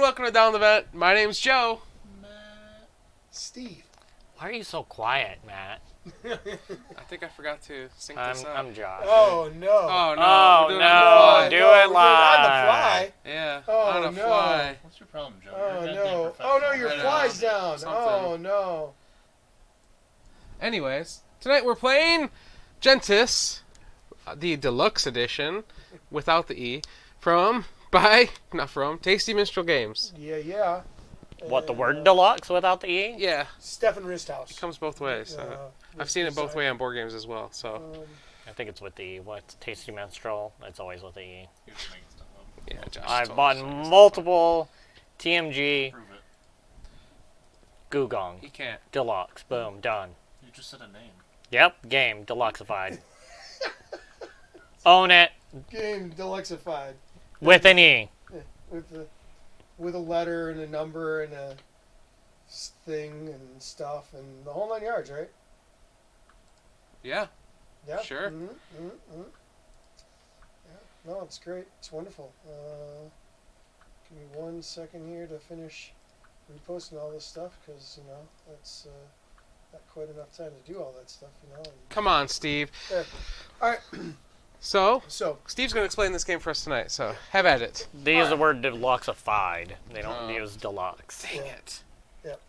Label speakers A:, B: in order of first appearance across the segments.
A: welcome to Down the Vent. My name's Joe.
B: Matt.
C: Steve.
D: Why are you so quiet, Matt?
A: I think I forgot to sync this up.
D: I'm Josh.
C: Oh no.
A: Oh no.
D: Oh,
A: we're doing
D: no.
A: it on the fly.
D: Do it
C: we're doing
D: live.
C: on the fly.
A: Yeah,
C: Oh,
A: on the
C: no.
A: fly.
B: What's your problem, Joe?
C: Oh
B: You're a
C: no.
B: goddamn
C: Oh no, your
A: I know.
C: fly's down.
A: Something.
C: Oh no.
A: Anyways, tonight we're playing Gentes, the deluxe edition, without the E, Tasty Minstrel Games.
C: Yeah.
D: What, the word deluxe without the E?
A: Yeah,
C: Stefan Risthaus.
A: it comes both ways. I've seen it both ways on board games as well. So
D: I think it's with the E. What's Tasty Minstrel? It's always with the E.
B: You're just making stuff up.
A: yeah, Josh
D: I've
A: told
D: bought
A: us so.
D: multiple TMG
B: Prove it.
D: Gugong
A: He can't.
D: Deluxe. Boom, done.
B: You just said a name.
D: Yep, game deluxeified. Own it
C: Game deluxeified
D: with an E.
C: with a letter and a number and a thing and stuff and the whole 9 yards, right?
A: Yeah.
C: Yeah.
A: Sure.
C: Yeah. No, it's great. It's wonderful. Give me 1 second here to finish reposting all this stuff because that's not quite enough time to do all that stuff, and-
A: Come on, Steve.
C: Yeah. All right.
A: So,
C: So
A: Steve's going to explain this game for us tonight, so have at it.
D: They use the word deluxeified. They don't
A: Oh.
D: use deluxe.
A: Dang
C: Yeah.
A: it.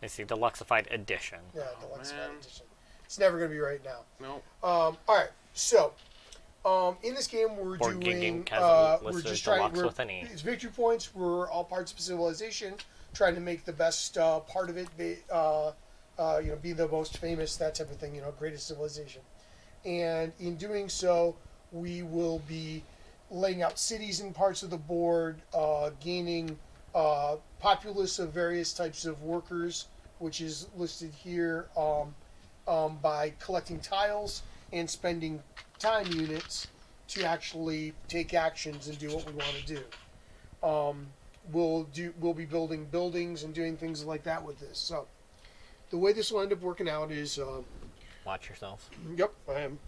D: They see deluxeified edition.
C: yeah,
A: Oh,
C: deluxe
A: man.
C: edition. It's never going to be right now.
A: Nope.
C: All right. So, in this game, we're
D: Board
C: doing.
D: Game has
C: We're
D: listed
C: just trying.
D: deluxe with an E.
C: It's victory points. We're all parts of civilization, trying to make the best part of it. Be the most famous, that type of thing. Greatest civilization. And in doing so, we will be laying out cities and parts of the board, gaining populace of various types of workers, which is listed here. By collecting tiles and spending time units to actually take actions and do what we want to do. We'll be building buildings and doing things like that with this. So the way this will end up working out is,
D: Watch yourself.
C: yep, I am.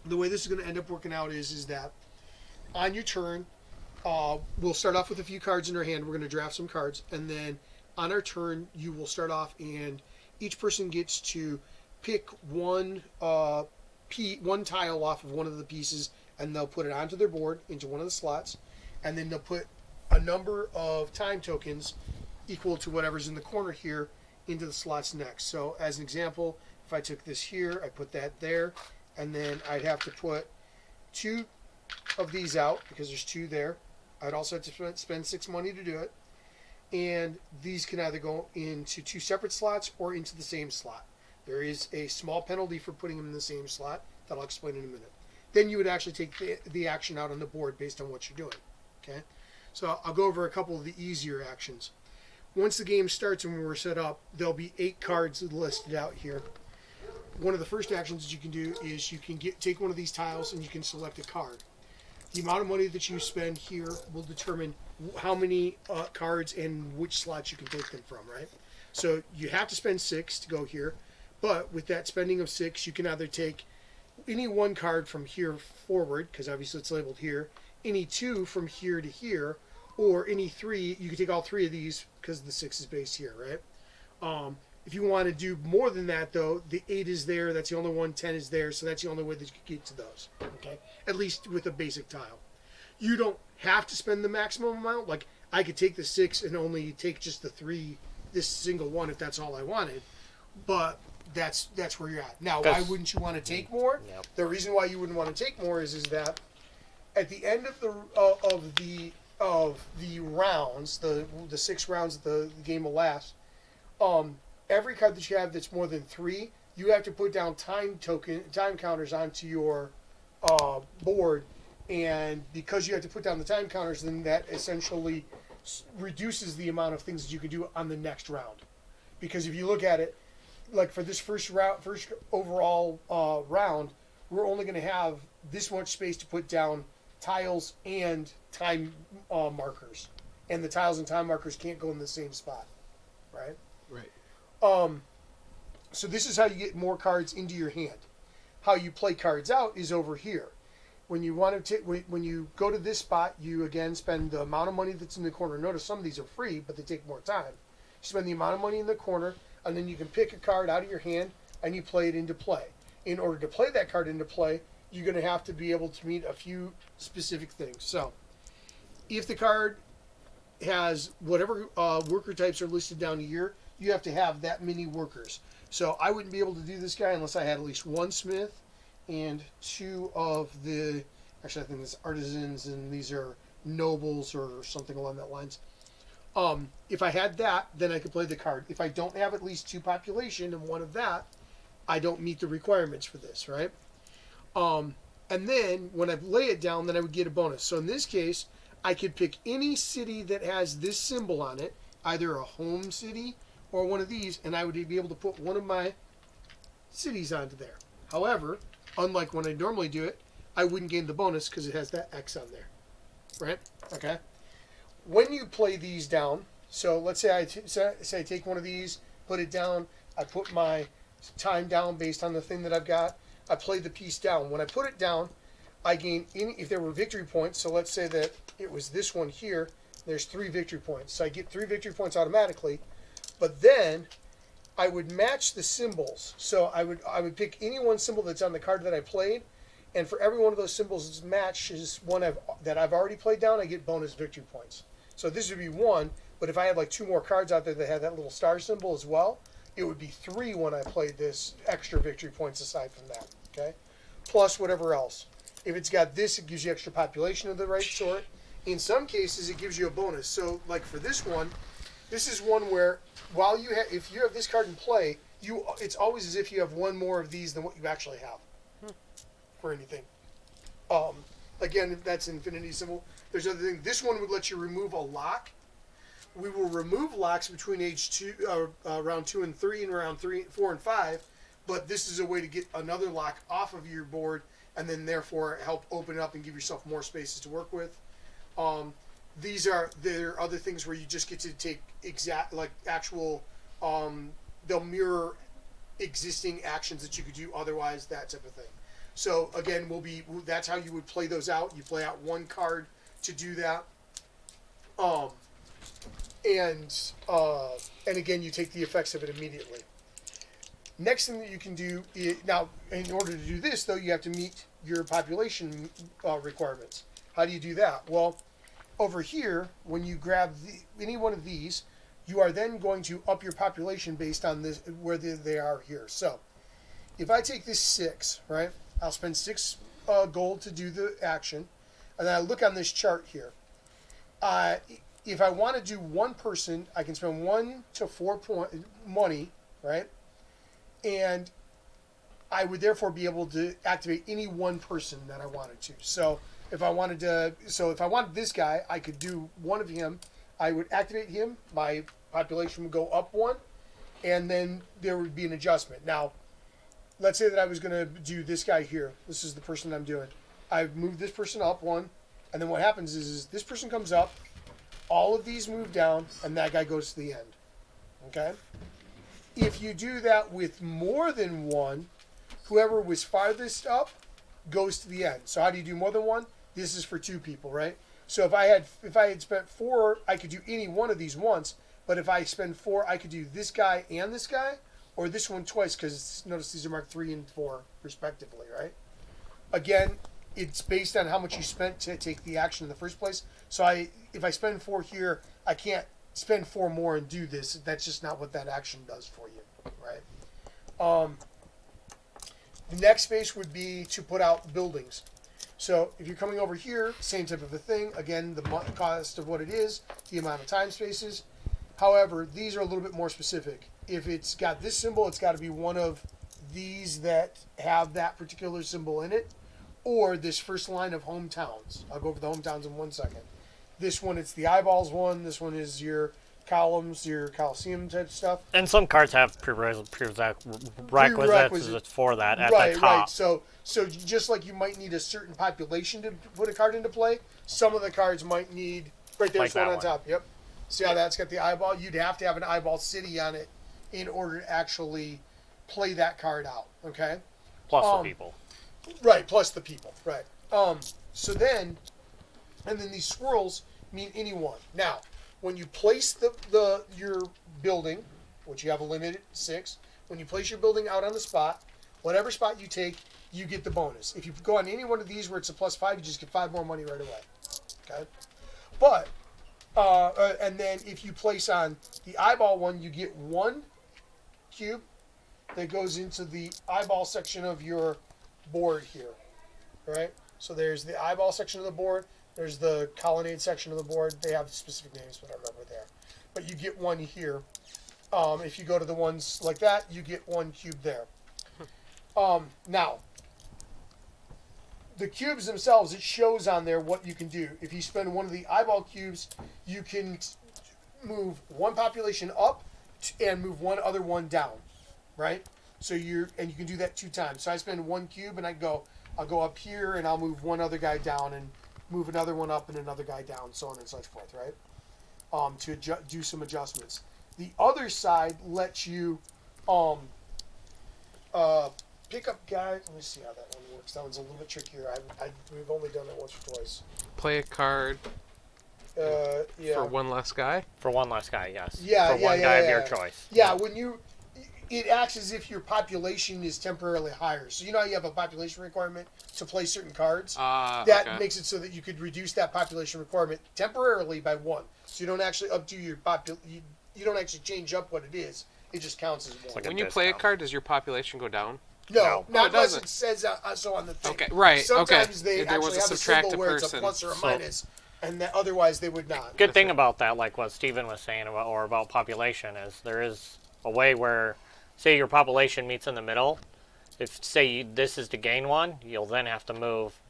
C: The way this is going to end up working out is that on your turn, we'll start off with a few cards in our hand. We're going to draft some cards, and then on our turn, you will start off, and each person gets to pick one tile off of one of the pieces, and they'll put it onto their board into one of the slots, and then they'll put a number of time tokens equal to whatever's in the corner here into the slots next. So as an example, if I took this here, I put that there, and then I'd have to put 2 of these out because there's 2 there. I'd also have to spend 6 money to do it, and these can either go into 2 separate slots or into the same slot. There is a small penalty for putting them in the same slot that I'll explain in a minute. Then you would actually take the action out on the board based on what you're doing. Okay, so I'll go over a couple of the easier actions. Once the game starts and we're set up, there'll be 8 cards listed out here. One of the first actions that you can do is you can take one of these tiles and you can select a card. The amount of money that you spend here will determine how many cards and which slots you can take them from, right? So you have to spend 6 to go here. But with that spending of 6, you can either take any 1 card from here forward, because obviously it's labeled here, any 2 from here to here, or any 3. You can take all 3 of these because the 6 is based here, right? If you want to do more than that, though, the 8 is there. That's the only one. 10 is there, so that's the only way that you can get to those. Okay, at least with a basic tile. You don't have to spend the maximum amount. Like I could take the 6 and only take just the 3, this single one, if that's all I wanted. But that's where you're at. Now, why wouldn't you want to take more?
D: Yep.
C: The reason why you wouldn't want to take more is that at the end of the rounds, the 6 rounds that the game will last, every card that you have that's more than 3, you have to put down time counters onto your board, and because you have to put down the time counters, then that essentially reduces the amount of things that you can do on the next round. Because if you look at it, like for this first overall round, we're only going to have this much space to put down tiles and time markers, and the tiles and time markers can't go in the same spot, right?
A: Right.
C: So this is how you get more cards into your hand. How you play cards out is over here. when you want to when you go to this spot, you again spend the amount of money that's in the corner. Notice some of these are free, but they take more time. You spend the amount of money in the corner, and then you can pick a card out of your hand and you play it into play. In order to play that card into play, you're going to have to be able to meet a few specific things. So, if the card has whatever worker types are listed down here, you have to have that many workers. So I wouldn't be able to do this guy unless I had at least one smith and two of the, actually I think it's artisans and these are nobles or something along that lines. If I had that, then I could play the card. If I don't have at least 2 population and 1 of that, I don't meet the requirements for this, right? And then when I lay it down, then I would get a bonus. So in this case, I could pick any city that has this symbol on it, either a home city or one of these, and I would be able to put one of my cities onto there. However, unlike when I normally do it, I wouldn't gain the bonus because it has that X on there, right? Okay. When you play these down, so let's say I take one of these, put it down, I put my time down based on the thing that I've got, I play the piece down. When I put it down, I gain any, if there were victory points, so let's say that it was this one here, there's 3 victory points. So I get 3 victory points automatically, but then I would match the symbols. So I would pick any one symbol that's on the card that I played, and for every one of those symbols matches one that I've already played down, I get bonus victory points. So this would be 1, but if I had like 2 more cards out there that had that little star symbol as well, it would be 3 when I played this extra victory points aside from that, okay? Plus whatever else. If it's got this, it gives you extra population of the right sort. In some cases, it gives you a bonus. So like for this one, this is one where while if you have this card in play, it's always as if you have 1 more of these than what you actually have for anything. Again, that's infinity symbol. There's other things. This one would let you remove a lock. We will remove locks between round 2 and 3 and round 4 and 5, but this is a way to get another lock off of your board and then therefore help open it up and give yourself more spaces to work with. There are other things where you just get to take they'll mirror existing actions that you could do otherwise, that type of thing. So again, that's how you would play those out. You play out 1 card to do that. And again, you take the effects of it immediately. Next thing that you can do now, in order to do this, though, you have to meet your population requirements. How do you do that? Well, over here, when you grab any one of these, you are then going to up your population based on this where they are here. So, if I take this 6, right, I'll spend 6 gold to do the action, and then I look on this chart here. If I want to do 1 person, I can spend 1 to 4 money, right? And I would therefore be able to activate any 1 person that I wanted to. So if I wanted this guy, I could do 1 of him. I would activate him. My population would go up 1, and then there would be an adjustment. Now, let's say that I was going to do this guy here. This is the person I'm doing. I move this person up 1, and then what happens is this person comes up, all of these move down, and that guy goes to the end. Okay? If you do that with more than 1, whoever was farthest up goes to the end. So how do you do more than 1? This is for 2 people, right? So if I had spent 4, I could do any one of these once, but if I spend 4, I could do this guy and this guy, or this one twice, because notice these are marked 3 and 4 respectively, right? Again, it's based on how much you spent to take the action in the first place. So if I spend 4 here, I can't spend 4 more and do this. That's just not what that action does for you, right? The next space would be to put out buildings. So if you're coming over here, same type of a thing. Again, the cost of what it is, the amount of time spaces. However, these are a little bit more specific. If it's got this symbol, it's got to be one of these that have that particular symbol in it, or this first line of hometowns. I'll go over the hometowns in 1 second. This one, it's the eyeballs one. This one is your columns, your Coliseum type stuff.
D: And some cards have prerequisites for that at the top.
C: Right. So just like you might need a certain population to put a card into play, some of the cards might need... Right there's one on top. Yep. See how that's got the eyeball? You'd have to have an eyeball city on it in order to actually play that card out. Okay?
D: Plus the people.
C: Right, plus the people. Right. So then, and then these swirls mean any one. Now, when you place your building, which you have a limited 6, when you place your building out on the spot, whatever spot you take, you get the bonus. If you go on any one of these where it's a +5, you just get 5 more money right away. Okay? But, and then if you place on the eyeball one, you get 1 cube that goes into the eyeball section of your board here. Right? So there's the eyeball section of the board. There's the colonnade section of the board. They have specific names, but I remember there. But you get 1 here. If you go to the ones like that, you get 1 cube there. Now, the cubes themselves, it shows on there what you can do. If you spend 1 of the eyeball cubes, you can move 1 population up and move 1 other one down, right? So you can do that 2 times. So I spend 1 cube and I'll go up here and I'll move 1 other guy down and move another one up and another guy down, so on and so forth, right? To do some adjustments. The other side lets you pick up guys. Let me see how that one works. That one's a little bit trickier. We've only done it once or twice.
A: Play a card
C: Yeah.
A: for one less guy.
D: For one less guy, yes.
C: Yeah,
D: For one guy of your choice.
C: Yeah, it acts as if your population is temporarily higher. So you know how you have a population requirement to play certain cards? That
A: okay.
C: makes it so that you could reduce that population requirement temporarily by 1. So you don't actually updo your you don't actually change up what it is. It just counts as 1.
D: like a
A: When you play a
D: discount.
A: card, does your population go down?
C: No,
D: No.
C: not
A: it
C: unless
A: doesn't.
C: it says so on the thing.
A: Okay, right,
C: Sometimes
A: okay.
C: they
A: If there was
C: actually
A: a
C: have a
A: subtract
C: symbol
A: a
C: where it's a
A: person.
C: plus or a
D: So-
C: minus, and that otherwise they would not.
D: Good thing about that, like what Steven was saying about population, is there is a way where, say your population meets in the middle. If this is to gain 1, you'll then have to move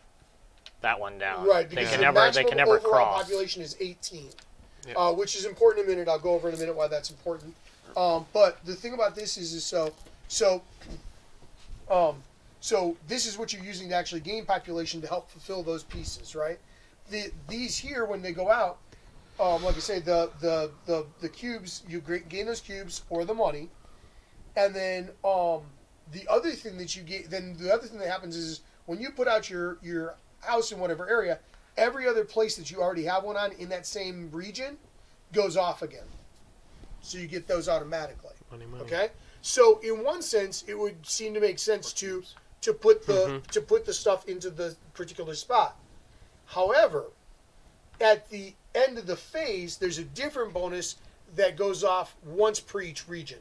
D: that one down.
C: Right,
D: They
C: because
D: can
C: the
D: never
C: maximum overall
D: cross.
C: population is 18,
A: Yep.
C: which is important in a minute. I'll go over in a minute why that's important. But the thing about this is so this is what you're using to actually gain population to help fulfill those pieces, right? These here, when they go out, like I say, the cubes, you gain those cubes or the money, and then the other thing that you get, then the other thing that happens is when you put out your house in whatever area, every other place that you already have one on in that same region goes off again. So you get those automatically.
A: Money.
C: Okay? So in one sense, it would seem to make sense to put the stuff into the particular spot. However, at the end of the phase, there's a different bonus that goes off once per each region.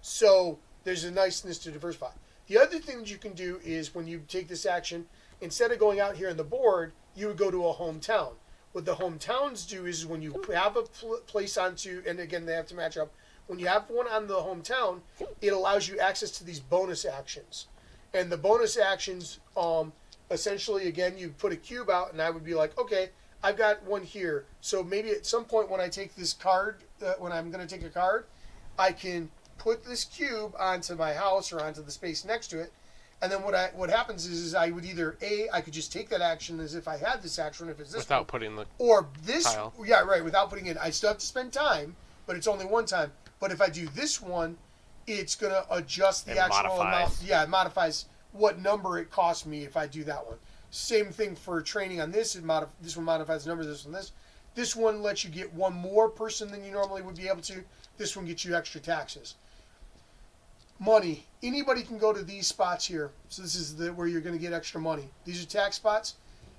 C: So there's a niceness to diversify. The other thing that you can do is when you take this action, instead of going out here on the board, you would go to a hometown. What the hometowns do is when you have a place onto, and again, they have to match up. When you have one on the hometown, it allows you access to these bonus actions. And the bonus actions, essentially, again, you put a cube out, and I would be like, okay, I've got one here. So maybe at some point when I take this card, when I'm going to take a card, I can put this cube onto my house or onto the space next to it. And then what happens is I would either I could just take that action as if I had this action if it's this
A: Without
C: one,
A: putting the
C: or this
A: tile.
C: Yeah, right, without putting it. I still have to spend time, but it's only one time. But if I do this one, it's gonna adjust the
D: It
C: actual
D: modifies.
C: amount. Yeah, it modifies what number it costs me if I do that one. Same thing for training on this. This one modifies the number. This one this. This one lets you get one more person than you normally would be able to. This one gets you extra taxes. Money. Anybody can go to these spots here. So this is where you're going to get extra money. These are tax spots.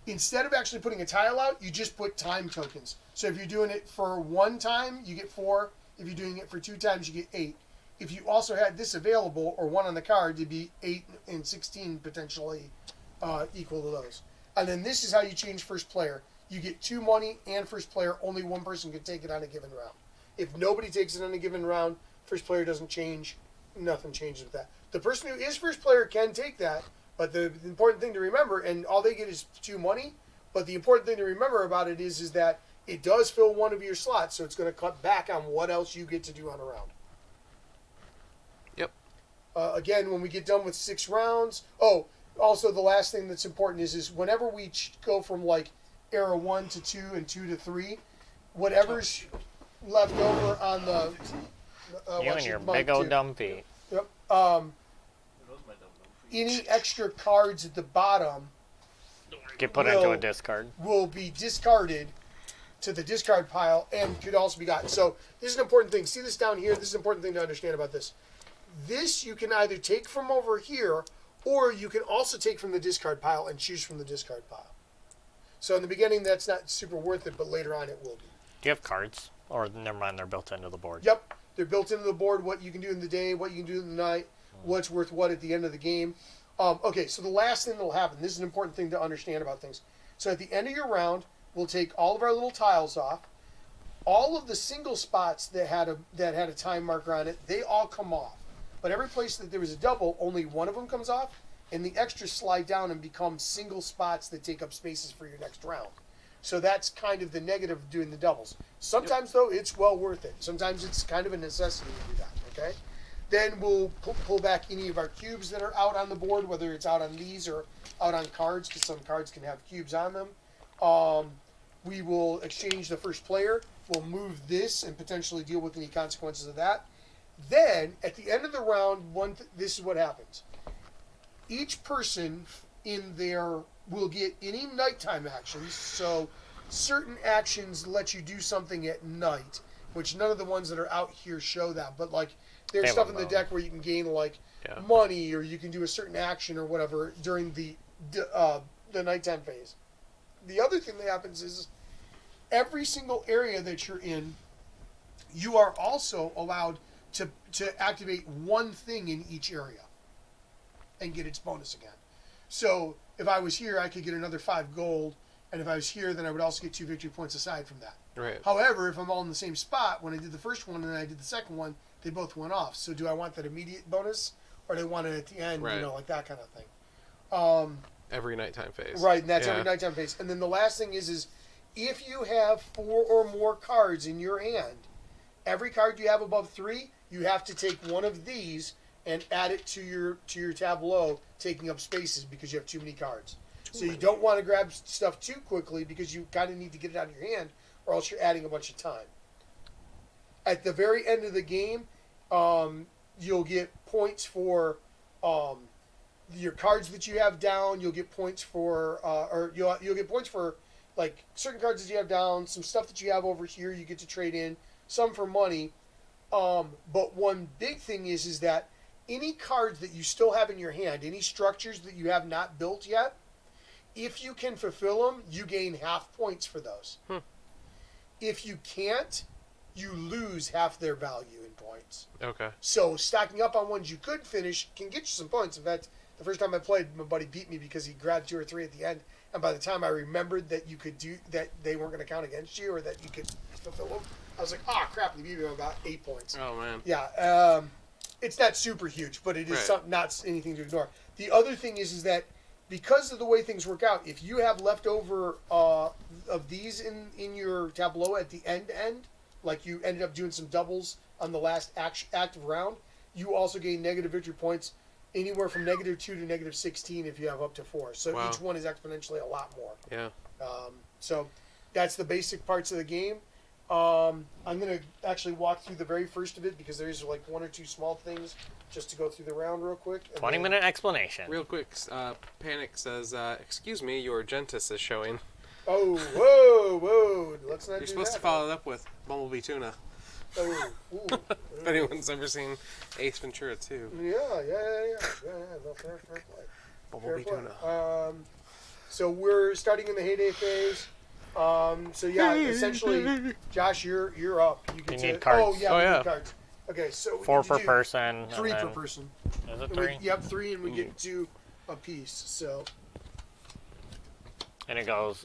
C: Instead of actually putting a tile out, you just put time tokens. So if you're doing it for 1 time, you get 4. If you're doing it for 2 times, you get 8. If you also had this available, or 1 on the card, it'd be 8 and 16 potentially equal to those. And then this is how you change first player. You get 2 money and first player. Only 1 person can take it on a given round. If nobody takes it on a given round, first player doesn't change. Nothing changes with that. The person who is first player can take that, but the important thing to remember, and all they get is 2 money, but the important thing to remember about it is that it does fill one of your slots, so it's going to cut back on what else you get to do on a round.
A: Yep.
C: Again, when we get done with 6 rounds, also the last thing that's important is whenever we go from like era 1 to 2 and 2 to 3, whatever's left over on the
D: You and your big old dumb feet.
C: Yep. Any extra cards at the bottom
D: Get put into a
C: will-
D: discard.
C: will be discarded to the discard pile and could also be gotten. So this is an important thing. See this down here? This is an important thing to understand about this. This you can either take from over here, or you can also take from the discard pile and choose from the discard pile. So in the beginning, that's not super worth it, but later on it will be.
D: Do you have cards? Or never mind, they're built into the board.
C: Yep, they're built into the board, what you can do in the day, what you can do in the night, what's worth what at the end of the game. Okay, so the last thing that will happen, this is an important thing to understand about things. So at the end of your round, we'll take all of our little tiles off. All of the single spots that had a time marker on it, they all come off. But every place that there was a double, only one of them comes off, and the extras slide down and become single spots that take up spaces for your next round. So that's kind of the negative of doing the doubles. Sometimes, though, it's well worth it. Sometimes it's kind of a necessity to do that, okay? Then we'll pull back any of our cubes that are out on the board, whether it's out on these or out on cards, because some cards can have cubes on them. We will exchange the first player. We'll move this and potentially deal with any consequences of that. Then, at the end of the round, this is what happens. Each person in there will get any nighttime actions. So, certain actions let you do something at night, which none of the ones that are out here show that. But, like, there's stuff in the deck where you can gain, like, money, or you can do a certain action or whatever during the nighttime phase. The other thing that happens is every single area that you're in, you are also allowed to activate one thing in each area and get its bonus again. So if I was here, I could get another 5 gold, and if I was here, then I would also get 2 victory points aside from that.
A: Right.
C: However, if I'm all in the same spot, when I did the first one and then I did the second one, they both went off. So do I want that immediate bonus, or do I want it at the end,
A: Right.
C: like that kind of thing?
A: Every nighttime phase.
C: Right, and that's every nighttime phase. And then the last thing is if you have 4 or more cards in your hand, every card you have above 3, you have to take one of these and add it to your tableau, taking up spaces because you have too many cards. So you don't want to grab stuff too quickly because you kind of need to get it out of your hand, or else you're adding a bunch of time. At the very end of the game, you'll get points for your cards that you have down. You'll get points for, or you'll get points for, like, certain cards that you have down, some stuff that you have over here you get to trade in, some for money. But one big thing is that any cards that you still have in your hand, any structures that you have not built yet, if you can fulfill them, you gain half points for those. If you can't, you lose half their value in points.
A: Okay.
C: So stocking up on ones you could finish can get you some points. In fact, the first time I played, my buddy beat me because he grabbed 2 or 3 at the end, and by the time I remembered that you could do that, they weren't going to count against you, or that you could fulfill them, I was like, oh crap, he beat me by about 8 points.
A: Oh man.
C: Yeah, it's not super huge, but it is
A: Right.
C: not anything to ignore. The other thing is that because of the way things work out, if you have leftover of these in your tableau at the end, like you ended up doing some doubles on the last active round, you also gain negative victory points anywhere from -2 to -16 if you have up to 4. So
A: Wow.
C: each one is exponentially a lot more.
A: Yeah.
C: So that's the basic parts of the game. I'm going to actually walk through the very first of it because there's like 1 or 2 small things just to go through the round real quick.
D: 20-minute explanation.
A: Real quick, Panic says, "Excuse me, your Gentes is showing."
C: Oh, whoa! Let's not.
A: You're supposed to follow it up with Bumblebee Tuna.
C: Oh, ooh.
A: If anyone's ever seen Ace Ventura 2.
C: Yeah. No, fair play.
A: Bumblebee
C: Fair
A: Tuna.
C: play. So we're starting in the heyday phase. So yeah, essentially, Josh, you're up. You
D: You
C: get
D: need cards.
C: Oh yeah,
A: Oh,
C: we
A: yeah.
C: need cards. Okay, so
D: 4
C: what
D: per
C: you do,
D: person.
C: 3
D: and
C: per
D: then-
C: person.
D: Is it
C: And
D: 3?
C: Yep, 3, and we get 2 a piece. So
D: And it goes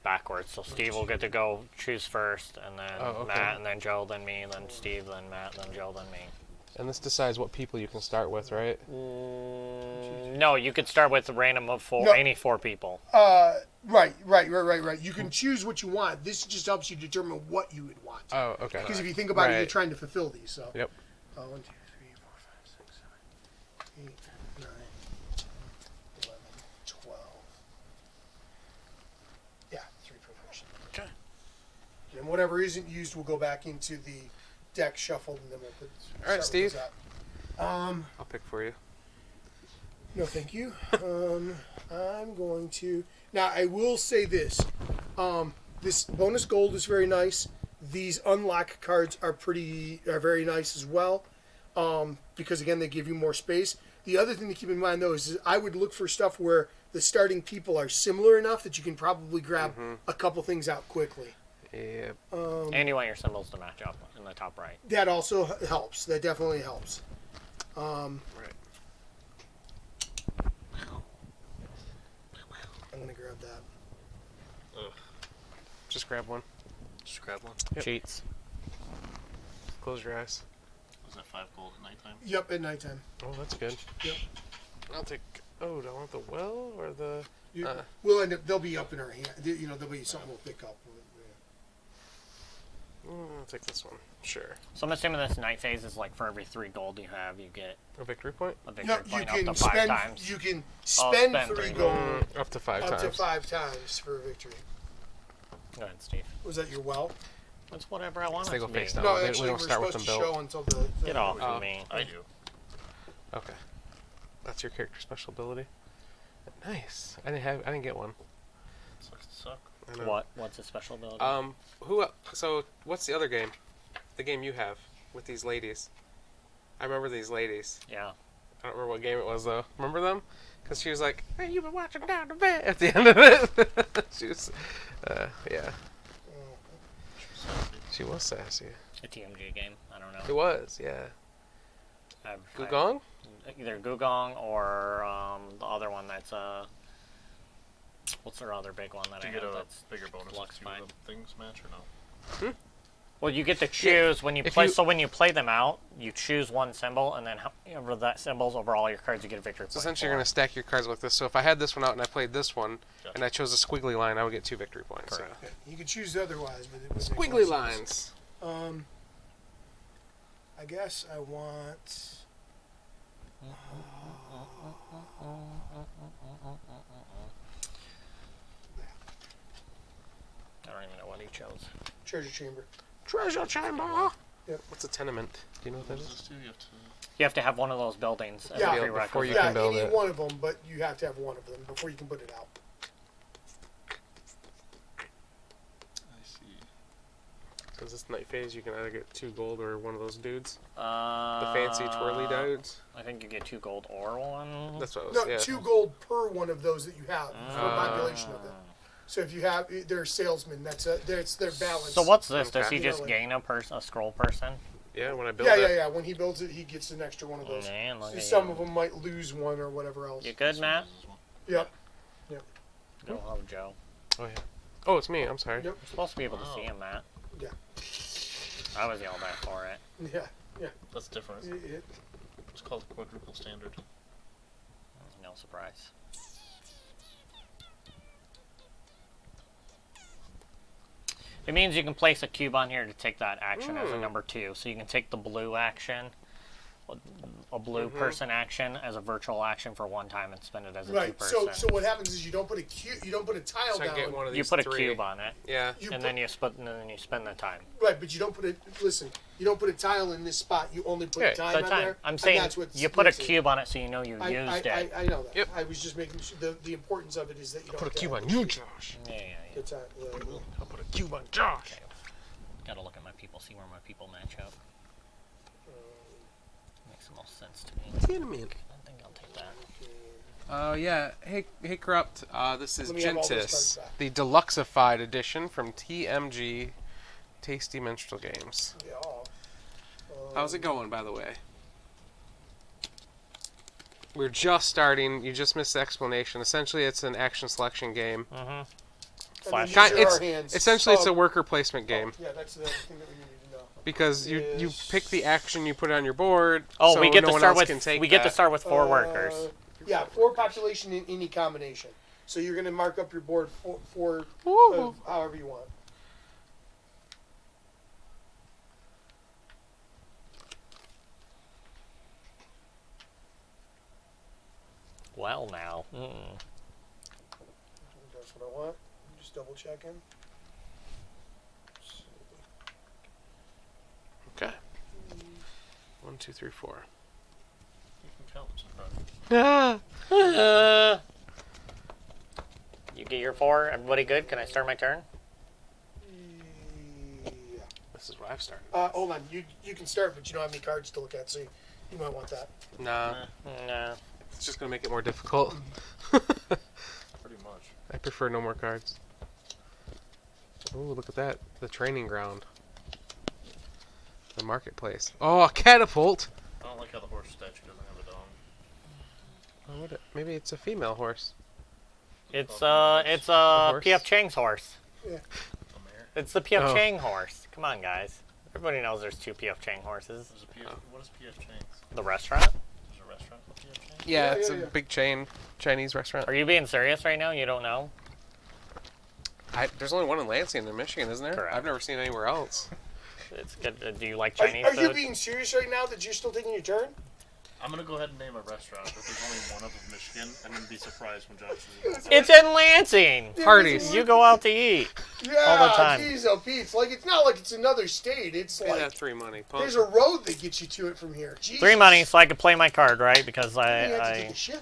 D: backwards. So Steve will get to go choose first, and then
A: Oh, okay.
D: Matt, and then Joe, then me, then Steve, then Matt, then Joe, then me.
A: And this decides what people you can start with, right?
D: No, you could start with a random of 4,
C: No.
D: any 4 people.
C: right. You can choose what you want. This just helps you determine what you would want.
A: Oh, okay.
C: Because if you think about it, you're
A: Right.
C: trying to fulfill these. So.
A: Yep.
C: 1, 2, 3, 4, 5, 6, 7, 8, 9, 10, 11, 12. Yeah, 3 per person.
A: Okay.
C: And whatever isn't used will go back into the deck shuffled, and then we'll put.
A: All right,
C: start with
A: Steve.
C: those out.
A: I'll pick for you.
C: No, thank you. I'm going to. Now, I will say this. This bonus gold is very nice. These unlock cards are very nice as well. Because, again, they give you more space. The other thing to keep in mind, though, is I would look for stuff where the starting people are similar enough that you can probably grab a couple things out quickly.
A: Yep.
D: And you want your symbols to match up in the top right.
C: That also helps. That definitely helps.
A: Right.
C: I'm going to grab that.
A: Just grab one.
B: Just grab one.
A: Yep.
D: Cheats.
A: Close your eyes.
B: Was that 5 gold at nighttime?
C: Yep, at nighttime.
A: Oh, that's good.
C: Yep.
A: I'll take. Oh, do I want the well or the?
C: We'll end up. They'll be up in our hand. You know, there'll be something we'll pick up.
A: I'll take this one. Sure.
D: So I'm assuming this night phase is like for every 3 gold you have, you get
A: A victory point.
D: a victory
C: No, you
D: point
C: can
D: up to 5
C: spend.
D: times.
C: You can spend
D: spend
C: 3
D: 3
C: gold
A: Up to 5
C: up
A: times.
C: to 5 times for a victory.
D: Go ahead, Steve.
C: Was that your well?
D: That's whatever I want
A: They
D: it
A: go
D: to be.
A: face down.
C: No,
A: we
C: actually,
A: don't
C: we're
A: start with
C: supposed
A: them
C: to
A: built.
C: show until the.
D: Get off
A: Oh.
D: of me.
B: I do.
A: Okay. That's your character special ability. Nice. I didn't get one.
B: Sucks to suck.
A: I know.
D: What's a special ability?
A: So what's the other game? The game you have with these ladies. I remember these ladies.
D: Yeah.
A: I don't remember what game it was though. Remember them? Because she was like, "Hey, you've been watching down the bed." At the end of it, she was, yeah. She was sassy.
D: A TMG game. I don't know.
A: It was, yeah.
D: I've-
A: Gugong?
D: Either Gugong or the other one that's what's their other big one that
B: Do
D: I
B: you get
D: have
B: a
D: that's
B: bigger bonus
D: Lux
B: if you
D: Fine.
B: the things match or no?
D: well you get to choose when you
A: if
D: play
A: you-
D: so when you play them out you choose one symbol and then however that symbol's over all your cards you get a victory
A: So
D: point
A: essentially,
D: for
A: you're
D: it.
A: going to stack your cards like this. So if I had this one out and I played this one,
B: Gotcha.
A: and I chose a squiggly line, I would get 2 victory points.
D: Correct.
A: So.
C: You could choose otherwise, but it was
A: Squiggly lines.
C: I guess I want.
D: I don't even know what he chose.
C: Treasure chamber.
A: Treasure chamber.
C: Yep.
A: What's a tenement? Do you know what that
B: What does
A: is?
B: this do?
D: You have to have one of those buildings as
C: Yeah.
D: a
A: Yeah,
D: prerequisite.
A: before you
C: Yeah,
A: can build
C: any
A: it.
C: one of them, but you have to have one of them before you can put it out.
B: I see.
A: Because this night phase, you can either get 2 gold or one of those dudes. The
D: The
A: fancy twirly dudes.
D: I think you get 2 gold or one.
A: That's what I was.
C: No,
A: Yeah.
C: 2 gold per one of those that you have for a population of them. So if you have, they're salesmen. That's their balance.
D: So what's this? Does
A: Okay.
D: he just
C: You know,
D: gain a scroll person?
A: Yeah, when I build
C: Yeah,
A: it.
C: yeah, yeah. When he builds it, he gets an extra one of those.
D: Man, look at
C: Some
D: you.
C: of them might lose one or whatever else.
D: You good, Matt?
B: This is one.
C: Yep.
D: Go home, Joe.
A: Oh yeah. Oh, it's me. I'm sorry.
C: Yep.
D: You're supposed to be able to
B: Wow.
D: see him, Matt.
C: Yeah.
D: I was yelled at for it.
C: Yeah.
B: That's different. It's called quadruple standard.
D: No surprise. It means you can place a cube on here to take that action as a number 2. So you can take the blue action, a blue person action as a virtual action for one time and spend it as a 2
C: Right.
D: person.
C: So what happens is you don't put a cube, you don't put a tile
A: So I
C: down.
A: get one of these
D: you put a
A: 3.
D: cube on it,
A: Yeah.
C: You
D: and
C: put-
D: then you spend the time.
C: Right, but you don't put it. Listen, you don't put a tile in this spot. You only put
A: Yeah,
C: time
D: The
C: on
D: time.
C: there.
D: I'm
C: and
D: saying
C: that's what
D: you put a
C: splits it.
D: cube on it so you know you used it.
C: I know that.
A: Yep.
C: I was just making sure the importance of it is that you don't
A: Put a
C: have to
A: cube
C: have
A: on
C: the
A: you,
C: cube.
A: Josh.
D: Yeah.
C: The time,
A: I'll put a cube on Josh.
D: Gotta look at my people, see where my people match up. Makes the most sense to me.
A: Wait a minute.
D: I think I'll take that.
A: Yeah. Hey, Corrupt. This is
C: Let me have all those
A: Gentes,
C: cards back.
A: the deluxeified edition from TMG, Tasty Minstrel Games.
C: Yeah.
A: How's it going, by the way? We're just starting. You just missed the explanation. Essentially, it's an action selection game.
D: Flash.
C: These are
A: It's
C: our hands.
A: essentially it's
C: Oh,
A: a worker placement game
C: Yeah, that's the thing that we needed to know.
A: because you
C: Yes.
A: pick the action, you put it on your board.
D: Oh,
A: so
D: we get
A: no
D: to
A: one
D: start
A: else can take
D: with
A: that.
D: 4 workers.
C: Yeah, 4 population in any combination. So you're going to mark up your board four
A: Woo.
C: of however you want.
D: Well, now.
C: That's what I want. Just double checking.
A: Okay. 1, 2, 3, 4.
B: You can count. It's in front.
D: You get your 4. Everybody good? Can I start my turn?
C: Yeah.
A: This is what I've started.
C: Hold on. You can start, but you don't have any cards to look at, so you might want that.
A: Nah,
D: No.
A: it's just gonna make it more difficult.
B: Pretty much.
A: I prefer no more cards. Oh, look at that. The training ground. The marketplace. Oh, a catapult!
B: I don't like how the horse statue doesn't have a dong.
A: Oh, maybe it's a female horse.
D: It's
A: horse?
D: P.F. Chang's horse.
B: A mare.
D: It's the P.F.
A: Oh.
D: Chang horse. Come on, guys. Everybody knows there's 2 P.F. Chang horses.
B: There's a PF. What is PF Chang's?
D: The restaurant?
B: There's a restaurant called PF Chang's?
A: Yeah, it's
C: yeah.
A: a big chain Chinese restaurant.
D: Are you being serious right now? You don't know?
A: There's only one in Lansing in Michigan, isn't there?
D: Correct.
A: I've never seen anywhere else.
D: It's good. Do you like
C: Are,
D: Chinese
C: are you
D: food?
C: being serious right now that you're still taking your turn?
B: I'm gonna go ahead and name a restaurant, but there's only one of them in Michigan. I'm gonna be surprised when Josh says
D: It's in Lansing.
A: Parties.
D: You go out to eat.
C: Yeah,
D: All the time.
C: Jeez, oh, Pete. It's not like it's another state. It's
A: Pay
C: like
A: that 3 money. Punk.
C: there's a road that gets you to it from here. Jesus.
D: 3 money so I could play my card, right? Because
C: You have to take
D: I
C: a shit.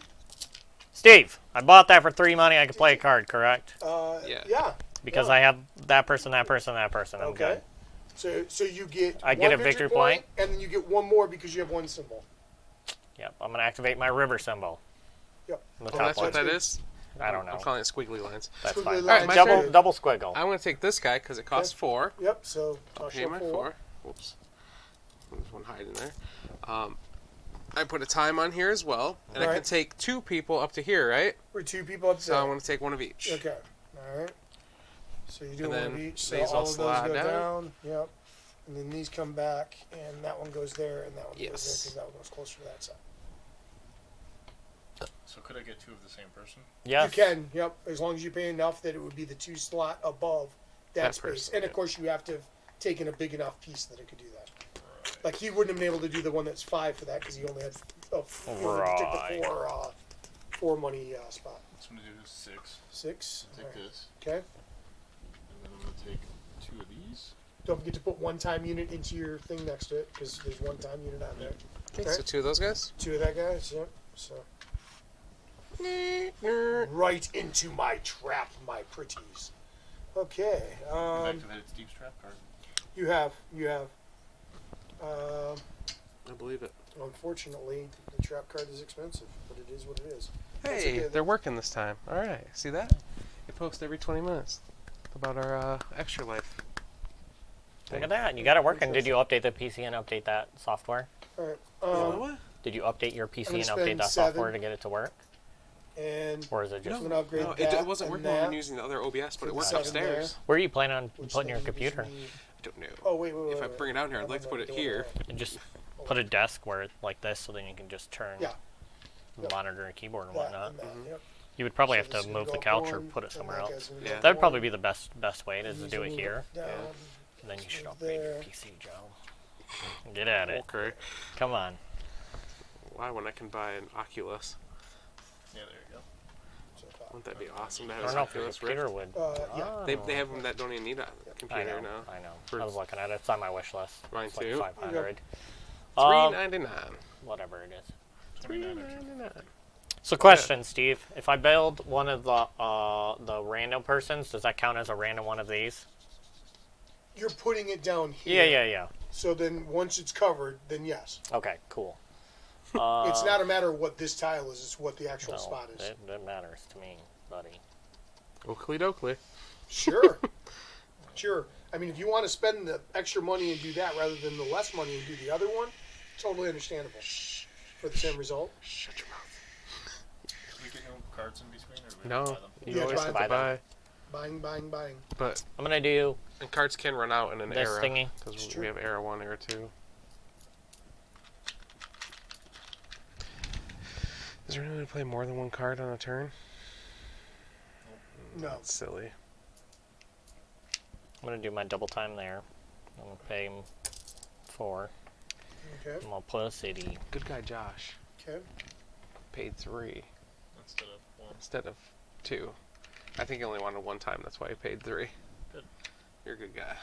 D: Steve, I bought that for 3 money. I could play a card, correct?
A: Yeah.
C: Yeah.
D: Because
C: Yeah.
D: I have that person, that person, that person. I'm
C: Okay.
D: good.
C: So you get
D: I get
C: one
D: a victory point,
C: and then you get one more because you have one symbol.
D: Yep. I'm gonna activate my river symbol.
C: Yep.
D: The
A: Oh,
D: top
A: that's
D: one.
A: what that is?
D: I don't know.
A: I'm calling it squiggly lines.
D: That's
C: Squiggly
D: fine.
C: lines.
A: Alright, my
D: double
A: turn.
D: double squiggle.
A: I'm going to take this guy because it costs 4.
C: Yep. So
A: I'll
C: toss
A: pay
C: your
A: my
C: 4.
A: 4. Whoops. There's one hide in there. I put a time on here as well. And I can
C: Right.
A: take 2 people up to here, right?
C: We're 2 people up
A: So
C: there.
A: I want to take one of each.
C: Okay. All right. So you do
A: And
C: one
A: then
C: of each. So
A: these
C: all
A: all
C: of those
A: slide
C: go
A: down.
C: down. Yep. And then these come back, and that one goes there, and that one goes there
A: Yes.
C: because that one goes closer to that side.
B: So could I get 2 of the same person?
D: Yes.
C: You can. Yep. As long as you pay enough that it would be the 2 slot above that
A: That
C: space,
A: person,
C: and of
A: yeah.
C: course you have to have taken a big enough piece that it could do that.
B: Right.
C: Like he wouldn't have been able to do the one that's 5 for that because he only had
D: Right.
C: four money spot.
B: So I'm gonna do 6.
C: 6.
B: Take
C: Alright.
B: this,
C: Okay.
B: and then I'm gonna take 2 of these.
C: Don't forget to put one time unit into your thing next to it because there's one time unit on there.
A: Okay,
C: Okay.
A: so 2 of those guys.
C: 2 of that guys. Yep. So right into my trap, my pretties. Okay.
B: You've activated Steve's trap card.
C: You have.
A: I believe it.
C: Unfortunately, the trap card is expensive, but it is what it is. That's
A: Hey,
C: okay,
A: they're working this time. All right, see that? They post every 20 minutes about our extra life.
D: Look at that. You got it working. Did you update the PC and update that software?
C: All right.
A: What?
D: Did you update your
C: I'm
D: PC
C: gonna
D: and update
C: spend
D: that software
C: 7.
D: to get it to work?
C: And
D: Or is it just...
C: I'm gonna upgrade
A: No,
C: that.
A: it wasn't
C: and
A: working when we
C: that,
A: were using the other OBS, but it worked
C: 7
A: upstairs.
D: Where are you planning on
C: which
D: putting your
C: then gives
D: computer?
C: me-
A: I don't know.
C: Oh wait.
A: If I bring it down here, I'd like to put it here.
D: And just put a desk where it, like this, so then you can just turn
C: Yeah.
D: the
C: Yep.
D: monitor and keyboard and
C: That
D: whatnot.
C: and that, yep.
D: You would probably
C: So
D: have
C: this
D: to
C: is gonna
D: move the
C: go up
D: couch or
C: 1,
D: put it
C: and
D: somewhere
C: that
D: else.
C: guy's gonna
A: Yeah.
C: go
D: That'd probably
C: 1,
D: be the best way to
C: and these
D: do
C: will
D: it
C: move
D: here.
C: down,
D: And then you should
C: goes
D: upgrade your
C: there.
D: PC, Joe. Get at it.
A: Okay.
D: Come on.
A: Why when I can buy an Oculus?
B: Yeah, there you go.
C: So far.
A: Wouldn't that be awesome to
D: I
A: have
D: don't
A: an
D: know if your
A: Oculus
D: computer
A: Rift?
D: would.
C: Yeah.
A: They have them that don't even need a
D: I
A: computer
D: know.
A: now.
D: I know.
A: For
D: I was looking at it. It's on my wish list.
A: Mine
D: It's
A: too.
D: like 500.
A: $3.99.
D: Whatever it is.
A: $3.99.
D: So, question, Steve: if I build one of the random persons, does that count as a random one of these?
C: You're putting it down here.
D: Yeah.
C: So then once it's covered, then yes.
D: Okay, cool.
C: It's not a matter of what this tile is; it's what the actual
D: No,
C: spot is.
D: it matters to me, buddy.
A: Oakley dokley.
C: Sure. Sure. I mean, if you want to spend the extra money and do that rather than the less money and do the other one, totally understandable for the same result.
A: Shut your mouth.
B: Can we get no cards in between, or do we
A: No,
B: have to buy them?
A: you
C: Yeah,
A: always
C: buy
A: have
D: them.
A: to buy.
C: Buying.
A: But
D: I'm gonna do
A: and cards can run out in an
D: this
A: era
D: thingy.
C: It's
A: because
C: true.
A: we have era 1, era 2. Is there any way to play more than one card on a turn?
C: No.
A: That's silly.
D: I'm gonna do my double time there. I'm gonna pay him 4.
C: Okay.
D: I'm gonna put a city.
A: Good guy Josh
C: Okay.
A: paid 3
B: Instead of 1.
A: instead of 2. I think he only wanted one time. That's why he paid 3.
B: Good.
A: You're a good guy.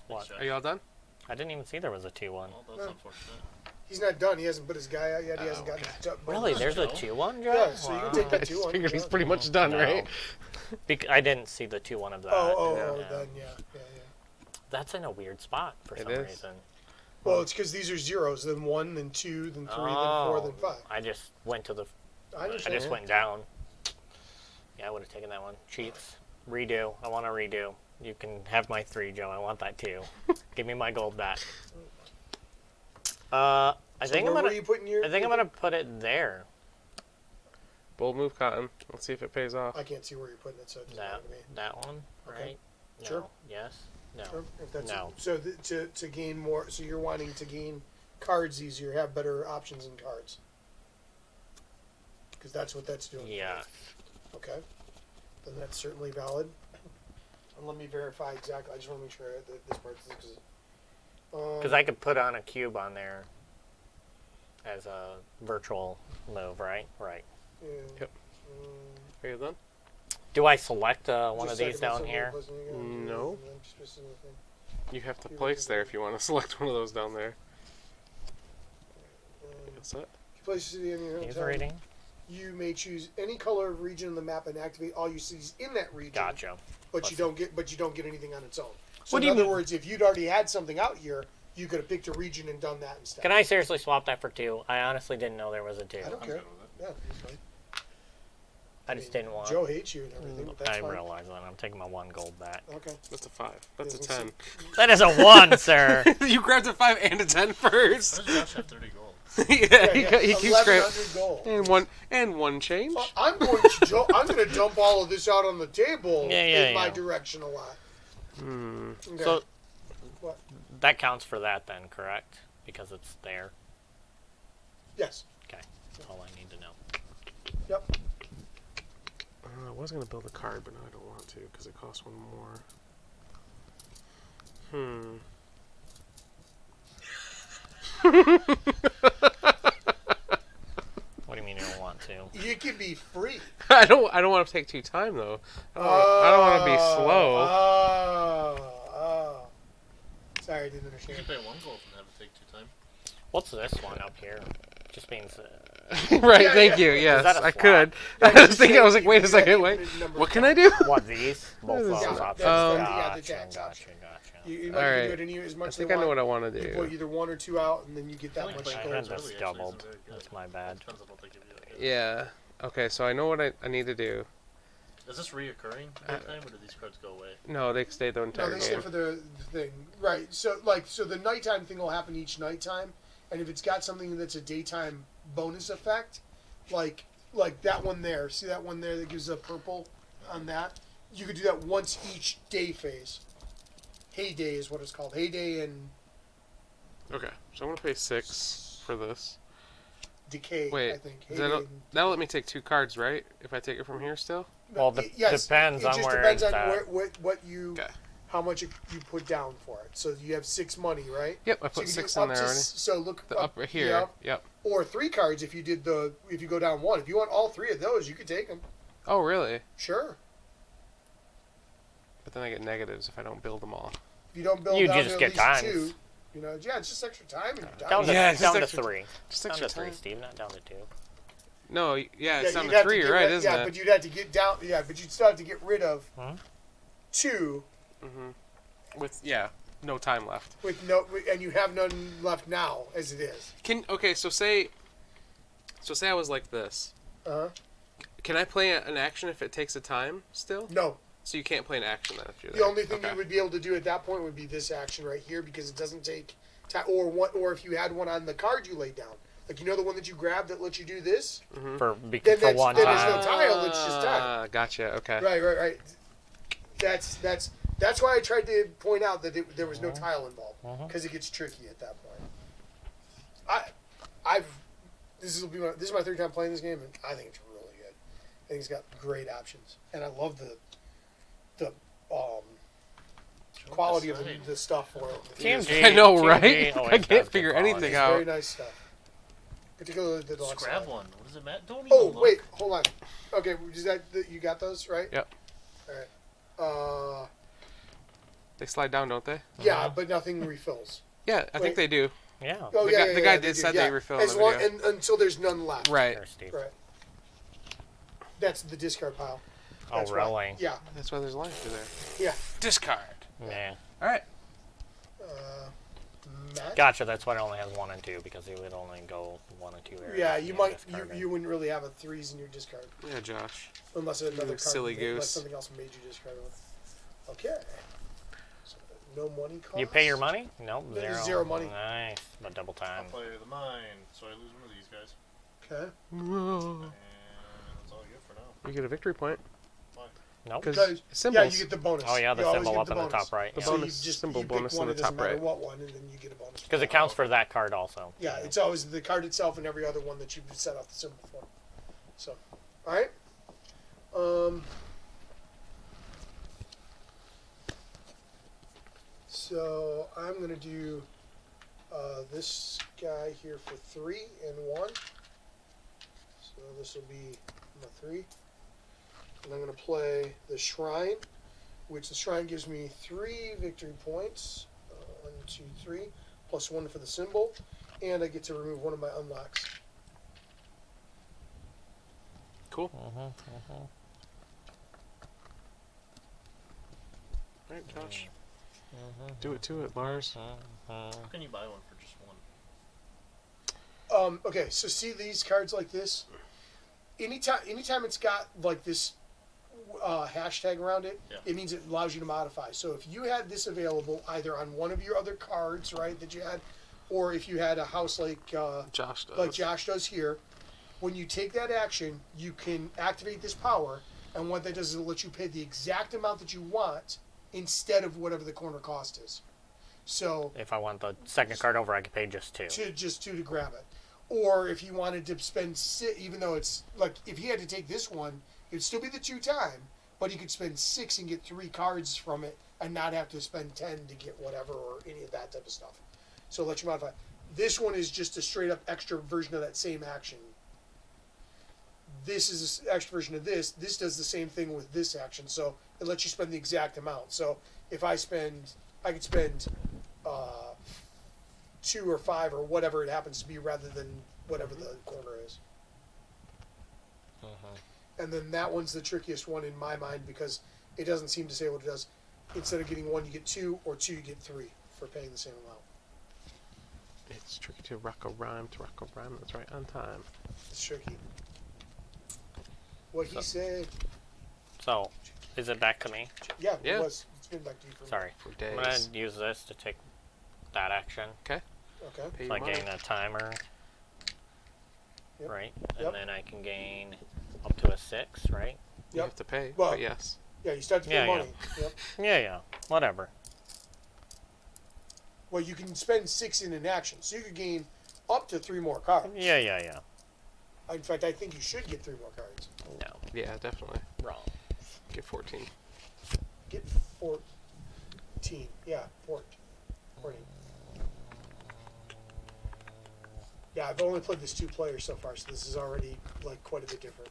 D: What?
B: Josh.
A: Are you all done?
D: I didn't even see there was a 2-1.
B: Well, that's
C: No.
B: unfortunate.
C: He's not done. He hasn't put his guy out yet. He
A: Oh,
C: hasn't gotten
A: okay.
C: his duck.
D: Really?
C: bonus.
D: There's a
B: Joe?
D: 2-1, Joe?
C: Yeah, so you can take
A: I
C: that
A: just
C: 2-1.
A: figured he's
C: Yeah.
A: pretty much done,
D: No.
A: right?
D: I didn't see the 2-1 of that.
C: Then yeah.
D: That's in a weird spot for some
A: is.
D: reason.
C: Well, it's because these are zeros. Then 1, then 2, then 3, then 4, then 5.
D: I just went to the.
C: I
D: I
C: understand.
D: just went down. Yeah, I would have taken that one. Cheats. Redo. I want to redo. You can have my 3, Joe. I want that too. Give me my gold back. I think I'm
C: where
D: gonna.
C: were you putting your?
D: I think I'm gonna put it there.
A: Bold move, Cotton. Let's see if it pays off.
C: I can't see where you're putting it, so it doesn't matter to me.
D: That one,
C: Okay.
D: right? No.
C: Sure.
D: Yes. No.
C: Sure. If that's
D: No.
C: So to gain more, so you're wanting to gain cards easier, have better options in cards, because that's what that's doing.
D: Yeah.
C: Okay. Then that's certainly valid. And let me verify exactly. I just want to make sure that this part's
D: Because I could put on a cube on there as a virtual move, right? Right.
A: Yep. Are you done?
D: Do I select one of these down here?
A: No. You have to place there if you want to select one of those down there. What's that?
C: If you place a city in your
D: He's
C: hometown,
D: reading.
C: you may choose any color of region on the map and activate all your cities in that region.
D: Gotcha.
C: But you don't get anything on its own. So
D: What do
C: in
D: you
C: other
D: mean?
C: words, if you'd already had something out here, you could have picked a region and done that instead.
D: Can I seriously swap that for 2? I honestly didn't know there was a 2.
C: I don't
B: I'm
C: care.
B: good with it.
C: Yeah, it's fine.
D: I just didn't want.
C: Joe hates you and everything, but that's
D: I
C: fine.
D: realize that. I'm taking my 1 gold back.
C: Okay.
A: That's a 5. That's a
C: Yeah,
A: 10.
D: That is a 1, sir.
A: You grabbed a 5 and a 10
B: How
A: first.
B: does Josh have 30 gold?
A: Yeah, he keeps
C: 1100
A: grabbing.
C: gold.
A: And one change.
C: I'm going to dump all of this out on the table
D: Yeah,
C: in my
D: yeah.
C: direction a lot.
A: Hmm.
C: Okay.
D: So
C: What?
D: that counts for that then, correct? Because it's there.
C: Yes.
D: Okay. That's all I need to know.
C: Yep.
A: I was going to build a card, but now I don't want to because it costs 1 more.
D: What do you mean you don't want to?
C: You can be free.
A: I don't want to take 2 time though. I don't want to be slow.
C: Oh. Sorry, I didn't
B: You
C: understand.
B: can pay 1 gold and have it take 2 time.
D: What's this one up here? Just means.
A: Right,
C: Yeah,
A: thank
C: yeah.
A: you. Yes,
D: that a
A: I
D: flop?
A: could.
C: Yeah,
A: I was
C: just
A: thinking.
C: say
A: I was like, wait a
C: you
A: second.
C: got
A: Wait.
C: infinite number
A: What
C: of
A: can I
C: cards.
A: do?
D: What, these? Both those
C: Yeah,
D: options.
C: that's the
D: Gotcha,
C: tax option.
D: gotcha.
C: You
A: All
C: might
A: right.
C: do it any as
A: I
C: much as
A: think
C: they
A: I know what
C: want.
A: I want to
C: You put
A: do.
C: either 1 or 2 out, and then you get that
B: Like
C: much
B: playing
D: I
C: gold.
D: had
B: cards
D: this
B: early actually
D: doubled.
B: isn't very good.
D: That's my bad.
B: Depends on what they give you, I guess.
A: Yeah. Okay, so I know what I need to do.
B: Is this reoccurring daytime, or do these cards go away?
A: No, they stay the
C: No,
A: entire
C: they stay
A: game.
C: for the thing, right? So the nighttime thing will happen each nighttime, and if it's got something that's a daytime bonus effect, like that one there, see that one there that gives a purple on that, you could do that once each day phase. Heyday is what it's called. Heyday and
A: Okay, so I'm gonna pay 6 for this.
C: decay.
A: Wait,
C: I think.
A: Does that'll let me take 2 cards, right? If I take it from here still.
D: Well,
C: Yes,
D: depends
C: it
D: on
C: just
D: where
C: depends
D: it's
C: on
D: at.
C: what you,
A: Okay.
C: how much you put down for it. So you have 6 money, right?
A: Yep, I
C: So
A: put
C: you can
A: 6
C: do
A: in
C: up
A: there
C: to
A: already.
C: So look
A: The up here.
C: Yep.
A: Yep.
C: Or 3 cards if you go down 1. If you want all 3 of those, you could take them.
A: Oh, really?
C: Sure.
A: But then I get negatives if I don't build them all.
C: If you don't build
D: You
C: down
D: just
C: to
D: get
C: at least
D: times.
C: 2, yeah, it's just extra time and you're
D: Down
C: done.
D: to,
A: Yeah, it's
D: down
A: just
D: to
A: extra-
D: 3.
A: Just
D: Down
A: extra
D: to 3,
A: time.
D: Steve, not down to 2.
A: No, yeah, it's down
C: you'd
A: to
C: have
A: 3,
C: get
A: you're right,
C: rid-
A: isn't
C: yeah,
A: it?
C: but you'd have to get down. Yeah, but you'd still have to get rid of
D: Huh?
C: 2
A: With no time left.
C: with no, and you have none left now as it is.
A: So say I was like this.
C: Uh-huh.
A: Can I play an action if it takes a time still?
C: No,
A: So you can't play an action then if you're
C: the
A: there.
C: only thing
A: Okay.
C: you would be able to do at that point would be this action right here because it doesn't take time. Or if you had one on the card you laid down, like the one that you grabbed that lets you do this.
A: Mm-hmm.
D: For
C: Then
D: one
C: then there's
D: time.
C: no tile. It's just time.
A: Gotcha. Okay.
C: Right. That's why I tried to point out that there was no tile involved because it gets tricky at that point. This is my 3rd time playing this game, and I think it's really good. I think it's got great options, and I love the quality of the stuff for it.
D: TMG.
A: I know,
D: TMG
A: right?
D: always
A: I
D: does
A: can't
D: good
A: figure
D: quality.
A: anything
C: It's
A: out.
C: very nice stuff, particularly the deluxe.
B: Scrab
C: line.
B: one. What does it matter? Don't even
C: Oh
B: look.
C: wait, hold on. Okay, is that you got those right?
A: Yep.
C: All right.
A: They slide down, don't they?
C: Yeah, but nothing refills.
A: Yeah, I think
C: Wait.
A: they do.
D: Yeah.
C: Oh,
A: The guy
C: they
A: did
C: do,
A: said they refill
C: as
A: in the
C: long,
A: video.
C: and until there's none left.
A: Right.
D: There, Steve.
C: Right. That's the discard pile.
D: Oh,
C: That's why.
D: really?
C: Yeah,
A: That's why there's a line through there.
C: yeah.
A: Discard.
D: Yeah.
A: All right.
C: Matt?
D: Gotcha. That's why it only has 1 and 2 because it would only go 1 and 2 areas.
C: Yeah,
D: and
C: you
D: then
C: might.
D: discard it.
C: You wouldn't really have a 3s in your discard
A: Yeah, Josh.
C: unless another card,
A: silly
C: unless
A: goose.
C: something else made you discard one. Okay. So, no money cost.
D: You pay your money? Nope,
C: There's
D: zero.
C: zero money.
D: Nice, but double
B: I'll
D: time.
B: play the mine, so I lose one of these guys.
C: Okay.
A: Whoa.
B: And that's all I get for now.
A: You get a victory point.
B: Why?
D: Nope.
C: Because
A: symbols.
C: yeah, you get the bonus.
D: Oh yeah, the
C: You always
D: symbol
C: get
D: up
C: the
D: in the
C: bonus.
D: top right.
A: The
D: Yeah.
C: So
A: bonus
C: you just
A: symbol
C: you pick
A: bonus
C: one,
A: in the
C: it doesn't
A: top
C: matter
A: right.
C: what one, and then you get a bonus.
D: Because it counts for that card also.
C: Yeah, it's always the card itself and every other one that you set off the symbol for. So, all right. So I'm gonna do this guy here for 3 and 1. So this will be my 3, and I'm gonna play the shrine, which the shrine gives me 3 victory points. 1, 2, 3, plus 1 for the symbol, and I get to remove one of my unlocks.
A: Cool.
D: Mm-hmm.
A: All right, Josh. Do it to it, Lars.
B: How can you buy one for just 1?
C: Okay, so see these cards like this? Anytime it's got like this hashtag around it,
B: Yeah.
C: it means it allows you to modify. So if you had this available either on one of your other cards, right, that you had, or if you had a house like
A: Josh does.
C: Josh does here, when you take that action, you can activate this power, and what that does is it lets you pay the exact amount that you want instead of whatever the corner cost is. So
D: If I want the second card over, I could pay just 2.
C: just two to grab it. Or if you wanted to spend even though it's like if he had to take this one, it'd still be the 2 time, but he could spend 6 and get 3 cards from it and not have to spend 10 to get whatever or any of that type of stuff. So let you modify. This one is just a straight up extra version of that same action. This is an extra version of this. This does the same thing with this action, so it lets you spend the exact amount. So if I could spend 2 or 5 or whatever it happens to be, rather than whatever the corner is. And then that one's the trickiest one in my mind because it doesn't seem to say what it does. Instead of getting 1, you get 2, or 2, you get 3 for paying the same amount.
A: It's tricky to rock a rhyme, that's right on time.
C: It's tricky. What he said.
D: So, is it back to me?
C: Yeah,
A: Yeah.
C: it was. It's been back to you for
D: Sorry.
A: For
D: I'm
A: days.
D: going to use this to take that action.
C: Okay.
A: Pay
D: So I
A: your money.
D: gain a timer.
C: Yep.
D: Right?
C: Yep.
D: And then I can gain up to a 6, right?
A: You
C: Yep.
A: have to pay,
C: Well-
A: but yes.
C: Yeah, you start to pay
D: Yeah, yeah.
C: money. Yep.
D: Yeah. Whatever.
C: Well, you can spend 6 in an action, so you could gain up to 3 more cards.
D: Yeah.
C: In fact, I think you should get 3 more cards.
D: No.
A: Yeah, definitely.
D: Wrong.
A: Get 14.
C: Get 14. Yeah, 14. Yeah, I've only played this 2 players so far, so this is already like quite a bit different.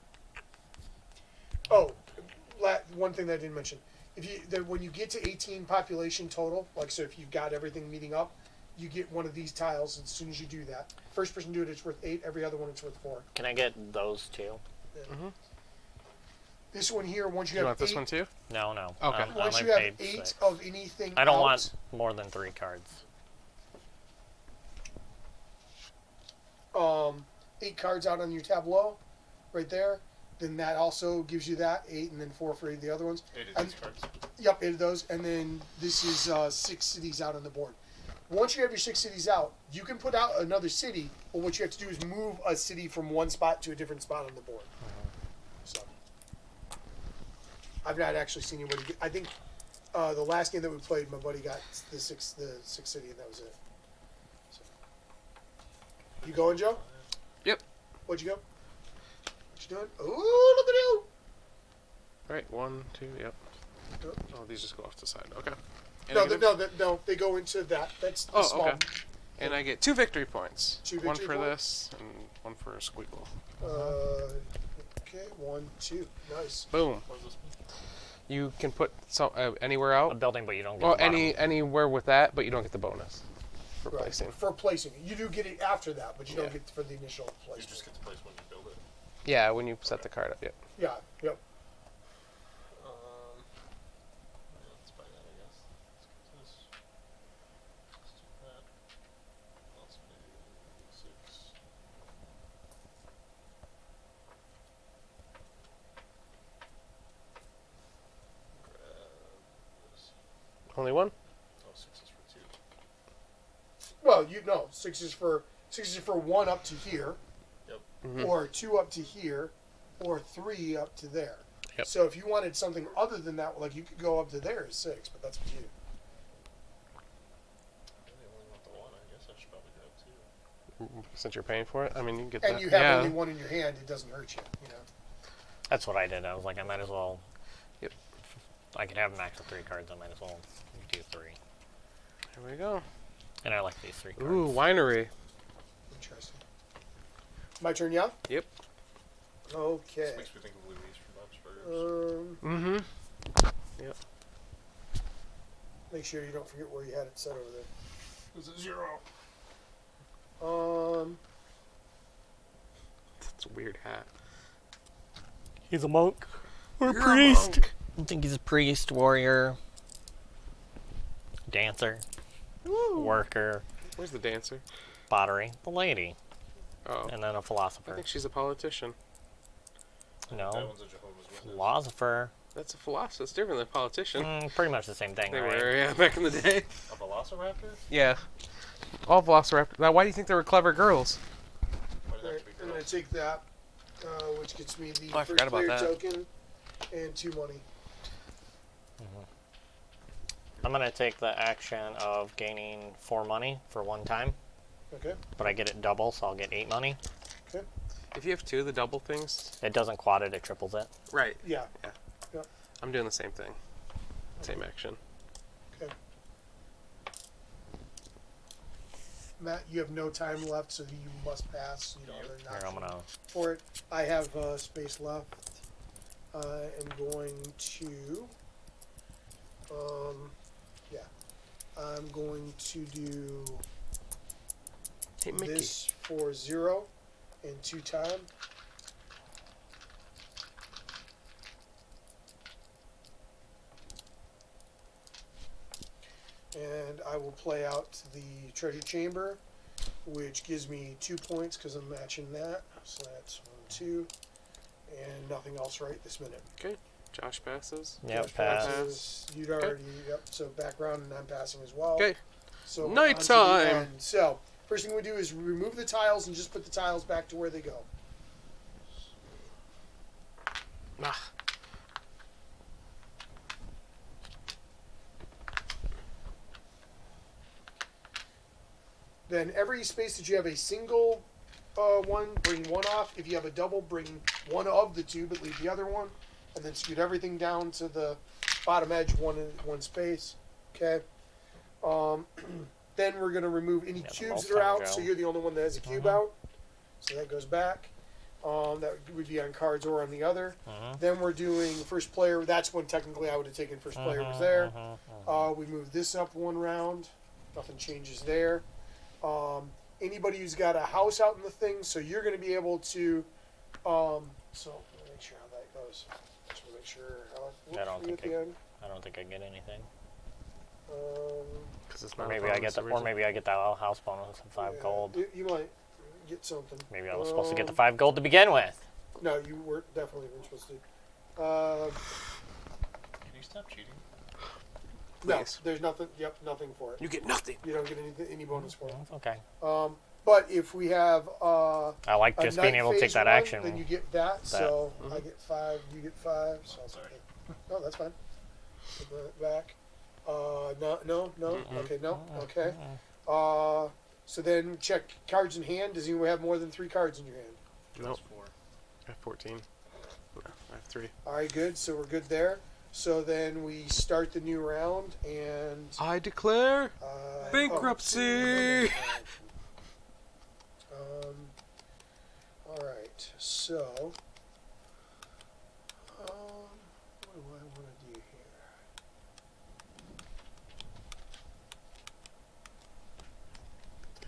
C: Oh, one thing that I didn't mention: when you get to 18 population total, like so, if you've got everything meeting up, you get one of these tiles. As soon as you do that, first person to do it, it's worth 8. Every other one, it's worth 4.
D: Can I get those 2?
C: This one here, once you
A: You
C: have
A: want
C: 8,
A: this one too?
D: No.
A: Okay.
D: I
C: once
D: only
C: you have
D: paid
C: 8
D: 6.
C: of anything,
D: I don't
C: out,
D: want more than 3 cards.
C: 8 cards out on your tableau, right there. Then that also gives you that 8, and then 4 for the other ones.
B: 8 of
C: And-
B: these cards.
C: Yep, 8 of those, and then this is 6 cities out on the board. Once you have your 6 cities out, you can put out another city, but what you have to do is move a city from one spot to a different spot on the board. So, I've not actually seen anybody I think the last game that we played, my buddy got the sixth city, and that was it. So. You going, Joe?
A: Yep.
C: What'd you go? What you doing? Ooh, look at you!
A: Alright, 1, 2, yep.
C: Yep.
A: Oh, these just go off to the side. Okay. And
C: No,
A: I get
C: no, they go into that. That's the
A: Oh,
C: small.
A: okay. And I get 2 victory points.
C: 2
A: one
C: victory
A: for
C: points?
A: this and 1 for Squeakle.
C: Okay, 1, 2. Nice.
A: Boom.
B: What does this mean?
A: You can put anywhere
D: A
A: out.
D: building, but you don't get
A: Well,
D: the bottom.
A: anywhere with that, but you don't get the bonus for
C: Right.
A: placing.
C: For placing it. You do get it after that, but you don't
A: Yeah.
C: get for the initial
B: You
C: placement.
B: just get to place when you build it.
A: Yeah, when you set the card up. Yep.
C: Yeah, yep.
A: Only one?
B: Oh, 6 is for 2.
C: Well, you know, six is for 1 up to here,
A: Mhm.
C: or 2 up to here, or 3 up to there.
A: Yep.
C: So if you wanted something other than that, like you could go up to there as 6, but that's up to you.
B: I really only want the 1. I guess I should probably grab 2.
A: Since you're paying for it, I mean, you can get
C: And
A: that.
C: you have
A: yeah.
C: only 1 in your hand; it doesn't hurt you. You know.
D: That's what I did. I was like, I might as well.
A: Yep.
D: I could have a max of 3 cards. I might as well do 3.
A: Here we go.
D: And I like these 3 cards.
A: Ooh, winery.
C: Interesting. My turn, yeah.
A: Yep.
C: Okay.
B: This makes me think of Louise from Bob's Burgers.
A: Mm-hmm. Yep.
C: Make sure you don't forget where you had it set over there.
B: Is it 0?
A: That's a weird hat.
D: He's a monk. Or a
A: You're
D: priest.
A: monk.
D: I think he's a priest, warrior, dancer,
A: Woo.
D: worker,
A: Where's the dancer?
D: pottery, the lady,
A: Oh.
D: and then a
A: I
D: philosopher.
A: think she's a politician.
B: That
D: No,
B: one's a Jehovah's Witness.
D: philosopher.
A: That's a philosopher. It's different than a politician.
D: Pretty much the same thing,
A: They
D: right?
A: were, yeah, back in the day.
B: A Velociraptor?
A: Yeah. All velociraptors. Now, why do you think they were clever girls?
B: Why did that
C: Right,
B: have to be
C: I'm going
B: girls?
C: to take that, which gets me the
A: Oh, I
C: first
A: forgot about
C: player
A: that.
C: token and 2 money.
D: I'm gonna take the action of gaining 4 money for 1 time,
C: Okay.
D: but I get it double, so I'll get 8 money.
C: Okay.
A: If you have 2 of the double things.
D: It doesn't quad it; it triples it.
A: Right.
C: Yeah.
A: I'm doing the same thing. Same action.
C: Okay. Matt, you have no time left, so you must pass. You don't have an
D: Here, I'm
C: option
D: gonna.
C: for it. I have space left. I am going to. Yeah. I'm going to do
A: Hey, Mickey.
C: this for 0 and 2 time. And I will play out the treasure chamber, which gives me 2 points because I'm matching that. So that's 1, 2, and nothing else right this minute.
A: Josh passes.
D: Yep,
C: Josh
D: pass.
C: passes. You'd already. Yep. So background, and I'm passing as well.
A: Okay.
C: So
A: Night
C: on to the
A: time.
C: end. So first thing we do is remove the tiles and just put the tiles back to where they go.
A: Ah.
C: Then every space that you have a single one, bring 1 off. If you have a double, bring 1 of the 2, but leave the other one. And then scoot everything down to the bottom edge, one space. Okay. Then we're going to remove any
D: Yeah, the
C: cubes
D: most
C: that are out,
D: time
C: so
D: go.
C: you're the only one that has a cube out. So that goes back. That would be on cards or on the other. Then we're doing first player. That's when technically I would have taken first player was there. We move this up 1 round. Nothing changes there. Anybody who's got a house out in the thing, so you're going to be able to. So let me make sure how that goes. Just want to make sure how it
D: I don't
C: looks
D: think
C: at the end.
D: I don't think I get anything.
A: Because it's
D: Or
A: not.
D: maybe I get the, or maybe I get that house bonus of 5
C: yeah,
D: gold.
C: You might get something.
D: Maybe I was supposed to get the 5 gold to begin with.
C: No, you were definitely weren't supposed to.
B: Can you stop cheating?
C: No,
A: Please.
C: there's nothing. Yep, nothing for it.
A: You get nothing.
C: You don't get any bonus for it.
D: Okay.
C: But if we have
D: I like
C: a
D: just being
C: night
D: able to take
C: phase
D: that
C: one,
D: action.
C: then you get that. So I get 5, you get 5. So I'll
B: Sorry.
C: take it. No, that's fine. Put that back. No. Okay, no. Okay. So then check cards in hand. Does anyone have more than 3 cards in your hand?
A: Nope.
B: 4.
A: I have 14. No, I have 3.
C: All right, good. So we're good there. So then we start the new round, and
A: I declare.
C: oh,
A: Bankruptcy!
C: all right. So, what do I want to do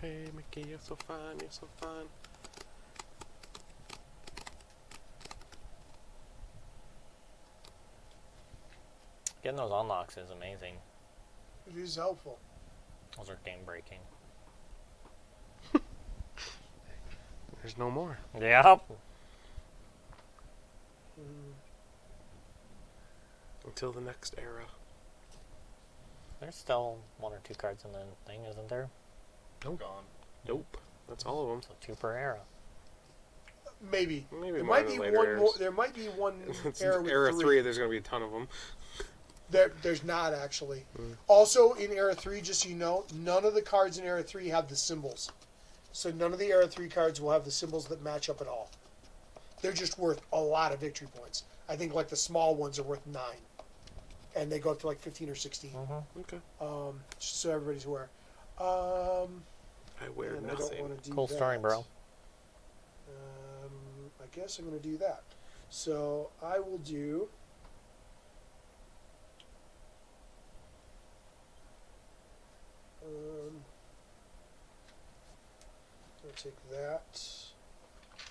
C: here?
A: Hey, Mickey, you're so fine. You're so fine.
D: Getting those unlocks is amazing.
C: It is helpful.
D: Those are game breaking.
A: There's no more.
D: Yep.
A: Until the next era.
D: There's still 1 or 2 cards in the thing, isn't there?
A: Nope.
B: Gone.
A: Nope. That's all of them.
D: So 2 per era.
C: Maybe.
A: Maybe
C: There
A: more
C: might
A: in
C: be
A: later
C: one
A: eras.
C: more. There might be one
A: It's
C: era with
A: era
C: 3.
A: 3. There's going to be a ton of them.
C: There's not actually. Also, in Era 3, just so you know, none of the cards in Era 3 have the symbols. So none of the Era 3 cards will have the symbols that match up at all. They're just worth a lot of victory points. I think like the small ones are worth 9. And they go up to like 15 or 16.
A: Okay.
C: Just so everybody's aware.
A: I wear
C: And I don't
A: nothing.
C: want to do
D: Cool
C: that.
D: story, bro.
C: I guess I'm going to do that. So I will do... I'll take that,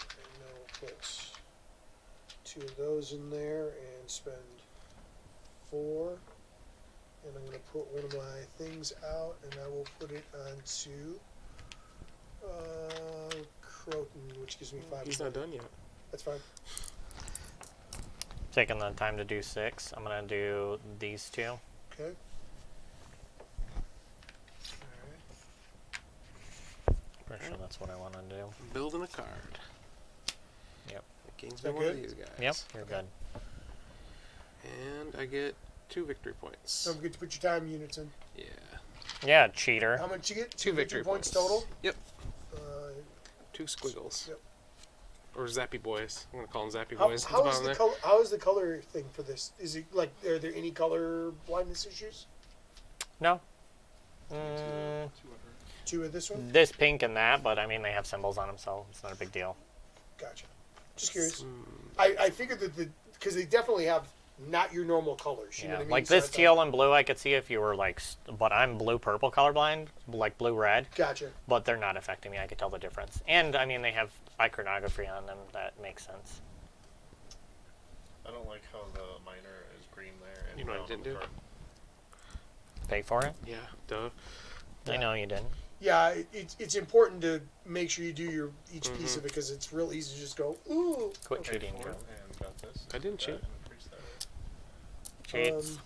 C: and then we'll put 2 of those in there and spend 4. And I'm going to put one of my things out, and I will put it onto Croton, which gives me 5.
A: He's not done yet.
C: That's fine.
D: Taking the time to do 6. I'm gonna do these 2.
C: Okay.
D: Pretty sure that's what I want to do.
A: Building a card.
D: Yep.
A: The king's
C: that
A: been one of
C: good?
A: these guys.
D: Yep, you're
C: Okay.
D: good.
A: And I get 2 victory points.
C: Don't forget to put your time units in.
A: Yeah.
D: Yeah, cheater.
C: How much you get?
A: 2 victory
C: points total?
A: Yep.
C: Uh,
A: 2 squiggles.
C: Yep.
A: Or Zappy Boys. I'm going to call them Zappy
C: how,
A: Boys.
C: how is the color? How is the color thing for this? Is it like are there any color blindness issues?
D: No.
C: 2 of this one.
D: This pink and that, but I mean they have symbols on them, so it's not a big deal.
C: Gotcha. Just curious. I figured that because they definitely have not your normal colors. You know
D: Yeah,
C: what I mean?
D: like
C: So I
D: this
C: thought-
D: teal and blue, I could see if you were like, but I'm blue-purple colorblind, like blue-red,
C: Gotcha.
D: but they're not affecting me. I could tell the difference. And, I mean, they have iconography on them. That makes sense.
B: I don't like how the miner is green there. And
A: You know what I
B: brown
A: didn't
B: on the
A: do?
B: card.
D: Pay for it?
A: Yeah, duh.
D: I know you didn't.
C: Yeah, it's important to make sure you do your each piece of it because it's real easy to just go ooh.
D: Quit
C: Okay.
D: cheating,
B: Four,
D: Joe.
B: and got this.
A: I didn't
B: That
A: cheat.
B: and increase that.
D: Cheats.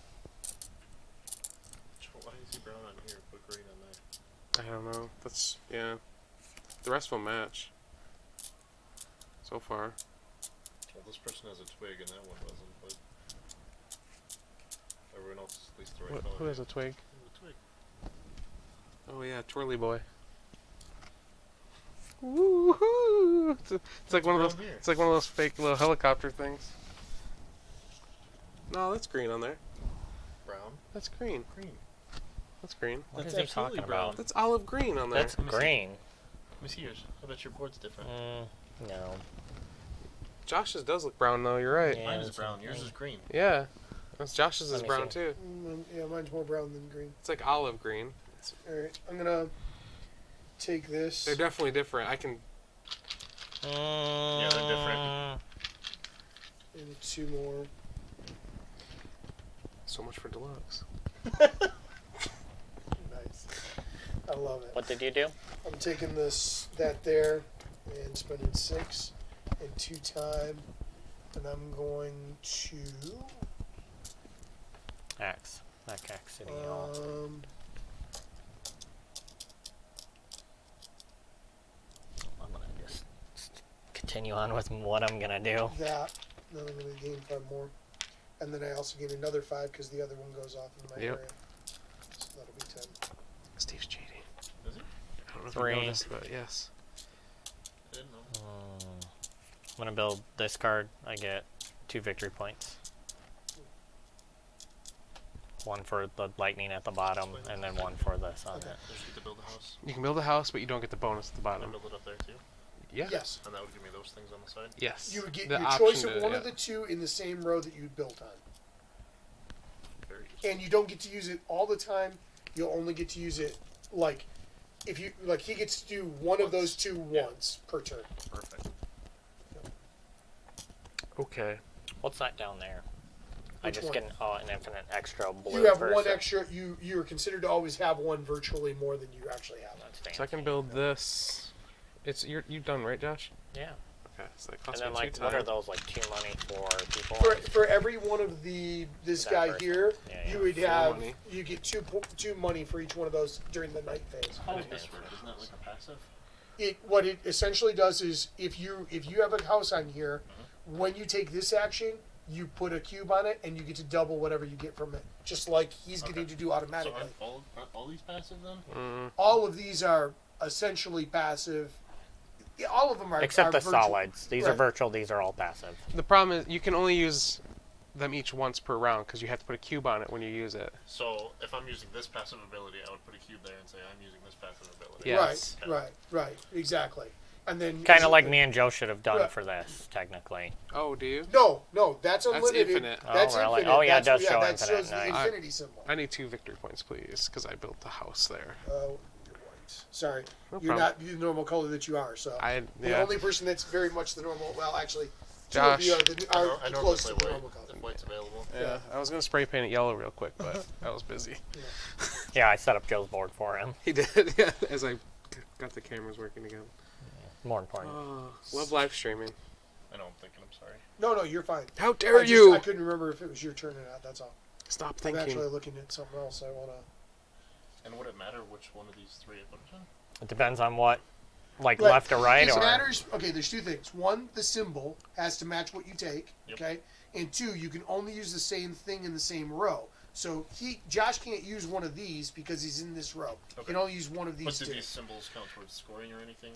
B: Why is he brown on here? Put green on there.
A: I don't know. That's, yeah. The rest of them match. So far.
B: Well, this person has a twig and that one doesn't, but everyone else is at least the right color.
A: Who has a twig?
B: A twig.
A: Oh yeah, Twirly Boy. Woohoo! It's like one of those.
B: Down here.
A: It's like one of those fake little helicopter things. No, that's green on there.
B: Brown.
A: That's green.
B: Green.
A: That's green.
D: What
B: That's
D: is he
B: absolutely
D: talking
B: brown.
D: about?
A: That's olive green on there.
D: That's
B: Let me see.
D: green.
B: Let me see yours. I bet your board's different.
D: No.
A: Josh's does look brown though. You're right.
D: Yeah.
B: Mine is
D: it's
B: brown.
D: okay.
B: Yours is green.
A: Yeah. That's Josh's is
D: Let me
A: brown
D: see.
A: too.
C: Yeah, mine's more brown than green.
A: It's like olive green.
C: All right, I'm gonna take this.
A: They're definitely different. I can.
B: Yeah, they're different.
C: And 2 more.
A: So much for deluxe.
C: Nice. I love it.
D: What did you do?
C: I'm taking that there and spending 6 and 2 time, and I'm going to
D: Axe. That Axe City. y'all. I'm gonna just continue on with what I'm gonna do.
C: that. Then I'm going to gain 5 more, and then I also gain another 5 because the other one goes off in my
A: Yep.
C: area. So that'll be 10.
A: Steve's cheating.
B: Is it?
A: I don't know if
D: 3.
A: you noticed, but yes.
B: I didn't know.
D: I'm gonna build this card. I get 2 victory points. 1 for the lightning at the bottom, and then 1 for this on
C: Okay.
D: it.
B: I just get to build a house.
A: You can build a house, but you don't get the bonus at the
B: And then
A: bottom.
B: build it up there too.
A: Yeah.
C: Yes.
B: And that would give me those things on the side.
A: Yes.
C: You would get
A: The
C: your
A: option
C: choice of
A: to-
C: one
A: yeah.
C: of the 2 in the same row that you built on.
B: Very useful.
C: And you don't get to use it all the time. You'll only get to use it like if you like he gets to do one of those 2
B: Yeah.
C: once per turn.
B: Perfect.
A: Okay.
D: What's that down there? I
C: Which
D: just
C: one?
D: get an infinite extra blue.
C: You have
D: person.
C: one extra. You're considered to always have one virtually more than you actually have.
D: That's
A: So I can
D: fancy.
A: build this. It's you're done, right, Josh?
D: Yeah.
A: Okay, so that
D: And
A: costs
D: then,
A: me
D: like,
A: 2
D: what are
A: time.
D: those, like, 2 money for people?
C: For every one of this
D: That
C: guy
D: person.
C: here,
D: Yeah,
C: you would
A: 4
C: have
A: money.
C: you get two money for each one of those during the night phase.
B: How does this work? Isn't that like a passive?
C: What it essentially does is if you have a house on here, when you take this action, you put a cube on it and you get to double whatever you get from it, just like he's getting to do
B: So
C: automatically.
B: aren't all these passive then?
C: All of these are essentially passive. Yeah, all of them are
D: Except
C: are
D: the
C: virtual.
D: solids. These are
C: Right.
D: virtual. These are all passive.
A: The problem is you can only use them each once per round because you have to put a cube on it when you use it.
B: So if I'm using this passive ability, I would put a cube there and say I'm using this passive ability.
A: Yes.
C: Right, exactly. And then
D: Kind of like me and Joe should have done
C: Right.
D: for this, technically.
A: Oh, do you?
C: No, that's
A: That's
C: unlimited.
A: infinite.
C: That's
D: Oh, really?
C: infinite.
D: Oh, yeah, it
C: That's,
D: does show
C: that
D: infinite,
C: shows the
D: nice.
C: infinity symbol.
A: I need 2 victory points, please, because I built a house there.
C: You're white. Sorry,
A: No
C: you're
A: problem.
C: not the normal color that you are. So the
A: Yeah.
C: only person that's very much the normal. Well, actually, two
A: Josh.
C: of you are,
B: I normally
C: close
B: play
C: to the
B: white
C: normal color.
B: if white's available.
A: Yeah, I was gonna spray paint it yellow real quick, but I was busy.
D: Yeah, I set up Joe's board for him.
A: He did, yeah, as I got the cameras working again.
D: More important.
A: Love live streaming.
B: I know I'm thinking. I'm sorry.
C: No, you're fine.
A: How dare
C: I
A: you!
C: couldn't remember if it was your turn or not. That's all.
A: Stop
C: I'm
A: thinking.
C: actually looking at something else. I wanna.
B: And would it matter which one of these three I put it in?
D: It depends on what, like
C: Right.
D: left or right,
C: It
D: or
C: matters. Okay, there's 2 things. One, the symbol has to match what you take.
B: Yep.
C: Okay, and 2, you can only use the same thing in the same row. So Josh can't use one of these because he's in this row. He
B: Okay.
C: can only use one of
B: But
C: these
B: did
C: 2.
B: these symbols count towards scoring or anything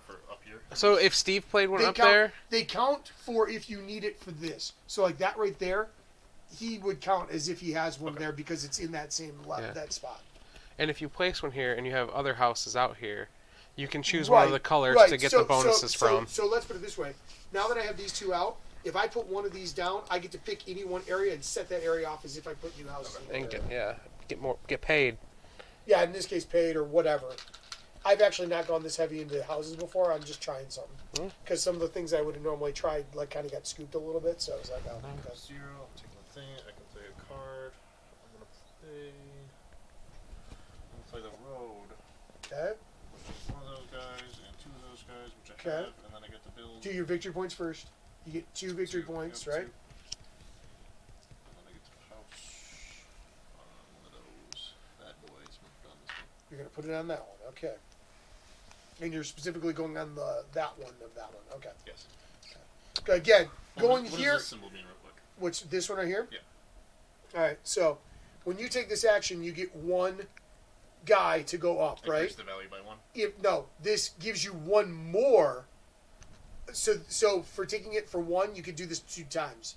B: for up here?
A: So if Steve played one
C: They
A: up
C: count,
A: there,
C: They count for if you need it for this. So like that right there, he would count as if he has one there because it's in that same
A: Yeah.
C: that spot.
A: and if you place one here and you have other houses out here, you can choose one of the colors
C: right.
A: to get
C: So-
A: the bonuses from.
C: So let's put it this way. Now that I have these 2 out, if I put one of these down, I get to pick any one area and set that area off as if I put new houses in
A: And
C: there.
A: get paid.
C: Yeah, in this case, paid or whatever. I've actually not gone this heavy into houses before. I'm just trying something because some of the things I would have normally tried like kind of got scooped a little bit. So I was like, oh, okay.
B: 0. I'm taking the thing. I can play a card. I'm gonna play the road.
C: Okay.
B: Which is one of those guys and 2 of those guys, which I
C: Okay.
B: have, and then I get to build.
C: Do your victory points first. You get 2 victory points,
B: Yep,
C: right?
B: 2. And then I get to house on one of those bad boys. We're done this one.
C: You're gonna put it on that one. Okay. And you're specifically going on that one of that one. Okay.
B: Yes.
C: Again,
B: What
C: going
B: does
C: here.
B: this symbol mean, real quick?
C: Which this one right here?
B: Yeah.
C: All right. So when you take this action, you get 1 guy to go up, right?
B: Increase the value by 1.
C: This gives you 1 more. So for taking it for 1, you could do this 2 times.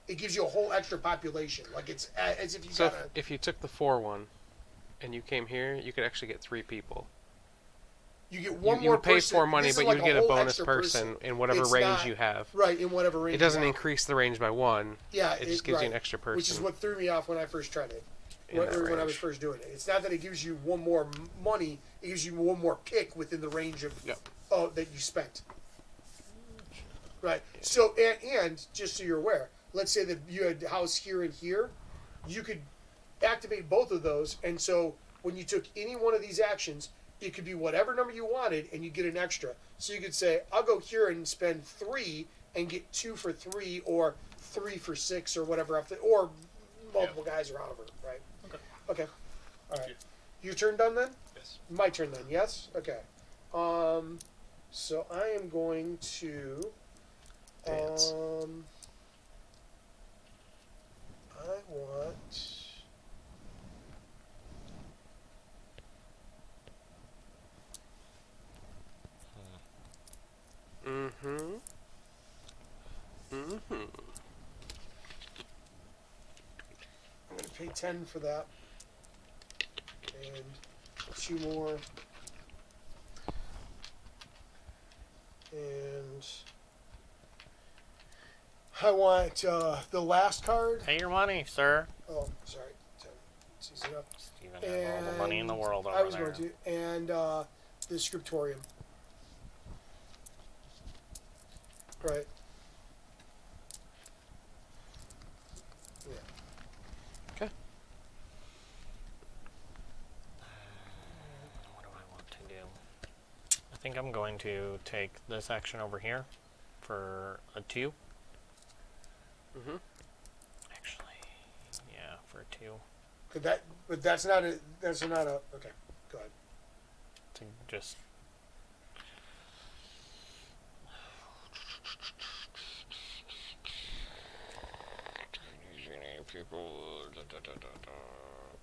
C: It gives you a whole extra population. Like it's as if you
A: So
C: got
A: if you took the 4 one, and you came here, you could actually get 3 people.
C: you get one
A: You
C: more
A: would pay
C: person.
A: 4 money,
C: This is
A: but you
C: like
A: would get a
C: whole
A: bonus
C: extra
A: person in whatever
C: It's
A: range
C: not-
A: you have.
C: Right, in whatever range.
A: It doesn't
C: you have.
A: increase the range by 1.
C: Yeah,
A: It just gives you an
C: right.
A: extra person.
C: Which is what threw me off when I first tried it.
A: In
C: When,
A: that
C: when I was
A: range.
C: first doing it, it's not that it gives you 1 more money; it gives you 1 more pick within the range of
A: Yep.
C: that you spent. Right. So and just so you're aware, let's say that you had a house here and here, you could activate both of those, and so when you took any one of these actions, it could be whatever number you wanted, and you get an extra. So you could say, I'll go here and spend 3 and get 2 for 3, or 3 for 6, or whatever, or multiple guys or however, right? Okay. All right. Your turn done then?
B: Yes.
C: My turn then, yes? Okay. So I am going to
A: Dance.
C: I want
A: Mm-hmm. Mm-hmm.
C: I'm gonna pay 10 for that. And 2 more. And I want the last card.
D: Pay your money, sir.
C: Oh, sorry. 10. It's easy enough.
D: Steven has all the money in the
C: And
D: world over
C: I was
D: there.
C: going to. And the scriptorium. Right. Yeah.
A: Okay.
D: What do I want to do? I think I'm going to take this action over here for a 2.
A: Mm-hmm.
D: Actually, yeah, for a 2.
C: But that's not a. Okay, go ahead.
D: To just.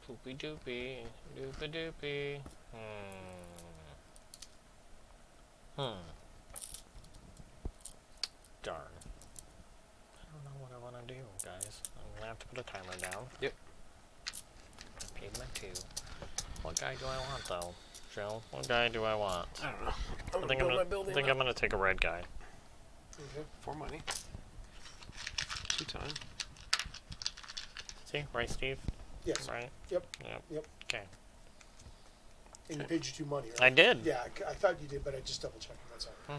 D: Poopy doopy, doopy doopy. Darn. I don't know what I want to do, guys. I'm gonna have to put a timer down.
A: Yep.
D: I paid my 2. What guy do I want, though? Joe, what guy do I want?
A: I don't know.
D: I think I'm gonna take a red guy.
C: Okay.
A: For money. 2 time.
D: See, right, Steve?
C: Yes.
D: Right.
C: Yep.
D: Yep. Okay.
C: And you paid your 2 money, right?
D: I did.
C: Yeah, I thought you did, but I just double checked. That's all.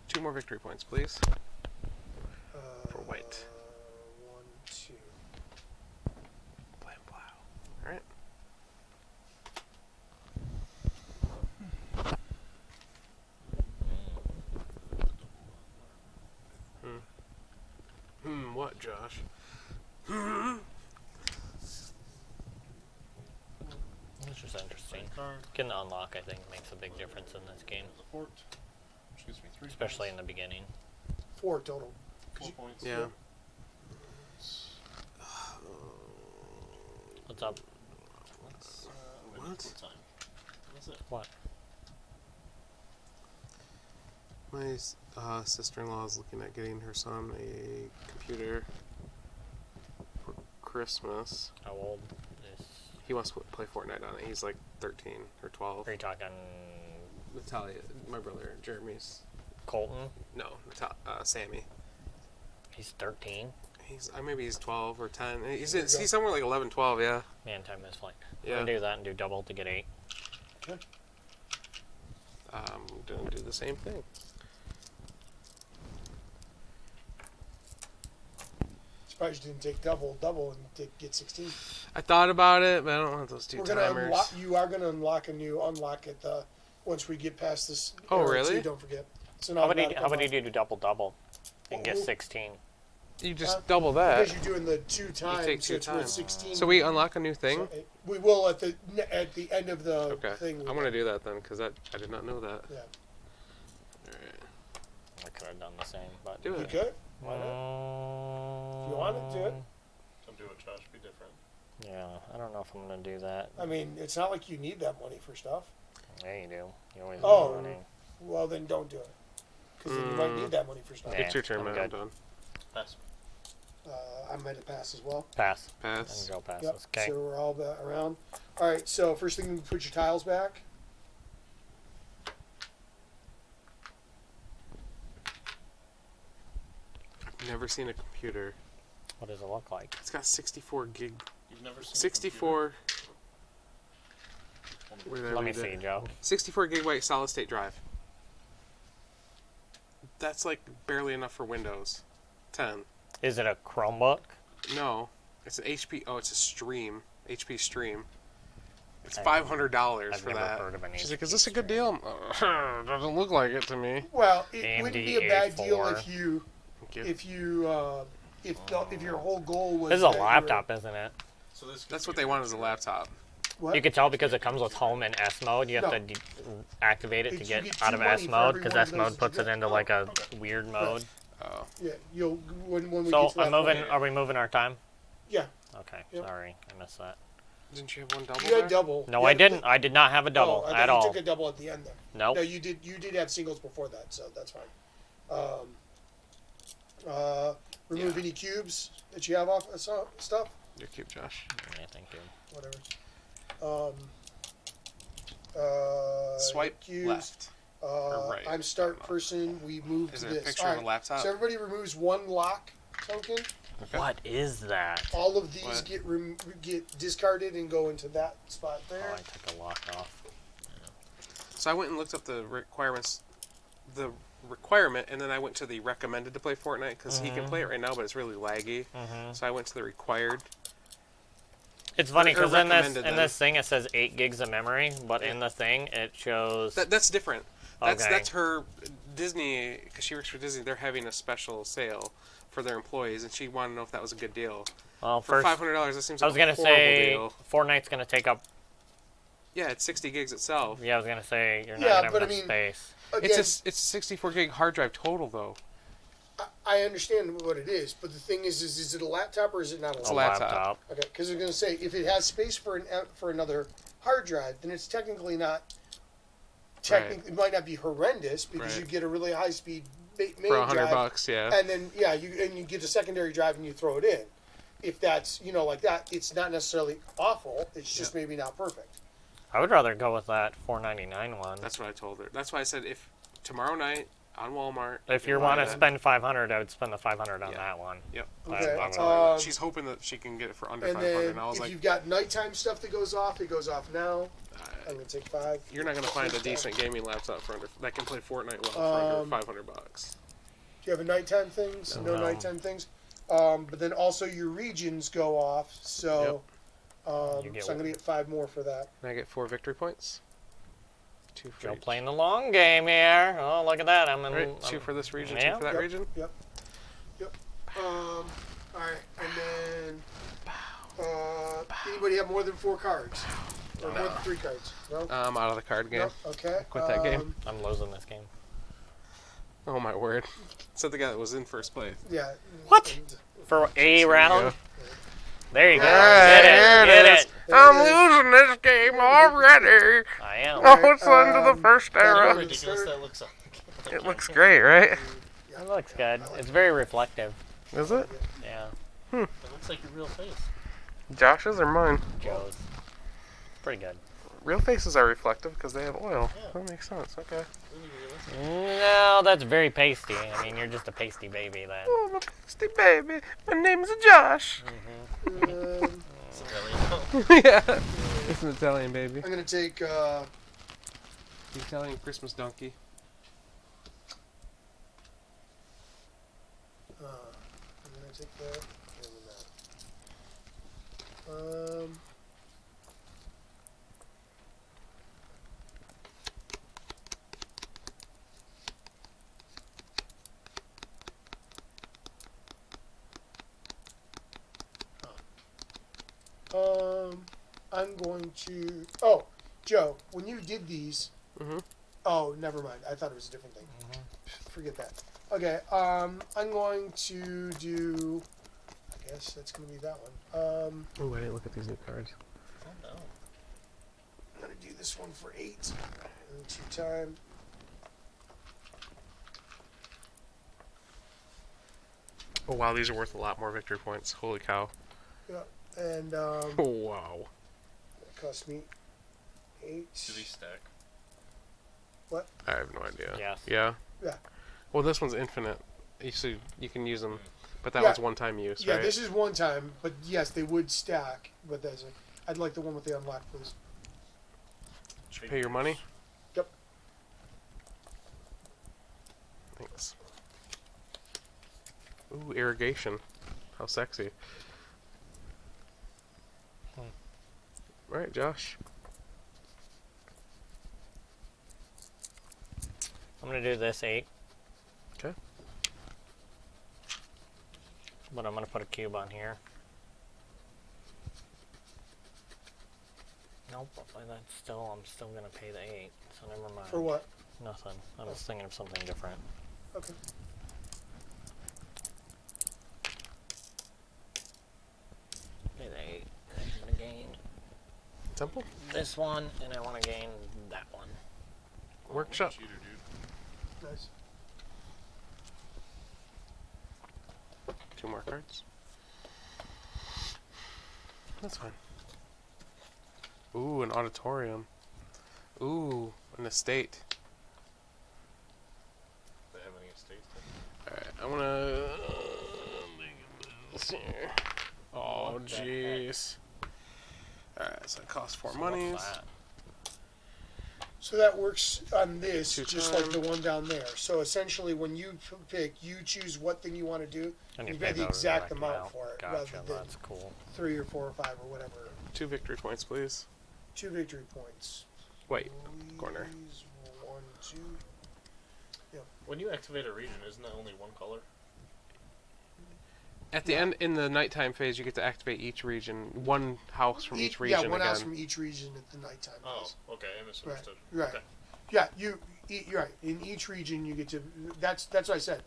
A: 2 more victory points, please. For white.
C: 1, 2.
A: Blam, blow. All right. What, Josh?
D: It's just interesting.
B: Card.
D: Getting the unlock, I think, makes a big difference in this game,
B: The fort. Which gives me 3
D: especially in
B: points.
D: the beginning.
C: 4 total.
B: 4 points.
A: Yeah.
D: What's up?
B: Wait,
A: What?
B: time. That's it.
D: What?
A: My sister-in-law is looking at getting her son a computer for Christmas.
D: How old is?
A: He wants to play Fortnite on it. He's like 13 or 12.
D: Are you talking
A: Natalia, my brother, Jeremy's.
D: Colton?
A: No, Sammy.
D: He's 13.
A: Maybe he's 12 or 10. He's
C: There you go.
A: somewhere like 11, 12, yeah.
D: Man, time is flying. I'm
A: Yeah.
D: gonna do that and do double to get 8.
C: Okay.
A: I'm gonna do the same thing.
C: Surprised you didn't take double, and get 16.
A: I thought about it, but I don't want those 2
C: We're gonna
A: timers.
C: unlock. You are gonna unlock at the once we get past this.
A: Oh,
C: era,
A: really?
C: too, don't forget. So
D: How about you do double and get
C: Well,
D: 16?
A: You just double that.
C: Because you're doing the 2 times.
A: take
C: so
A: 2
C: it's worth
A: times.
C: 16.
A: So we unlock a new thing?
C: So, we will at the end of the
A: Okay.
C: thing.
A: I'm going to do that then, because I did not know that.
C: Yeah.
A: Alright.
D: I could have done the same, but
A: Do
C: You
A: it.
C: could. Why not? If you want to do it.
B: Don't do it, Josh. Be different.
D: Yeah, I don't know if I'm gonna do that.
C: I mean, it's not like you need that money for stuff.
D: Yeah, you do. You always
C: Oh.
D: need money.
C: Well, then don't do it. Because then you might need that money for stuff.
D: Yeah.
A: It's your turn,
D: I'm
A: man. I'm
D: good.
A: done.
B: Pass.
C: I might have passed as well.
D: Pass.
A: Pass.
D: And go pass.
C: Yep.
D: Okay.
C: So we're all around. All right. So first thing, put your tiles back.
A: I've never seen a computer.
D: What does it look like?
A: It's got 64 gig.
B: You've never seen
A: 64.
B: a
A: Where did I
D: Let me
A: read
D: see,
A: it?
D: Joe.
A: 64 gigabyte solid state drive. That's like barely enough for Windows 10.
D: Is it a Chromebook?
A: No, it's an HP. Oh, it's a stream. HP Stream. It's
D: I've-
A: $500
D: I've
A: for
D: never
A: that.
D: heard of an
A: She's like,
D: HP
A: "Is this a good deal?" Doesn't look like it to me.
C: Well, it
D: AMD
C: wouldn't be a bad deal
D: A4.
C: if
A: Thank
C: you if your whole goal was.
D: This is a
C: that you were-
D: laptop, isn't it?
B: So this
A: That's what they want as a laptop.
C: What?
D: You can tell because it comes with home and S mode. You have
C: No.
D: to activate it to
C: You
D: get
C: get
D: out
C: two
D: of
C: money
D: S
C: for
D: mode
C: every
D: because
C: one of
D: S
C: those
D: mode
C: that
D: puts
C: you
D: it
C: get.
D: into like a weird mode.
A: Oh,
C: Yeah, you'll when we
D: So
C: get to that
D: I'm moving.
C: point.
D: Are we moving our time?
C: Yeah,
D: Okay.
C: Yep.
D: Sorry, I missed that.
A: didn't you have one double?
C: you had
A: there?
C: double.
D: No,
C: You
D: I
C: had-
D: didn't. I did not have a double
C: Oh, I thought
D: at
C: you
D: all.
C: took a double at the end there.
D: Nope.
C: No, you did. You did have singles before that, so that's fine. Remove
A: Yeah.
C: any cubes that you have off stuff.
A: Your cube, Josh.
D: Yeah, thank you.
C: Whatever.
A: Swipe
C: cubes.
A: left. or right.
C: I'm start person. We move
A: Is
C: to
A: there a
C: this.
A: picture
C: All
A: of a
C: right,
A: laptop?
C: So everybody removes one lock token.
A: Okay.
D: What is that?
C: All of these
A: What?
C: get discarded and go into that spot
D: Oh,
C: there.
D: I took a lock off.
A: So I went and looked up the requirements, the requirement, and then I went to the recommended to play Fortnite because he can play it right now, but it's really laggy. So I went to the required.
D: It's funny
A: Or
D: because in
A: recommended
D: this
A: then.
D: thing it says 8 gigs of memory, but in the thing it shows.
A: That's different. That's her Disney, because she works for Disney. They're having a special sale for their employees, and she wanted to know if that was a good deal.
D: Well,
A: For
D: first,
A: $500, that seems
D: I
A: like
D: was
A: a
D: gonna
A: horrible
D: say
A: deal.
D: Fortnite's gonna take up.
A: Yeah, it's 60 gigs itself.
D: Yeah, I was gonna say you're not
C: Yeah,
D: gonna have
C: but I
D: enough
C: mean-
D: space.
C: Again,
A: It's a 64 gig hard drive total though.
C: I understand what it is, but the thing is it a laptop or is it not a
A: It's a
C: laptop?
A: laptop.
C: Okay, because I was going to say, if it has space for another hard drive, then it's technically not. It might not be horrendous because
A: Right.
C: you get a really high speed main
A: For $100
C: drive,
A: yeah.
C: and then you get a secondary drive and you throw it in. If that's like that, it's not necessarily awful. It's just maybe not perfect.
D: I would rather go with that $4.99 one.
A: That's what I told her. That's why I said if tomorrow night on Walmart.
D: If you
A: buy
D: want to
A: that-
D: spend $500, I would spend the $500 on
A: Yeah.
D: that one.
A: Yep.
C: Okay,
A: That's
C: um,
A: all. She's hoping that she can get it for under
C: And
A: 500.
C: then
A: And I was
C: if
A: like,
C: you've got nighttime stuff that goes off, it goes off now. I'm gonna take 5.
A: you're not gonna find a decent gaming laptop for under that can play Fortnite well for under $500.
C: Do you have a nighttime things? No
D: No.
C: nighttime things. But then also your regions go off, so
D: You get
C: so I'm gonna get 5 more for that.
A: And I get 4 victory points. 2 for
D: Joe
A: each.
D: playing the long game here. Oh, look at that. I'm in.
A: Right, 2 for this region,
D: Yeah.
A: 2 for that
C: Yep.
A: region.
C: Yep. All right, and then anybody have more than 4 cards? Or more than 3 cards? No.
A: I'm out of the card game.
C: No? Okay.
A: Quit that game.
D: I'm losing this game.
A: Oh my word! Said the guy that was in first place.
C: Yeah.
D: What?
C: And
D: For a round?
A: go.
D: There you go.
A: Yeah,
D: Get it.
A: there
D: Get
A: it is.
D: it.
A: I'm losing this game already.
D: I am.
A: Oh, it's under the first
B: How
A: era.
B: ridiculous that looks like.
A: It looks great, right?
D: It looks good. It's very reflective.
A: Is it?
D: Yeah.
B: It looks like your real face.
A: Josh's or mine?
D: Joe's. Pretty good.
A: Real faces are reflective because they have oil.
B: Yeah.
A: That makes sense. Okay.
B: Really realistic.
D: No, that's very pasty. I mean, you're just a pasty baby then.
A: Oh, my pasty baby. My name's Josh.
B: It's Italian.
A: Yeah. It's an Italian baby.
C: I'm gonna take.
A: The Italian Christmas donkey.
C: I'm gonna take that. And that. I'm going to. Oh, Joe, when you did these.
A: Mhm.
C: Oh, never mind. I thought it was a different thing. Forget that. Okay. I'm going to do. I guess that's going to be that one.
A: Oh, I didn't look at these new cards.
B: Oh no.
C: I'm going to do this one for 8. And 2 time.
A: Oh, wow. These are worth a lot more victory points. Holy cow.
C: Yeah. And
A: Oh, wow.
C: it cost me 8.
B: Do these stack?
A: I have no idea.
D: Yes.
A: Yeah?
C: Yeah.
A: Well, this one's infinite. You can use them, but that
C: Yeah.
A: one's one-time use,
C: Yeah,
A: right?
C: this is one time, but yes, they would stack. But I'd like the one with the unlock, please.
A: Did you pay your money?
C: Yep.
A: Thanks. Ooh, irrigation. How sexy. All right, Josh.
D: I'm gonna do this 8.
A: Okay.
D: But I'm gonna put a cube on here. Nope. I'm still gonna pay the 8. So never mind.
C: For what?
D: Nothing. I was thinking of something different.
C: Okay.
D: Pay the 8. I'm gonna gain
A: Temple?
D: this one, and I want to gain that one.
A: Workshop.
B: Cheater, dude.
C: Nice.
A: 2 more cards. That's fine. Ooh, an auditorium. Ooh, an estate.
B: They have any estates?
A: Alright, I wanna this here. Oh
D: What the heck?
A: jeez. Alright, so it costs 4
D: So
A: monies.
D: what's that?
C: So that works on this,
A: 2
C: just
A: time.
C: like the one down there. So essentially, when you pick, you choose what thing you want to do.
D: And
C: You pay the exact amount for it,
D: Gotcha,
C: rather than
D: that's cool.
C: 3 or 4 or 5 or whatever.
A: 2 victory points, please.
C: 2 victory points.
A: Wait, corner.
C: Please, 1. 1, 2.
B: When you activate a region, isn't that only one color?
A: At the end, in the nighttime phase, you get to activate each region, one house from each region
C: Yeah, one
A: again.
C: house from each region at the nighttime.
B: Oh,
C: phase.
B: okay, I misunderstood.
C: Right.
B: Okay.
C: Yeah, you're right. In each region, you get to. That's what I said.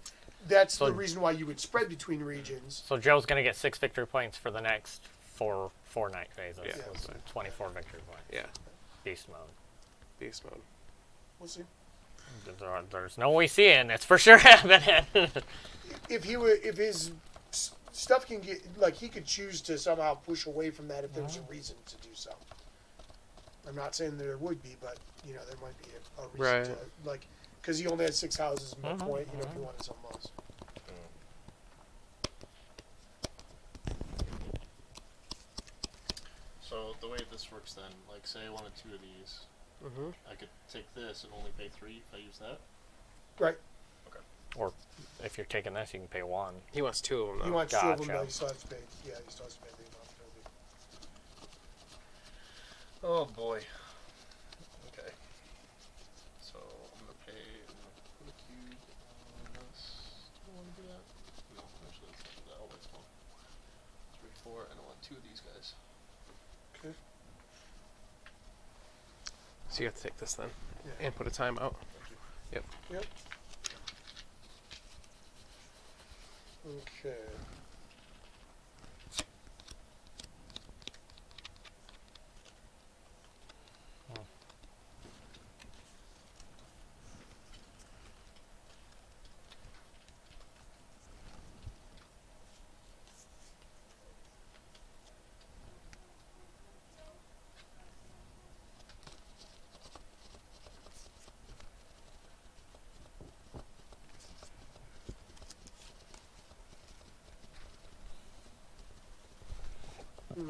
C: That's the reason why you would spread between regions.
D: So Joe's going to get 6 victory points for the next four night phases.
A: Yeah.
D: So 24 victory points.
A: Yeah,
D: Beast mode.
A: beast mode.
C: We'll see.
D: There's no we seeing. It's for sure happening.
C: If his stuff can get he could choose to somehow push away from that if there was a reason to do so. I'm not saying there would be, but there might be a reason to because he only had 6 houses in my point. If he wanted something else.
B: So the way this works then, say I wanted 2 of these, I could take this and only pay 3 if I use that.
C: Right.
B: Okay.
D: Or if you're taking this, you can pay 1.
A: He wants 2 of them, though.
C: He wants 2 of them,
D: Gotcha.
C: but he still has to pay. Yeah, he still has to pay the amount.
B: Oh boy. Okay. So I'm gonna put a cube on this. Do I want to do that? No, actually, let's not do that. I'll wait small. 3, 4, and I want 2 of these guys.
C: Okay.
A: So you have to take this then,
C: Yeah.
A: and put a time out.
B: Thank you.
C: Yep. Okay.
B: Good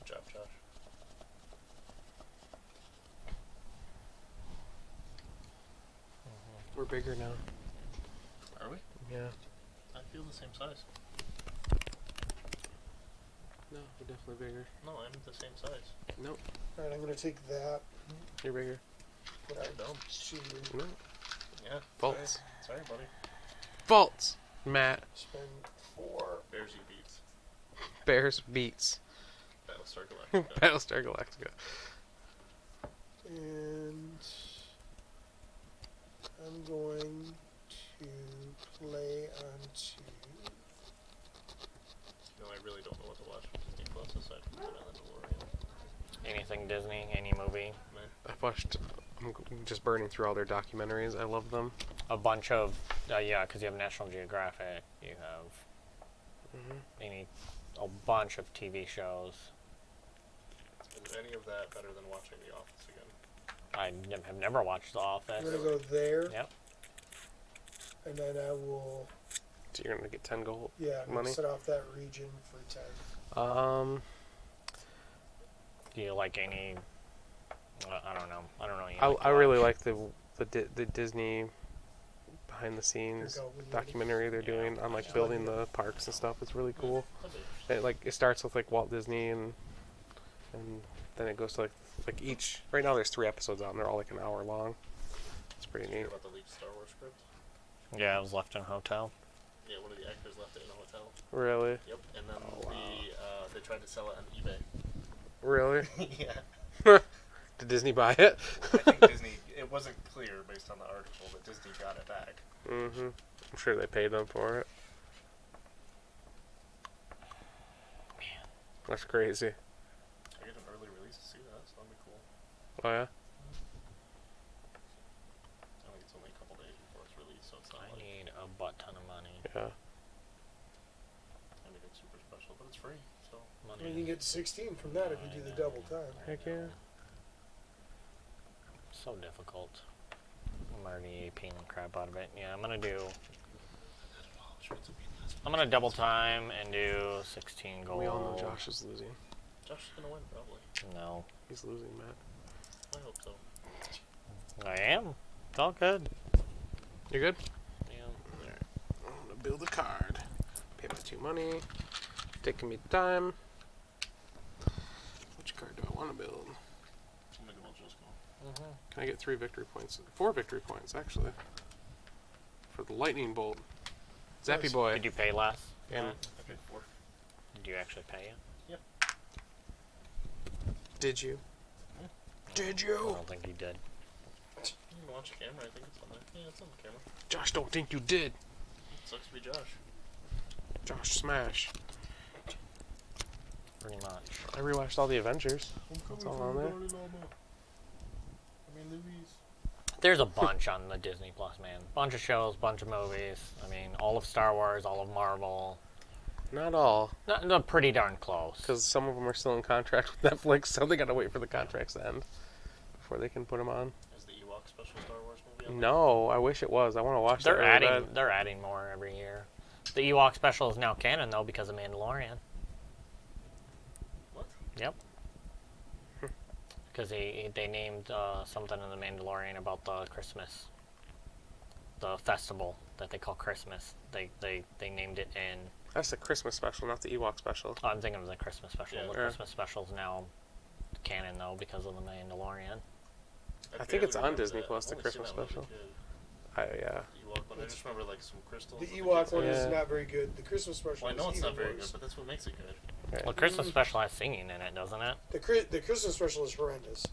B: job, Josh.
A: We're bigger now.
B: Are we?
A: Yeah.
B: I feel the same size.
A: No, we're definitely bigger.
B: No, I'm the same size.
A: Nope,
C: All right, I'm going to take that.
A: you're bigger.
C: Put out
B: Dumb.
C: 2.
A: No.
B: Yeah.
A: Faults.
B: Sorry, buddy.
A: Faults, Matt.
C: Spend 4.
B: Bears you beats.
A: Bears beats.
B: Battlestar Galactica.
A: Battlestar Galactica.
C: And I'm going to play on 2.
B: No, I really don't know what to watch on Disney Plus aside from The Mandalorian.
D: Anything Disney, any movie.
A: I've watched. I'm just burning through all their documentaries. I love them.
D: A bunch of, because you have National Geographic, you have a bunch of TV shows.
B: Is any of that better than watching The Office again?
D: I have never watched The Office.
C: I'm going to go there.
D: Yep.
C: And then I will,
A: So you're gonna get 10 gold.
C: I'm going
A: Money.
C: to set off that region for 10.
D: Do you like any? I don't know. I don't know.
A: I really like the Disney behind the scenes
C: Here we go.
A: documentary they're doing on building the parks and stuff. It's really cool.
B: That'd be interesting.
A: It starts with Walt Disney and then it goes to each. Right now there's 3 episodes out and they're all an hour long. It's pretty
B: Did you hear
A: neat.
B: about the leaked Star Wars script?
D: Yeah, I was left in a hotel.
B: Yeah, one of the actors left it in a hotel.
A: Really?
B: Yep, and then
A: Oh, wow.
B: they tried to sell it on eBay.
A: Really?
B: Yeah.
A: Did Disney buy it?
B: I think Disney, it wasn't clear based on the article, but Disney got it back.
A: Mm-hmm. I'm sure they paid them for it.
D: Man.
A: That's crazy.
B: I get an early release to see that, so that'd be cool.
A: Oh yeah?
B: I think it's only a couple days before it's released, so it's not
D: I
B: like
D: need a butt ton of money.
A: Yeah.
B: anything super special, but it's free, so.
C: I mean, you get 16 from that if you do the double time.
A: Heck yeah.
D: So difficult. I'm already APing the crap out of it. Yeah, I'm gonna double time and do 16 gold.
A: We all know Josh is losing.
B: Josh is gonna win, probably.
D: No,
A: He's losing, Matt.
B: I hope so.
D: I am. It's all good.
A: You good?
D: Yeah.
A: Alright. I'm gonna build a card. Pay my 2 money. Taking me time. Which card do I want to build?
B: I'm gonna
A: Can I get 3 victory points? 4 victory points, actually. For the lightning bolt. Zappy
C: Nice.
A: boy.
D: Did you pay less?
A: And
B: I paid 4.
D: Did you actually pay it?
A: did you? Did
D: I
A: you?
D: don't think you did.
B: You can watch the camera. I think it's on there. Yeah, it's on the camera.
A: Josh, don't think you did.
B: Sucks to be Josh.
A: Josh, smash.
D: Pretty much.
A: I rewatched all the Avengers. That's all on there.
D: There's a bunch on the Disney Plus, man. Bunch of shows, bunch of movies. I mean, all of Star Wars, all of Marvel.
A: Not all.
D: No, pretty darn close.
A: Because some of them are still in contract with Netflix, so they gotta wait for the contracts to end before they can put them on.
B: Is the Ewok special Star Wars movie on
A: No, I wish it was. I want to watch
D: They're
A: that really
D: adding.
A: bad.
D: They're adding more every year. The Ewok special is now canon though because of Mandalorian.
B: What?
D: Yep. Because they named something in the Mandalorian about the Christmas, the festival that they call Christmas. They named it in.
A: That's the Christmas special, not the Ewok special.
D: Oh, I'm thinking of the Christmas special.
B: Yeah.
D: The Christmas special is now canon though because of the Mandalorian.
A: I think it's on
B: barely remember
A: Disney
B: that.
A: Plus, the
B: I've only seen
A: Christmas
B: that when I was a
A: special.
B: kid.
A: Yeah.
B: The Ewok one. I just remember like some crystals.
C: The
B: that
C: Ewok
B: kids
C: one
B: had.
C: is
A: Yeah.
C: not very good. The Christmas special
B: Well, I know
C: is
B: it's not
C: even
B: very
C: worse.
B: good, but that's what makes it good.
D: Well, Christmas special has singing in it, doesn't it?
C: The Christmas special is horrendous.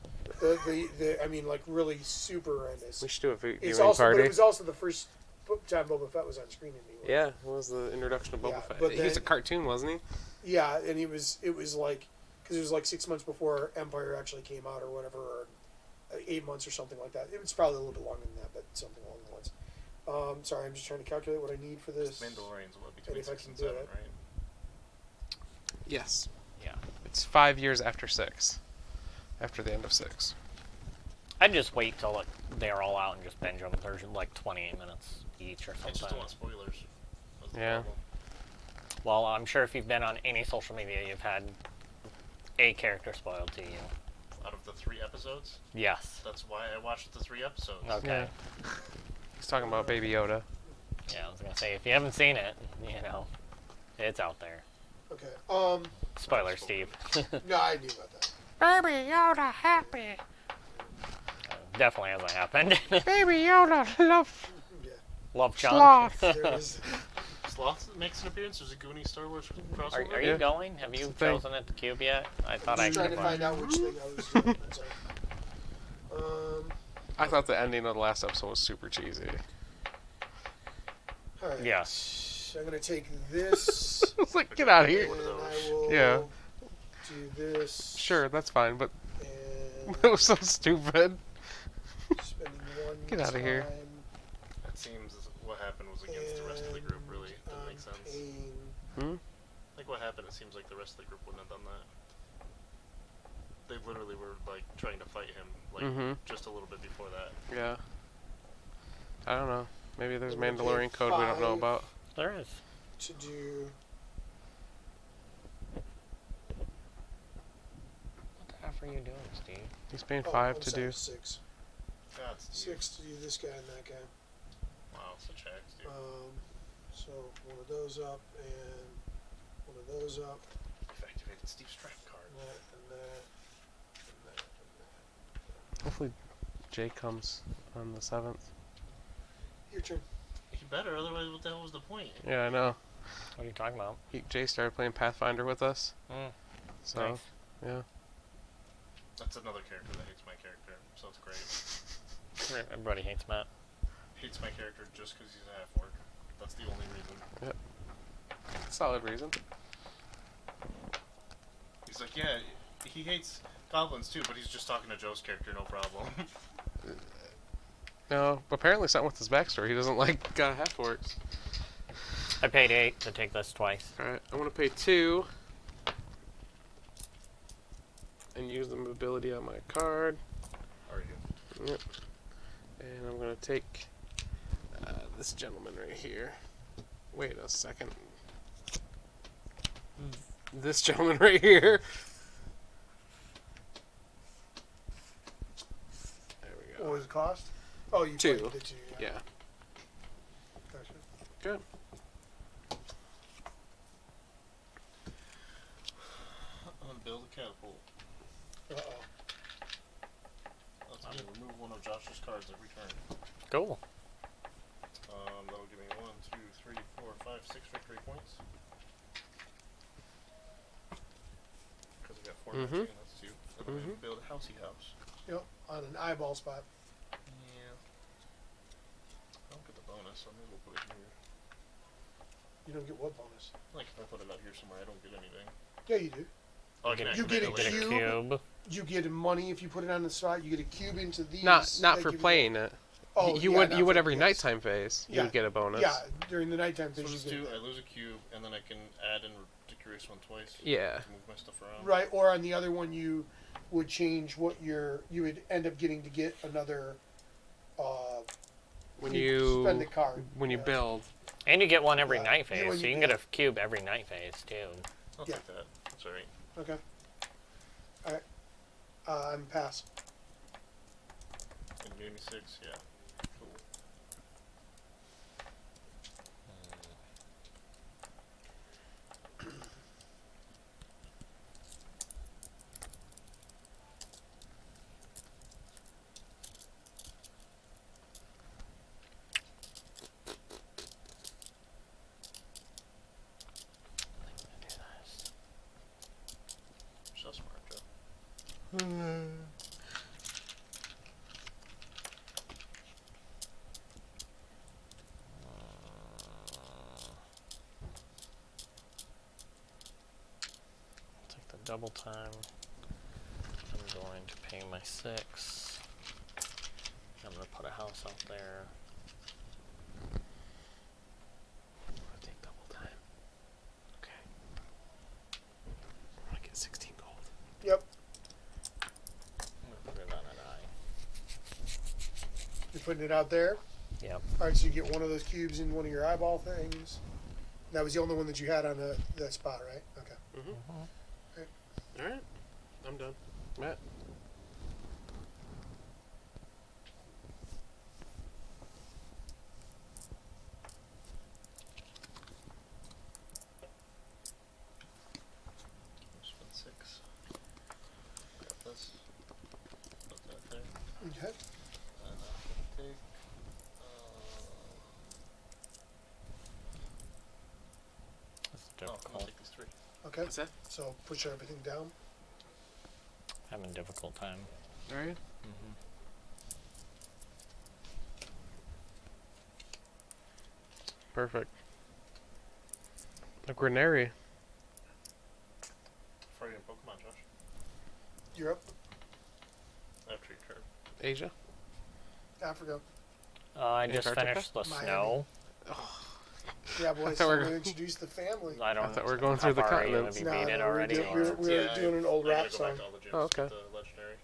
C: I mean, like really super horrendous.
A: We should do a
C: It's
A: viewing
C: also, but
A: party.
C: it was also the first time Boba Fett was on screen in New York.
A: Yeah, it was the introduction of Boba
C: Yeah,
A: Fett.
C: but
A: He was a
C: then-
A: cartoon, wasn't he?
C: Yeah, and it was like because it was like 6 months before Empire actually came out or whatever, or 8 months or something like that. It was probably a little bit longer than that, but something along the lines. Sorry, I'm just trying to calculate what I need for this.
B: Mandalorian's what, between
C: if I
B: 6
C: can
B: and
C: do
B: 7,
C: it.
B: right?
A: Yes.
D: Yeah.
A: It's 5 years after 6. After the end of 6.
D: I'd just wait till they're all out and just binge them. They're like 28 minutes each or
B: I just don't
D: something.
B: want spoilers. That's the
A: Yeah.
B: problem.
D: Well, I'm sure if you've been on any social media, you've had a character spoiled to you.
B: Out of the 3 episodes,
D: Yes.
B: that's why I watched the 3 episodes.
D: Okay.
A: He's talking about Baby Yoda.
D: Yeah, I was gonna say if you haven't seen it, you know, it's out there.
C: Okay.
D: Spoiler, Steve.
C: No, I knew about that.
D: Baby Yoda happy. Definitely hasn't happened.
A: Baby Yoda, love.
C: Yeah.
D: Love chunk.
A: Sloth.
C: There is.
B: Sloth makes an appearance. There's a Goonie Star Wars crossover.
D: Are
A: Yeah.
D: you going? Have you
A: It's the thing.
D: chosen at the cube yet? I thought I
C: I'm trying
D: could
C: to
D: have.
C: find out which thing I was doing. I'm sorry.
A: I thought the ending of the last episode was super cheesy.
C: All right.
D: Yes.
C: I'm gonna take this.
A: I was like, get out of
C: And
A: here.
C: I will
A: Yeah.
C: do this.
A: Sure, that's fine, but
C: And
A: that was so stupid.
C: spending one
A: Get outta here.
C: time,
B: It seems what happened was against the rest of the group. Really,
C: and
B: doesn't
C: I'm
B: make sense.
C: paying-
B: Like what happened, it seems like the rest of the group wouldn't have done that. They literally were like trying to fight him, like
A: Mhm.
B: just a little bit before that.
A: Yeah. I don't know. Maybe there's
C: I'm gonna
A: Mandalorian
C: pay
A: code we don't know
C: 5.
A: about.
D: There is.
C: to do.
D: What the F are you doing, Steve?
A: He's paying
C: Oh,
A: 5
C: I'm
A: to
C: sorry,
A: do.
C: 6.
B: God, Steve.
C: 6 to do this guy and that guy.
B: Wow, such hacks, dude.
C: So one of those up and one of those up.
B: You've activated Steve's strike card.
C: And that and that and that and that.
A: Hopefully Jay comes on the 7th.
C: Your turn.
B: He better, otherwise what the hell was the point?
A: Yeah, I know.
D: What are you talking about?
A: Jay started playing Pathfinder with us.
D: Mm,
A: So,
D: nice.
A: yeah.
B: That's another character that hates my character, so it's great.
D: Everybody hates Matt.
B: Hates my character just because he's a half-orc. That's the only reason.
A: Solid reason.
B: He's like, yeah, he hates goblins too, but he's just talking to Joe's character, no problem.
A: No, apparently something with his backstory. He doesn't like half orcs.
D: I paid 8 to take this twice.
A: Alright, I want to pay 2. And use the mobility on my card.
B: Are you?
A: Yep. And I'm going to take this gentleman right here. Wait a second. This gentleman right here. There we
C: What
A: go.
C: was the cost? Oh, you
A: 2.
C: played the 2.
A: Yeah.
C: Gotcha.
A: Good.
B: I'm gonna build a catapult.
C: Uh-oh.
B: That's
D: I'm
B: me. Josh's cards every turn.
D: Cool.
B: That'll give me 1, 2, 3, 4, 5, 6 victory points. Because I got 4 matching, and that's 2. And then I build a housey house.
C: Yep, on an eyeball spot.
B: Yeah. I don't get the bonus, so I may as well put it here.
C: You don't get what bonus?
B: Like, if I put it out here somewhere, I don't get anything.
C: Yeah, you do.
B: Oh, I can
C: You get
B: activate
C: a
B: it later.
C: cube. You get money if you put it on the spot. You get a cube into these.
A: Not
C: that
A: for
C: give
A: playing it.
C: Oh,
A: you
C: yeah,
A: would
C: not
A: you would
C: for-
A: every
C: yes.
A: nighttime phase. You
C: Yeah.
A: would get a bonus.
C: Yeah, during the nighttime
B: So
C: phase.
B: just
C: you get
B: do,
C: that.
B: I lose a cube, and then I can add and decrease one twice.
A: Yeah.
B: To move my stuff around.
C: Right, or on the other one, you would change what you would end up getting to get another.
A: When
C: spend a card.
A: when you
C: Yeah.
A: build.
D: And you get one every
C: Yeah.
D: night
C: Yeah,
D: phase,
C: well,
D: so you
C: you-
D: can get a cube every night phase too.
B: I'll
C: Yeah.
B: take that. That's alright.
C: Okay. All right. I'm pass.
B: And you gave me 6, yeah. Cool. So smart, Joe.
D: Take the double time. I'm going to pay my 6. I'm going to put a house out there.
A: I'll take double time. Okay. I get 16 gold.
C: Yep.
D: I'm going to put it on an eye.
C: You're putting it out there.
D: Yep.
C: All right, so you get one of those cubes in one of your eyeball things. That was the only one that you had on that spot, right? Okay.
A: All right. I'm done. Matt.
B: Spend 6. Got this. Put that there.
C: Okay.
B: And I'm gonna take.
D: That's
B: I'm gonna
D: difficult.
B: take these 3.
C: Okay.
A: What's that?
C: So push everything down.
D: Having a difficult time.
A: All right. Perfect. A Granary.
B: Before you get Pokemon, Josh.
C: You're up.
B: After your turn.
A: Asia.
C: Africa.
D: I just
A: Antarctica?
D: finished the
C: Miami.
D: snow.
C: Yeah, boys.
A: thought
C: So
A: we
C: we're
A: were-
C: going to introduce the family.
D: I don't.
A: I thought we were going
D: how
A: through the
D: far are you
A: continents.
D: gonna be beat it
C: we're
D: already.
C: doing-
D: or-
C: we're doing an old
B: I
C: rap
B: gotta go back
C: song.
B: to all the gyms
A: Oh, okay.
B: with the legendary.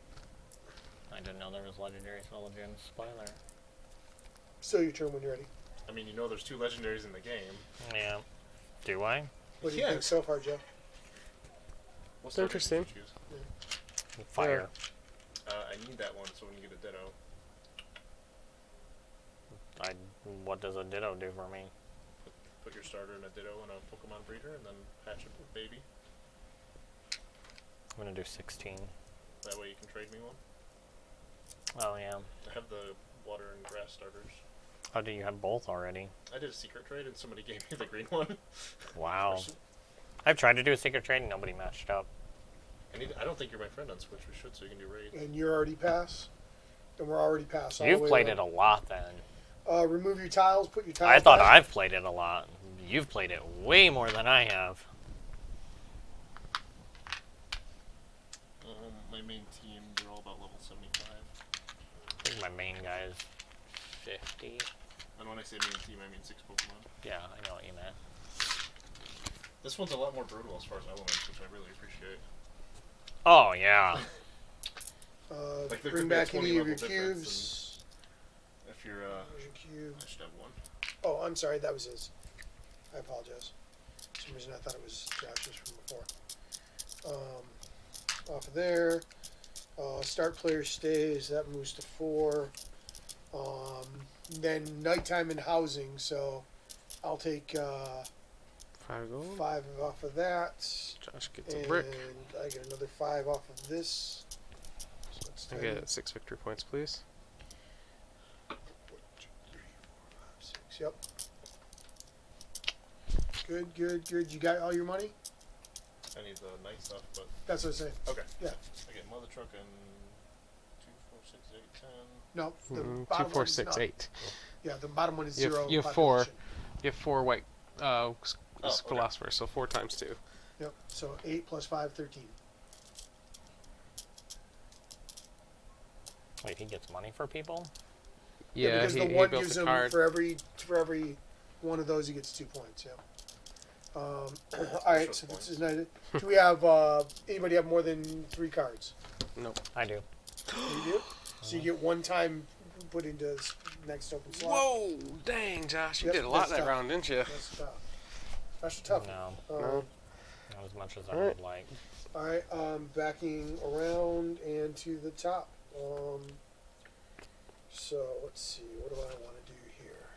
D: I didn't know there was legendary Gems. Spoiler.
C: So your turn when you're ready.
B: I mean, you know there's 2 legendaries in the game.
D: Yeah. Do I?
C: What do you think
B: Yes.
C: so far, Joe?
B: What
A: They're
B: starter did you
A: interesting.
B: choose?
D: Fire.
B: I need that one so when you get a Ditto.
D: What does a Ditto do for me?
B: Put your starter in a Ditto and a Pokemon breeder and then hatch it with baby.
D: I'm gonna do 16.
B: That way you can trade me one.
D: Oh yeah.
B: I have the water and grass starters.
D: Oh, do you have both already?
B: I did a secret trade and somebody gave me the green one.
D: Wow.
B: Person.
D: I've tried to do a secret trade and nobody matched up.
B: I don't think you're my friend on Switch. We should, so you can do raid.
C: And you're already past. And we're already past. all the
D: You've
C: way
D: played
C: up.
D: it a lot then.
C: Remove your tiles. Put your tiles.
D: I thought
C: back.
D: I've played it a lot. You've played it way more than I have.
B: My main team, they're all about level 75.
D: I think my main guy is 50.
B: And when I say main team, I mean 6 Pokemon.
D: Yeah, I know what you meant.
B: This one's a lot more brutal as far as elements, which I really appreciate.
D: Oh yeah.
B: Like, there
C: Bring
B: could be a
C: back
B: 20
C: any of your
B: level difference
C: cubes.
B: If you're,
C: There's your cube.
B: I should have one.
C: Oh, I'm sorry. That was his. I apologize. For some reason I thought it was Josh's from before. Off of there. Start player stays. That moves to 4. Then nighttime and housing. So I'll take
A: 5 gold.
C: 5 off of that.
A: Josh gets
C: And
A: a brick.
C: I get another 5 off of this. So that's
A: I
C: 10.
A: get 6 victory points, please.
C: Yep. Good, good, good. You got all your money?
B: I need the night stuff, but
C: That's what I'm saying.
B: okay.
C: Yeah.
B: I get mother truck and 2, 4, 6, 8, 10.
C: No, the
A: Two,
C: bottom
A: four,
C: one is
A: six,
C: none.
A: 8.
C: Yeah, the bottom one is
A: You have-
C: 0.
A: you have 4.
C: population.
A: You have 4 white
B: okay.
A: philosophers, so 4 times 2.
C: Yep. So 8 plus 5, 13.
D: Wait, he gets money for people?
A: Yeah,
C: because
A: he
C: the one
A: built
C: gives
A: a
C: him
A: card.
C: for every one of those he gets 2 points. Yeah. All right. So this is nice. Do we have anybody have more than 3 cards?
A: Nope.
D: I do.
C: You do. So you get 1 time put into this next open slot.
A: Whoa! Dang, Josh, you
C: Yep,
A: did a lot
C: that's
A: that
C: tough.
A: round, didn't you?
C: That's tough. That's a tough.
D: No,
C: one.
A: No.
D: not as much as I
A: Alright.
D: would like.
C: All right. Backing around and to the top. So let's see. What do I want to do here?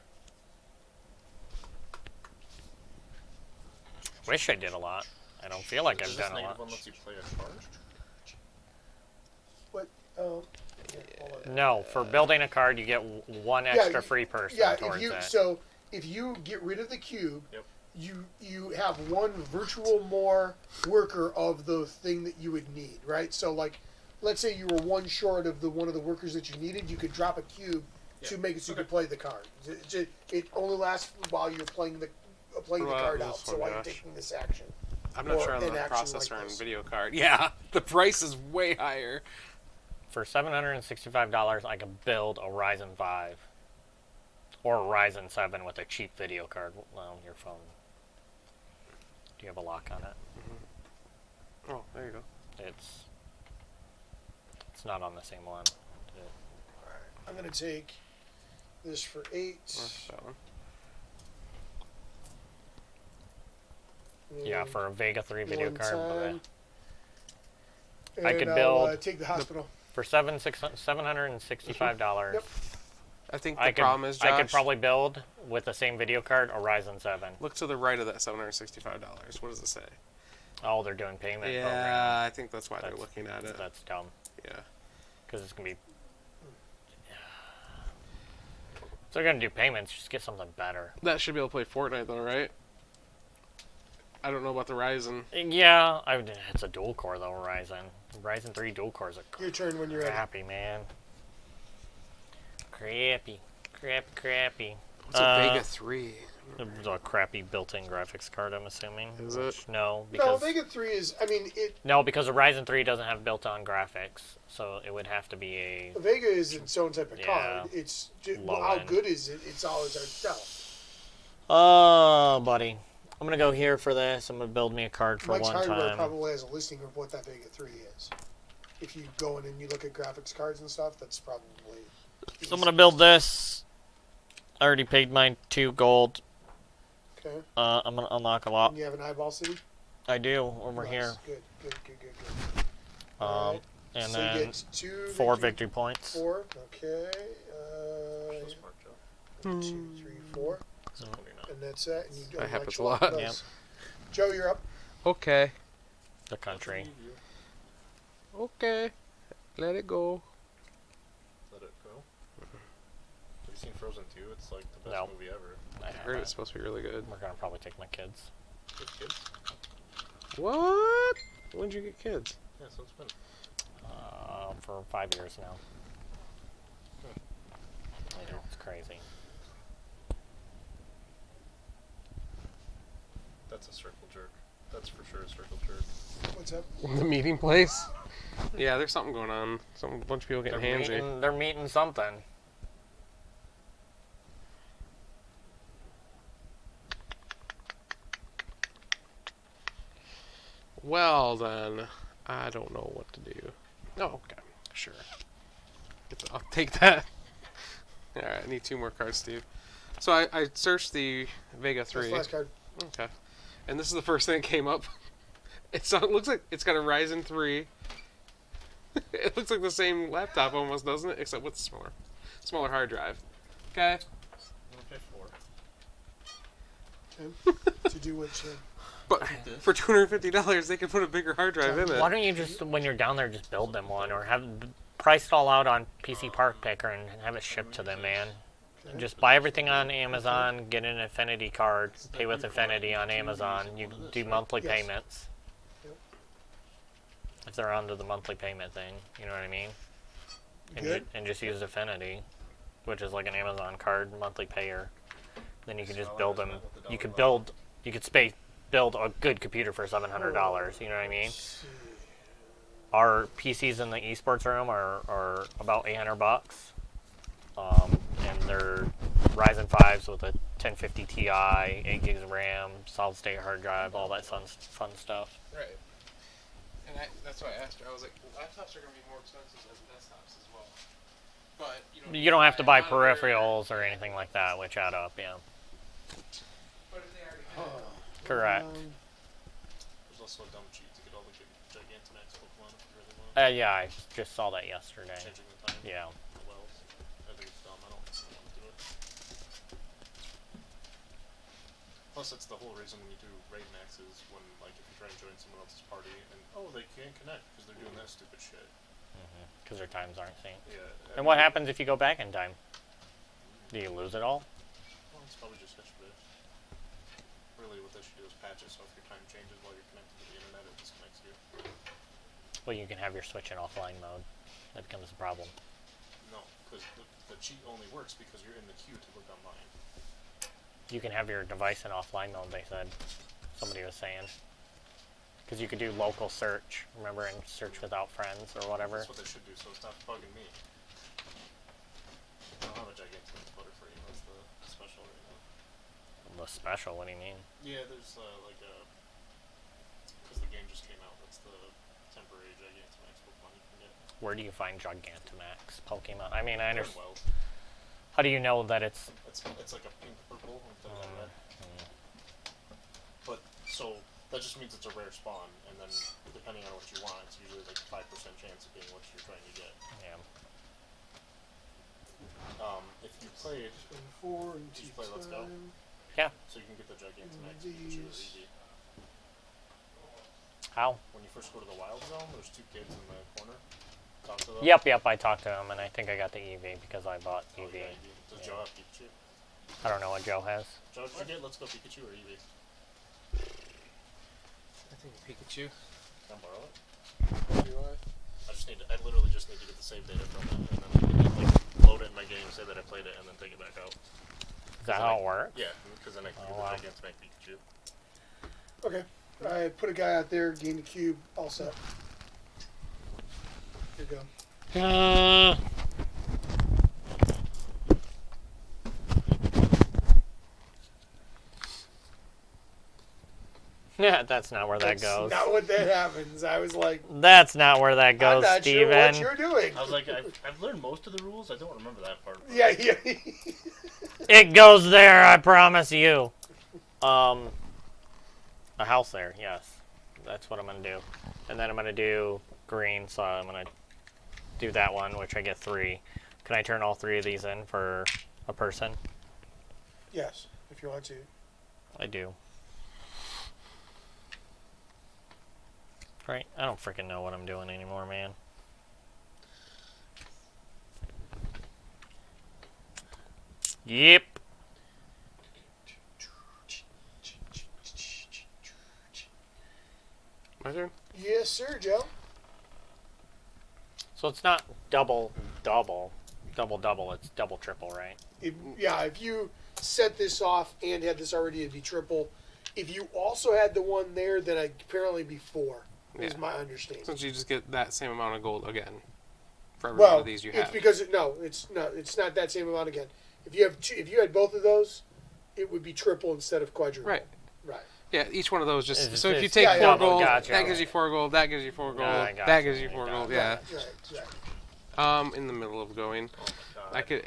D: Wish I did a lot. I don't feel like
B: Is
D: I've
B: this
D: done a
B: negative
D: lot.
B: one lets you play a card?
C: What? Here, hold on.
D: No, for building a card, you get one extra free person
C: Yeah,
D: towards it.
C: so if you get rid of the cube,
B: Yep.
C: you have one virtual more worker of the thing that you would need, right? So like, let's say you were 1 short of the one of the workers that you needed, you could drop a cube to
B: Yeah.
C: make it so you
B: Okay.
C: could play the card. It only lasts while you're playing the card out.
A: this
C: So
A: one,
C: while you're
A: Josh?
C: taking this action.
A: I'm not
C: Or
A: sure on the
C: an action
A: processor
C: like
A: and
C: this.
A: video card. Yeah, the price is way higher.
D: For $765, I can build a Ryzen 5 or a Ryzen 7 with a cheap video card on your phone. Do you have a lock on it?
A: Oh, there you go.
D: It's not on the same one.
C: I'm gonna take this for 8.
A: Where's that one?
D: Yeah,
C: and
D: for a Vega 3 video
C: 1
D: card.
C: time.
D: I could
C: And I'll,
D: build
C: take the hospital.
D: For $765,
C: Yep.
A: I think
D: I
A: the problem is, Josh,
D: I could probably build with the same video card a Ryzen 7.
A: look to the right of that $765. What does it say?
D: Oh, they're doing payment program.
A: Yeah, I think that's why they're
D: That's-
A: looking at it.
D: That's dumb.
A: Yeah.
D: Because it's going to be... If they're going to do payments, just get something better.
A: That should be able to play Fortnite, though, right? I don't know about the Ryzen.
D: Yeah, it's a dual core, though, Ryzen. Ryzen 3 dual cores are
C: Your turn when you're ready.
D: crappy, man. Crappy. Crappy.
A: What's a Vega 3?
D: It's a crappy built-in graphics card, I'm assuming.
A: Is it?
D: No,
C: No,
D: because...
C: Vega 3 is. I mean,
D: No, because the Ryzen 3 doesn't have built-on graphics, so it would have to be a...
C: Vega is its own type of
D: Yeah.
C: card. It's
D: Low
C: how
D: end.
C: good is it? It's always hard to tell.
D: Oh, buddy. I'm going to go here for this. I'm going to build me a card for
C: Mike's
D: one
C: Hardware
D: time.
C: probably has a listing of what that Vega 3 is. If you go in and you look at graphics cards and stuff, that's probably.
D: So I'm going to build this. I already paid mine 2 gold.
C: Okay.
D: I'm going to unlock a lot.
C: And you have an eyeball city.
D: I do, over
C: Nice.
D: here.
C: Good. Alright.
D: And
C: So
D: then
C: you get 2
D: 4 victory points.
C: 4. Okay.
B: So smart, Joe.
C: 1, 2, 3, 4.
B: It's 29.
C: And that's that. And you
A: That happens a
C: electrolyte
A: lot.
C: those.
D: Yep.
C: Joe, you're up.
A: Okay.
D: The country.
A: Okay. Let it go.
B: Let it go. Have you seen Frozen 2? It's like the best
D: No.
B: movie ever.
D: I
A: I heard
D: haven't.
A: it's supposed to be really good.
D: We're going to probably take my kids.
B: Good kids.
A: What? When'd you get kids?
B: Yeah, so it's been.
D: For 5 years now. I know, it's crazy.
B: That's a circle jerk. That's for sure a circle jerk.
C: What's up?
A: The meeting place? Yeah, there's something going on. A bunch of people getting
D: They're
A: handsy.
D: meeting something.
A: Well, then, I don't know what to do. Oh, okay. Sure. I'll take that. Alright, I need 2 more cards, Steve. So I searched the Vega
C: That's
A: 3.
C: the last card.
A: Okay. And this is the first thing that came up. It looks like it's got a Ryzen 3. It looks like the same laptop almost, doesn't it? Except with smaller hard drive. Okay.
B: Okay, 4.
C: Okay. To do what you.
A: But for $250, they could put a bigger hard drive in it.
D: Why don't you just, when you're down there, just build them one, or have price it all out on PC Park Picker and have it shipped to them, man?
C: Okay.
D: Just buy everything on Amazon, get an Affinity card, pay with Affinity on Amazon. You do monthly
C: Yes.
D: payments.
C: Yep.
D: If they're under the monthly payment thing, you know what I mean? And,
C: Good.
D: and just use Affinity, which is like an Amazon card, monthly payer. Then you can just
B: So
D: build
B: I
D: them.
B: met with the
D: You could
B: dollar
D: build, you could build a good computer for $700. You know what I mean?
C: Let's see.
D: Our PCs in the esports room are about $800. And they're Ryzen 5s with a 1050 Ti, 8 gigs of RAM, solid state hard drive, all that fun stuff.
A: Right. And that's why I asked her. I was like, laptops are going to be more expensive than desktops as well. But
D: You don't have to buy
A: a monitor.
D: peripherals or anything like that, which add up, yeah.
A: But if they already have
D: Correct.
B: There's also a dumb cheat to get all the Gigantamax Pokemon if you really want.
D: Yeah, I just saw that yesterday.
B: Changing the time.
D: Yeah.
B: Well, I think it's dumb. I don't want to do it. Plus, that's the whole reason when you do raid maxes, when, like, if you try and join someone else's party, and, they can't connect because they're doing that stupid shit.
D: Because their times aren't synced.
B: Yeah.
D: And what happens if you go back in time? Do you lose it all?
B: Well, it's probably just history. Really, what they should do is patch it so if your time changes while you're connected to the internet, it disconnects you.
D: Well, you can have your switch in offline mode. That becomes a problem.
B: No, because the cheat only works because you're in the queue to look online.
D: You can have your device in offline mode, they said. Somebody was saying. Because you could do local search, remember, and search without friends or whatever.
B: That's what they should do, so stop bugging me. I don't have a Gigantamax Butterfree, that's the special right now.
D: The special, what do you mean?
B: Yeah, there's like a... Because the game just came out, that's the temporary Gigantamax Pokemon you can get.
D: Where do you find Gigantamax Pokemon? I mean, I
B: They're in
D: understand.
B: Wells.
D: How do you know that it's...
B: It's like a pink purple instead of red. But, so, that just means it's a rare spawn, and then depending on what you want, it's usually like 5% chance of being what you're trying to get.
D: Yeah.
B: If you played,
C: Spend 4 and
B: Did you play Let's Go?
C: time.
D: Yeah.
B: so you can get the Gigantamax
C: These.
B: Pikachu or Eevee.
D: How?
B: When you first go to the Wild Zone, there's 2 kids in the corner. Talk to them.
D: Yep, I talked to him, and I think I got the EV because I bought
B: Oh,
D: EV.
B: yeah, Eevee. Does Joe have Pikachu?
D: I don't know what Joe has.
B: Joe, did you get Let's Go Pikachu or Eevee?
A: I think Pikachu.
B: Can I borrow it?
A: Do I?
B: I literally just need to get the save data from it, and then like, load it in my game, say that I played it, and then take it back out.
D: Is that how it works?
B: Yeah, because then I can
D: Oh, wow.
B: get the Gigantamax Pikachu.
C: Okay. I put a guy out there, gain the cube, all set. Here you go.
D: Yeah, that's not where that
C: That's
D: goes.
C: not what that happens. I was like,
D: That's not where that
C: I'm
D: goes,
C: not
D: Steven.
C: sure what you're doing.
B: I was like, I've learned most of the rules. I don't remember that part.
C: Yeah.
D: It goes there, I promise you. A house there, yes. That's what I'm going to do. And then I'm going to do green, so I'm going to do that one, which I get 3. Can I turn all 3 of these in for a person?
C: Yes, if you want to.
D: I do. Right? I don't freaking know what I'm doing anymore, man. Yep.
A: My turn?
C: Yes, sir, Joe.
D: So it's not double, it's double, triple, right?
C: If you set this off and had this already, it'd be triple. If you also had the one there, then I'd apparently be 4, is
A: Yeah.
C: my understanding.
A: Since you just get that same amount of gold again for every one of these you
C: it's
A: have.
C: because it's not that same amount again. If you had both of those, it would be triple instead of quadruple.
A: Right.
C: Right.
A: Yeah, each one of those just...
D: It's
A: So if you
D: just
A: take
C: yeah,
A: 4
C: yeah,
A: gold,
D: gotcha.
A: that gives you 4 gold, that gives you 4 gold,
D: I
A: that
D: gotcha,
A: gives you
D: I
A: 4
D: gotcha.
A: gold, yeah.
C: Right.
A: In the middle of going.
B: Oh my god.
A: I get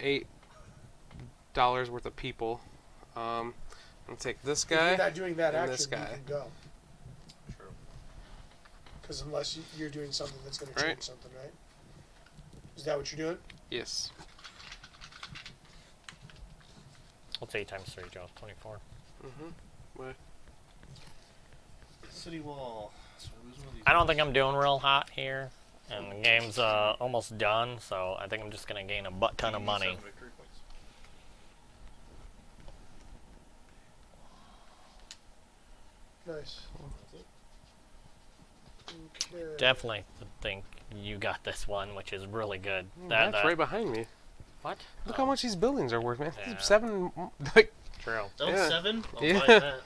A: $8 worth of people. I'm gonna take this
C: If
A: guy.
C: you're not doing that
A: and
C: action,
A: this
C: you
A: guy.
C: can go.
B: True.
C: Because unless you're doing something that's going to
A: Right.
C: change something, right? Is that what you're doing?
A: Yes.
D: What's 8 times 3, Joe? 24.
A: What?
B: City Wall. So who's one of these
D: I don't think I'm doing real hot here. And the game's almost done, so I think I'm just going to gain a butt ton of money.
B: 7 victory points.
C: Nice. Okay.
D: Definitely think you got this one, which is really good.
A: That's right behind me.
D: What?
A: Look how much these buildings are worth, man.
D: Yeah.
A: 7, like,
D: True.
B: Don't
A: Yeah.
B: 7? I'll
A: Yeah.
B: buy that.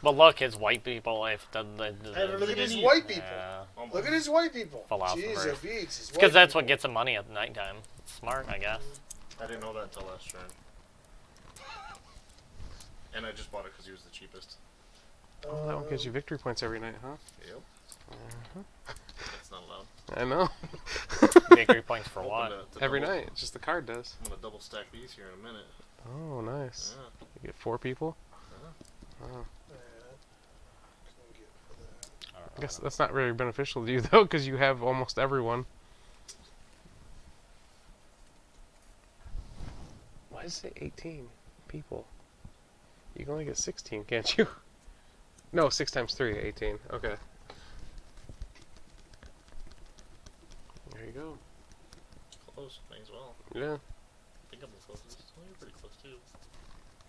D: But look, his white people. If the
C: Look at his
B: need-
C: white people.
D: yeah.
C: Look at his white people.
D: Philosophers.
C: Jeez, it beats. His
D: Because
C: white
D: that's
C: people.
D: what gets him money at nighttime. It's smart, I guess.
B: I didn't know that until last turn. And I just bought it because he was the cheapest.
A: oh, that one gives you victory points every night, huh?
B: Yep. That's not allowed.
A: I know.
D: Victory points for
B: I'm
D: what?
B: hoping to
A: Every
B: double-
A: night. Just the card does.
B: I'm gonna double stack these here in a minute.
A: Oh, nice.
B: Yeah.
A: You get 4 people? Oh.
C: Yeah. Can get for that.
A: I guess that's not very beneficial to you, though, because you have almost everyone. Why does it say 18 people? You can only get 16, can't you? No, 6 times 3, 18. Okay. There you go.
B: Close, may as well.
A: Yeah.
B: I think I'm the closest. Oh, you're pretty close too.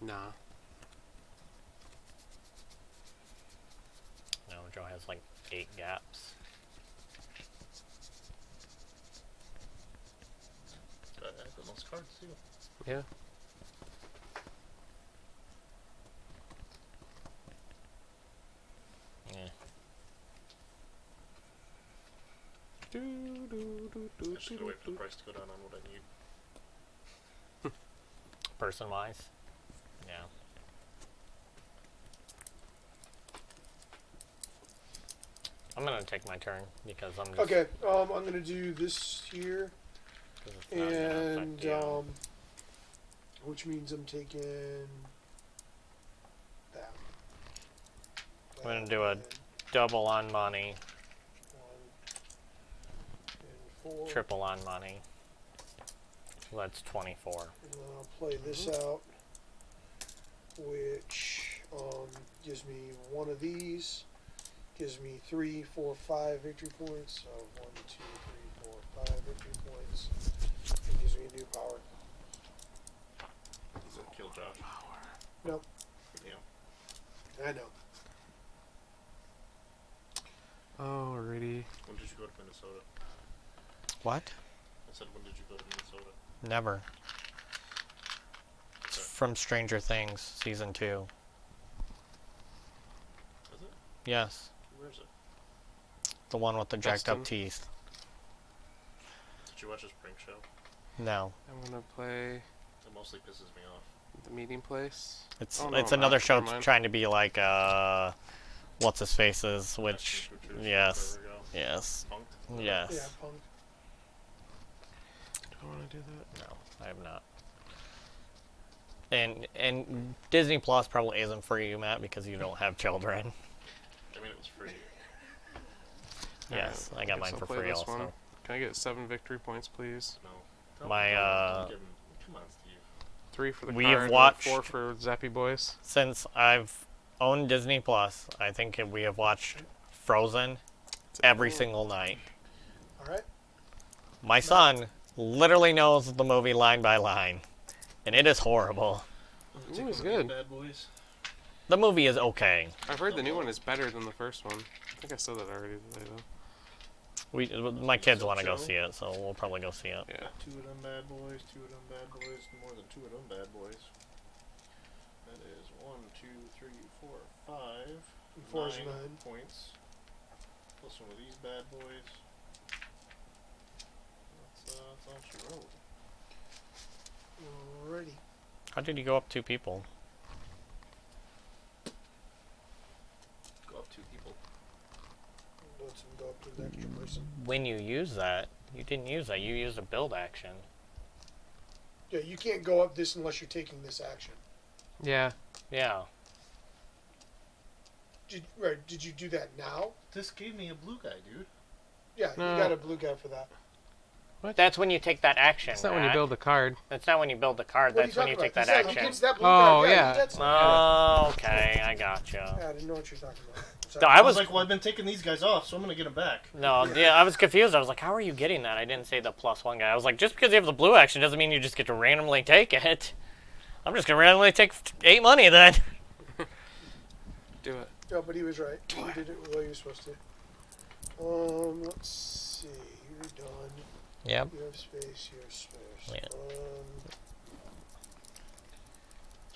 A: Nah.
D: No, Joe has like 8 gaps.
B: I have the most cards too.
A: Yeah.
D: Yeah.
B: I'm just gonna wait for the price to go down on what I need.
D: Person-wise. Yeah. I'm gonna take my turn because I'm just.
C: Okay, I'm gonna do this here,
D: 'Cause it's not gonna affect
C: and
D: you.
C: which means I'm taking that.
D: I'm gonna do a
C: And
D: double on money,
C: 1 and 4.
D: triple on money. So that's 24.
C: And then I'll play this out, which gives me one of these. Gives me 3, 4, 5 victory points. So 1, 2, 3, 4, 5 victory points. It gives me a new power.
B: Does it kill Josh?
C: Nope.
B: Yeah.
C: I know.
A: Alrighty.
B: When did you go to Minnesota?
D: What?
B: I said, when did you go to Minnesota?
D: Never. It's from Stranger Things, season 2.
B: Is it?
D: Yes,
B: Where is it?
D: the one with the jacked
A: Weston.
D: up teeth.
B: Did you watch his prank show?
D: No,
A: I'm gonna play
B: It mostly pisses me off.
A: the meeting place.
D: it's
A: Oh, no,
D: it's
A: I'm
D: another
A: not.
D: show
A: Never mind.
D: trying to be like what's his faces, which
B: Ashton Kutcher's
D: yes,
B: Forever Ago.
D: yes,
B: Punked?
D: yes.
C: Yeah, punk.
A: Do I want to do that?
D: No, I have not. And Disney Plus probably isn't for you, Matt, because you don't have children.
B: I mean, it was free.
D: Yes, I got
A: guess
D: mine
A: I'll
D: for
A: play
D: free
A: this
D: also.
A: one. Can I get 7 victory points, please?
B: No. Don't-
D: My,
B: don't give him- Come on, Steve.
A: 3 for the
D: We
A: card,
D: have
A: and
D: watched-
A: 4 for Zappy Boys.
D: Since I've owned Disney Plus, I think we have watched Frozen every single night.
C: All right.
D: My son literally knows the movie line by line, and it is horrible.
A: Ooh,
B: Take
A: it's
B: one of these
A: good.
B: Bad boys.
D: The movie is okay.
A: I've heard the new one is better than the first one. I think I said that already today, though.
D: My kids want to go
B: Joe?
D: see it, so we'll probably go see it.
A: Yeah.
B: 2 of them bad boys, 2 of them bad boys, more than 2 of them bad boys. That is 1, 2, 3, 4, 5.
C: And 4 is 9.
B: Points. Plus one of these bad boys. That's all she wrote.
C: Alrighty.
D: How did you go up 2 people?
B: Go up 2 people.
C: Let's go up to the extra person.
D: When you use that, you didn't use that. You used a build action.
C: Yeah, you can't go up this unless you're taking this action.
D: Yeah.
C: Did you do that now?
B: This gave me a blue guy, dude.
C: Yeah,
A: No.
C: you got a blue guy for that.
D: That's when you take that action.
A: It's not when you
D: Matt.
A: build a card.
D: That's not when you build the card.
C: What are
D: That's when you
C: talking
D: take
C: about?
D: that
C: He
D: action.
C: gets that blue
A: Oh,
C: guy.
A: yeah.
C: That's
D: Oh, okay. I gotcha.
C: Yeah, I didn't know what you're talking about. Sorry.
D: No,
B: I
D: I
B: was
D: was
B: like, well, I've been taking these guys off, so I'm gonna get them back.
D: no, yeah, I was confused. I was like, how are you getting that? I didn't say the +1 guy. I was like, just because you have the blue action doesn't mean you just get to randomly take it. I'm just gonna randomly take 8 money then.
A: Do it.
C: No, but he was right. You did it the way you're supposed to. Let's see. You're done.
D: Yep.
C: You have space. You have space.
D: Yeah.
C: Um,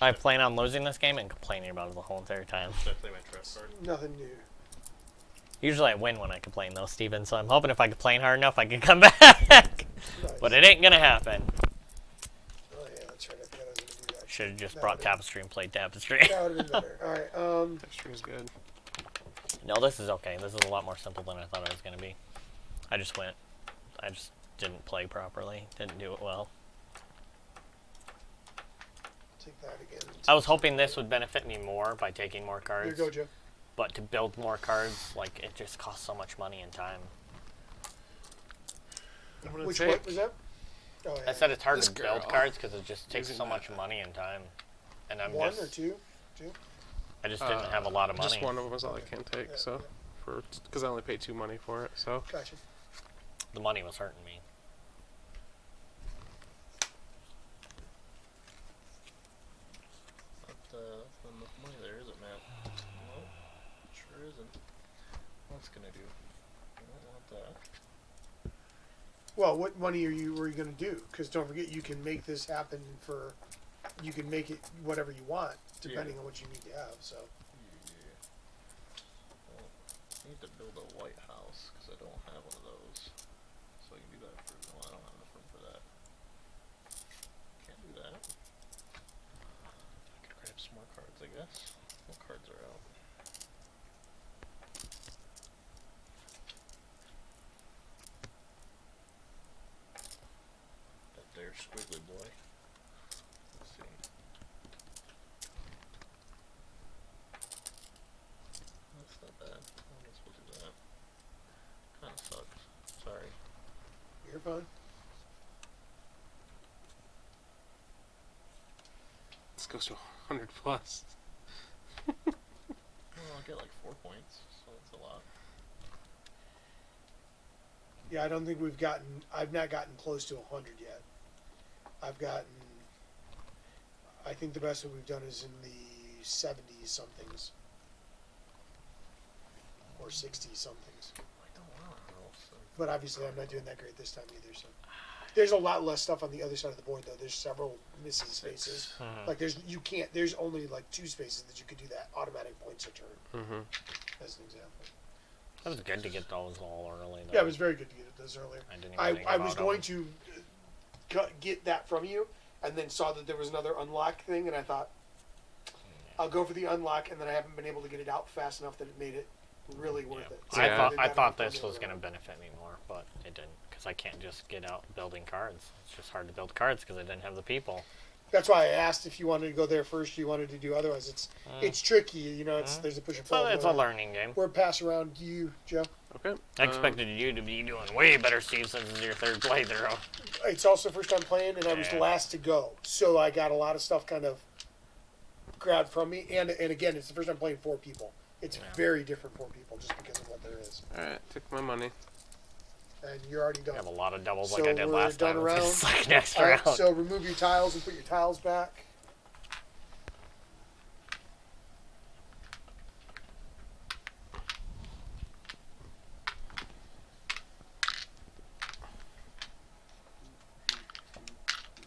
D: I plan on losing this game and complaining about it the whole entire time.
B: Should I play my trap card?
C: nothing new.
D: Usually I win when I complain though, Steven, so I'm hoping if I complain hard enough I can come back.
C: Nice.
D: But it ain't gonna happen.
C: Oh yeah, that's right. I forgot I was gonna do that.
D: Should have just
C: That
D: brought
C: would've-
D: Tapestry and played Tapestry.
C: That would have been better. All right.
A: Texture's good.
D: No, this is okay. This is a lot more simple than I thought it was gonna be. I just didn't play properly. Didn't do it well.
C: Take that again.
D: I was hoping this would benefit me more by taking more
C: Here you
D: cards.
C: go, Joe.
D: But to build more cards, like, it just costs so much money and time.
A: I'm gonna
C: Which
A: take
C: one was that? Oh yeah.
D: I said it's hard
A: This
D: to build
A: girl.
D: cards because it just takes
A: Using
D: so
A: that.
D: much money and time. And I'm
C: one
D: just,
C: or two? Two?
D: I just didn't have a lot of money.
A: Just one of them is all I can take,
C: Yeah,
A: so because I only paid 2 money for it, so
C: Gotcha.
D: The money was hurting me.
B: Not enough money there, is it, Matt? No, sure isn't. What's gonna do? I don't want that.
C: Well, what money were you gonna do? Because don't forget, you can make this happen for. You can make it whatever you want, depending on what you need to have. So.
B: Yeah. Well, I need to build a White House because I don't have one of those. So I can do that for. No, I don't have enough room for that. Can't do that. I could grab some more cards, I guess. What cards are out? That there squiggly boy. Let's see. That's not bad. I'm not supposed to do that. Kinda sucks. Sorry.
C: You're fine.
A: this goes to 100 plus.
B: Well, I'll get like 4 points, so that's a lot.
C: Yeah, I don't think we've gotten. I've not gotten close to 100 yet. I've gotten. I think the best that we've done is in the 70s somethings. Or 60 somethings.
B: I don't want those.
C: But obviously, I'm not doing that great this time either. So, there's a lot less stuff on the other side of the board, though. There's several missing spaces. Like there's only like 2 spaces that you could do that automatic points a turn,
A: Mm-hmm.
C: as an example.
D: It was good to get those all early, though.
C: Yeah, it was very good to get those earlier.
D: I didn't even think
C: I
D: about
C: was going to get that from you, and then saw that there was another unlock thing, and I thought I'll go for the unlock, and then I haven't been able to get it out fast enough that it made it really worth it. So
A: Yeah.
D: I thought this was going to benefit me more, but it didn't, because I can't just get out building cards. It's just hard to build cards because I didn't have the people.
C: That's why I asked if you wanted to go there first. You wanted to do otherwise. It's tricky, you know. There's a push and pull.
D: It's a learning game.
C: We're pass around to you, Joe.
A: Okay.
D: I expected you to be doing way better, Steve, since it's your third playthrough.
C: It's also first time playing, and I was the
D: Yeah.
C: last to go, so I got a lot of stuff kind of grabbed from me. And again, it's the first time playing 4 people. It's very different for people just because of what there is.
A: All right, take my money.
C: And you're already
D: I
C: done.
D: have a lot of doubles
C: So
D: like I did
C: we're
D: last
C: done
D: time.
C: around.
D: It's like next
C: All right,
D: round.
C: so remove your tiles and put your tiles back.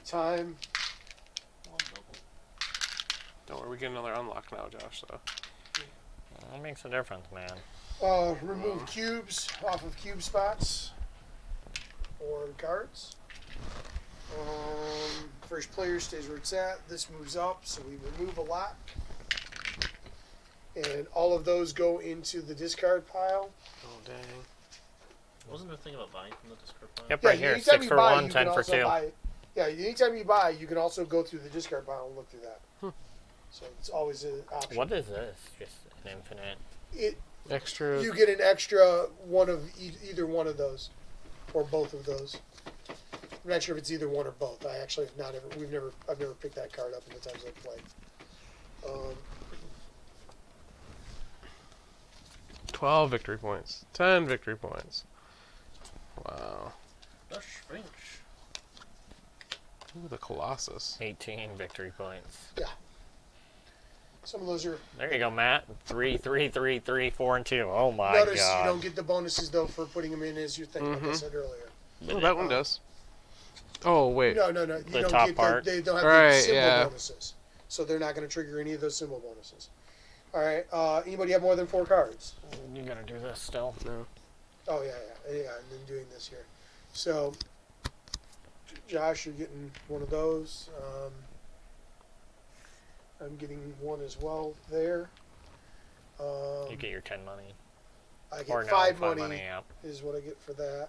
C: Time.
B: One double.
A: Don't worry, we get another unlock now, Josh. So
D: That makes a difference, man.
C: Remove cubes off of cube spots or cards. First player stays where it's at. This moves up, so we remove a lot. And all of those go into the discard pile.
A: oh dang.
B: Wasn't there a thing about buying from the discard pile?
D: Yep,
C: Yeah,
D: right here.
C: anytime
D: 6
C: you
D: for
C: buy,
D: 1,
C: you
D: 10
C: can
D: for
C: also
D: 2.
C: buy. Yeah, anytime you buy, you can also go through the discard pile and look through that. So it's always an option.
D: What is this? Just an infinite.
C: It
A: Extra.
C: you get an extra one of either one of those, or both of those. I'm not sure if it's either one or both. I actually have not ever. I've never picked that card up in the times I've played.
A: 12 victory points. 10 victory points. Wow.
B: The Sphinx.
A: Ooh, the Colossus.
D: 18 victory points.
C: Yeah. Some of those are.
D: There you go, Matt. 3, 3, 3, 3, 4, and 2. Oh my
C: Notice
D: god.
C: you don't get the bonuses though for putting them in as your thing, like I said earlier.
A: Oh, that one does. Oh, wait.
C: No. You
D: The
C: don't
D: top
C: get
D: part.
C: they don't have
A: Right,
C: the symbol
A: yeah.
C: bonuses, so they're not going to trigger any of those symbol bonuses. All right. Anybody have more than 4 cards?
D: You gotta do this still.
A: No.
C: Oh yeah. And then doing this here. So, Josh, you're getting one of those. I'm getting one as well there.
D: You get your 10 money.
C: I get
D: Or no,
C: 5
D: 5
C: money,
D: yeah.
C: is what I get for that,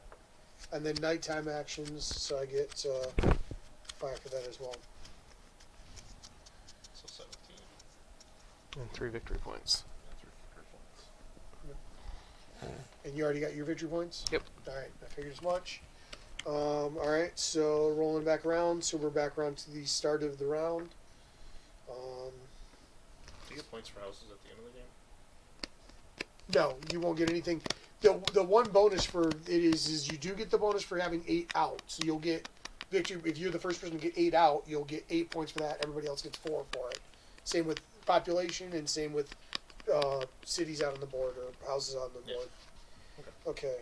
C: and then nighttime actions. So I get 5 for that as well.
B: So 17.
A: And 3 victory points.
B: That's your points.
C: And you already got your victory points?
A: Yep.
C: All right, I figured as much. All right, so rolling back around. So we're back around to the start of the round.
B: Do you get points for houses at the end of the game?
C: No, you won't get anything. The one bonus for it is you do get the bonus for having 8 out. So you'll get victory if you're the first person to get 8 out. You'll get 8 points for that. Everybody else gets 4 for it. Same with population and same with cities out on the board or houses on the board. Okay.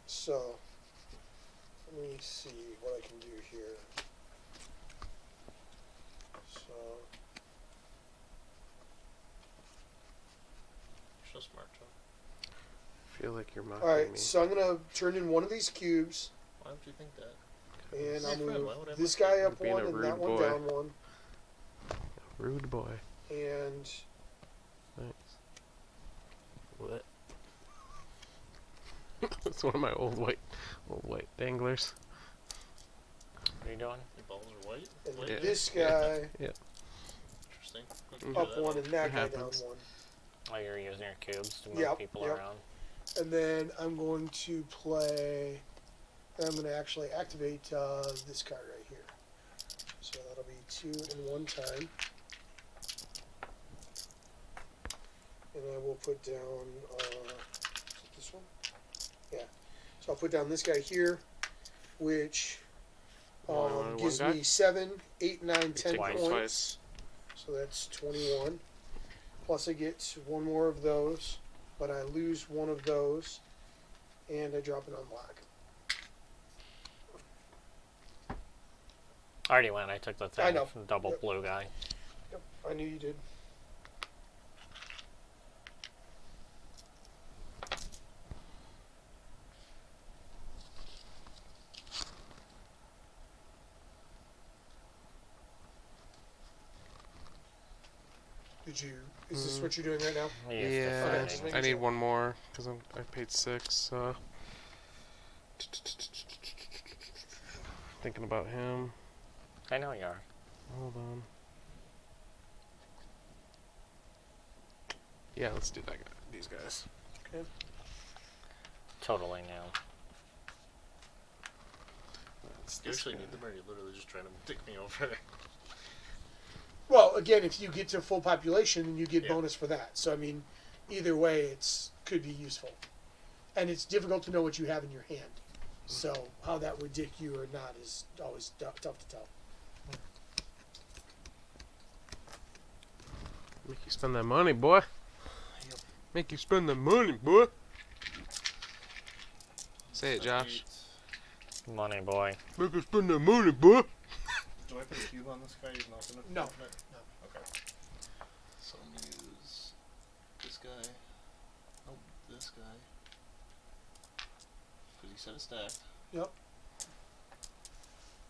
C: So let me see what I can do here. So
B: You're so smart, John.
A: I feel like you're mocking
C: all right.
A: me.
C: So I'm gonna turn in one of these cubes,
B: Why would you think that?
C: and
B: My
C: I'll
B: friend,
C: move
B: why would I
C: this
B: mock you?
C: guy up
A: Being a
C: one and that
A: rude
C: one
A: boy.
C: down one,
A: Rude boy.
C: and
A: What? It's one of my old white danglers.
D: What are you doing?
B: Your balls are white?
C: and
B: White?
A: Yeah.
C: this guy
B: Interesting.
C: up one and that guy down
A: happens.
C: one.
D: Oh, you're using your cubes to move
C: Yep,
D: people
C: yep.
D: around.
C: And then I'm going to play. I'm going to actually activate this card right here. So that'll be 2 in one time. And I will put down. Is it this one? Yeah. So I'll put down this guy here, which
A: One
C: gives
A: guy?
C: me 7, 8, 9, 10
D: Twice.
C: points. So that's 21. Plus I get one more of those, but I lose one of those, and I drop it on black.
D: I already went. I took the thing.
C: I know.
D: Double
C: Yep.
D: blue guy.
C: Yep, I knew you did. Did you? Is this what you're doing right now?
D: He is
A: Yeah,
C: Okay,
D: defending.
C: just
A: I
C: making
A: need
C: sure.
A: one more because I paid 6. Thinking about him.
D: I know you are.
A: Hold on. Yeah, let's do that guy. These guys.
D: Totally now.
A: That's
B: Do you
A: this
B: actually
A: guy.
B: need them, or are you literally just trying to dick me over?
C: Well, again, if you get to full population, then you get
B: Yeah.
C: bonus for that. So I mean, either way, it's could be useful, and it's difficult to know what you have in your hand. So how that would dick you or not is always tough to tell.
A: Make you spend that money, boy. Make you spend the money, boy. Say it, Josh.
D: Money boy.
A: Make you spend that money, boy.
B: Do I put a cube on this guy? He's not gonna.
C: No.
B: No. Okay. So I'm gonna use this guy. Nope, this guy. Because he said it's stacked.
C: Yep.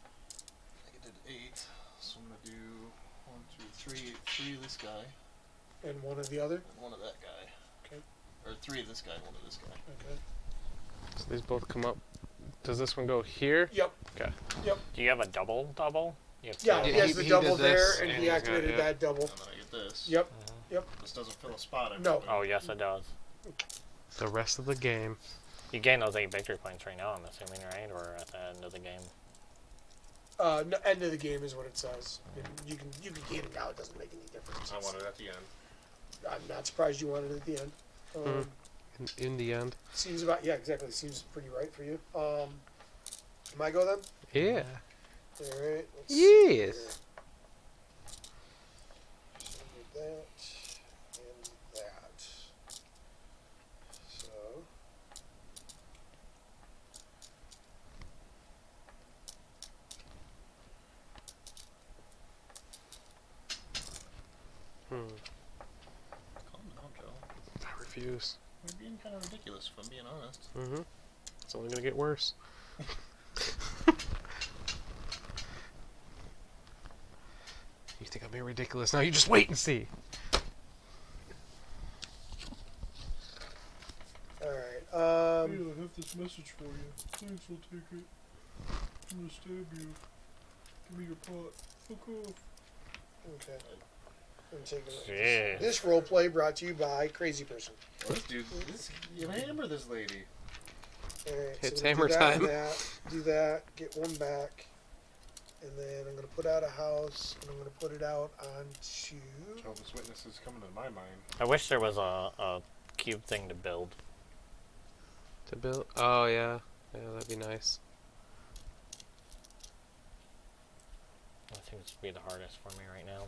B: I think I did 8. So I'm gonna do 1, 2, 3, 3 of this guy,
C: And one of the other.
B: and 1 of that guy.
C: Okay.
B: Or 3 of this guy, and 1 of this guy.
C: Okay.
A: So these both come up. Does this one go here?
C: Yep.
A: Okay.
D: Do you have a double? You have
C: Yeah,
D: two.
C: he has the
A: he
C: double
A: did
C: there,
A: this,
C: and
A: and
C: he
A: he's got-
C: activated
A: yeah.
C: that double.
B: And then I get this.
C: Yep.
B: This doesn't fill a spot. I
C: No.
B: think.
D: Oh, yes, it does.
A: The rest of the game.
D: You gain those 8 victory points right now, I'm assuming, right? Or at the end of the game?
C: No, end of the game is what it says. And you can gain it now. It doesn't make any difference.
B: I want it at the end.
C: I'm not surprised you wanted it at the end.
A: In the end.
C: Seems about exactly. Seems pretty right for you. Can I go then?
A: Yeah.
C: All right. Let's see
A: Yes.
C: here. So I did that.
A: refuse.
B: You're being kind of ridiculous, if I'm being honest.
A: Mm-hmm. It's only gonna get worse. You think I'm being ridiculous? Now you just wait and see.
C: Alright,
B: I have this message for you. Please will take it. I'm gonna stab you. Give me your pot. Fuck off.
C: okay. I'm taking
D: Jeez.
C: this roleplay brought to you by Crazy Person.
B: What, dude? You hammer this lady.
C: Alright,
A: It's
C: I'm gonna
A: hammer
C: do that
A: time.
C: and do that, get one back, and then I'm gonna put out a house, and I'm gonna put it out onto.
B: Jehovah's Witnesses coming to my mind.
D: I wish there was a cube thing to build.
A: To build? Oh yeah, yeah, that'd be nice.
D: That seems to be the hardest for me right now.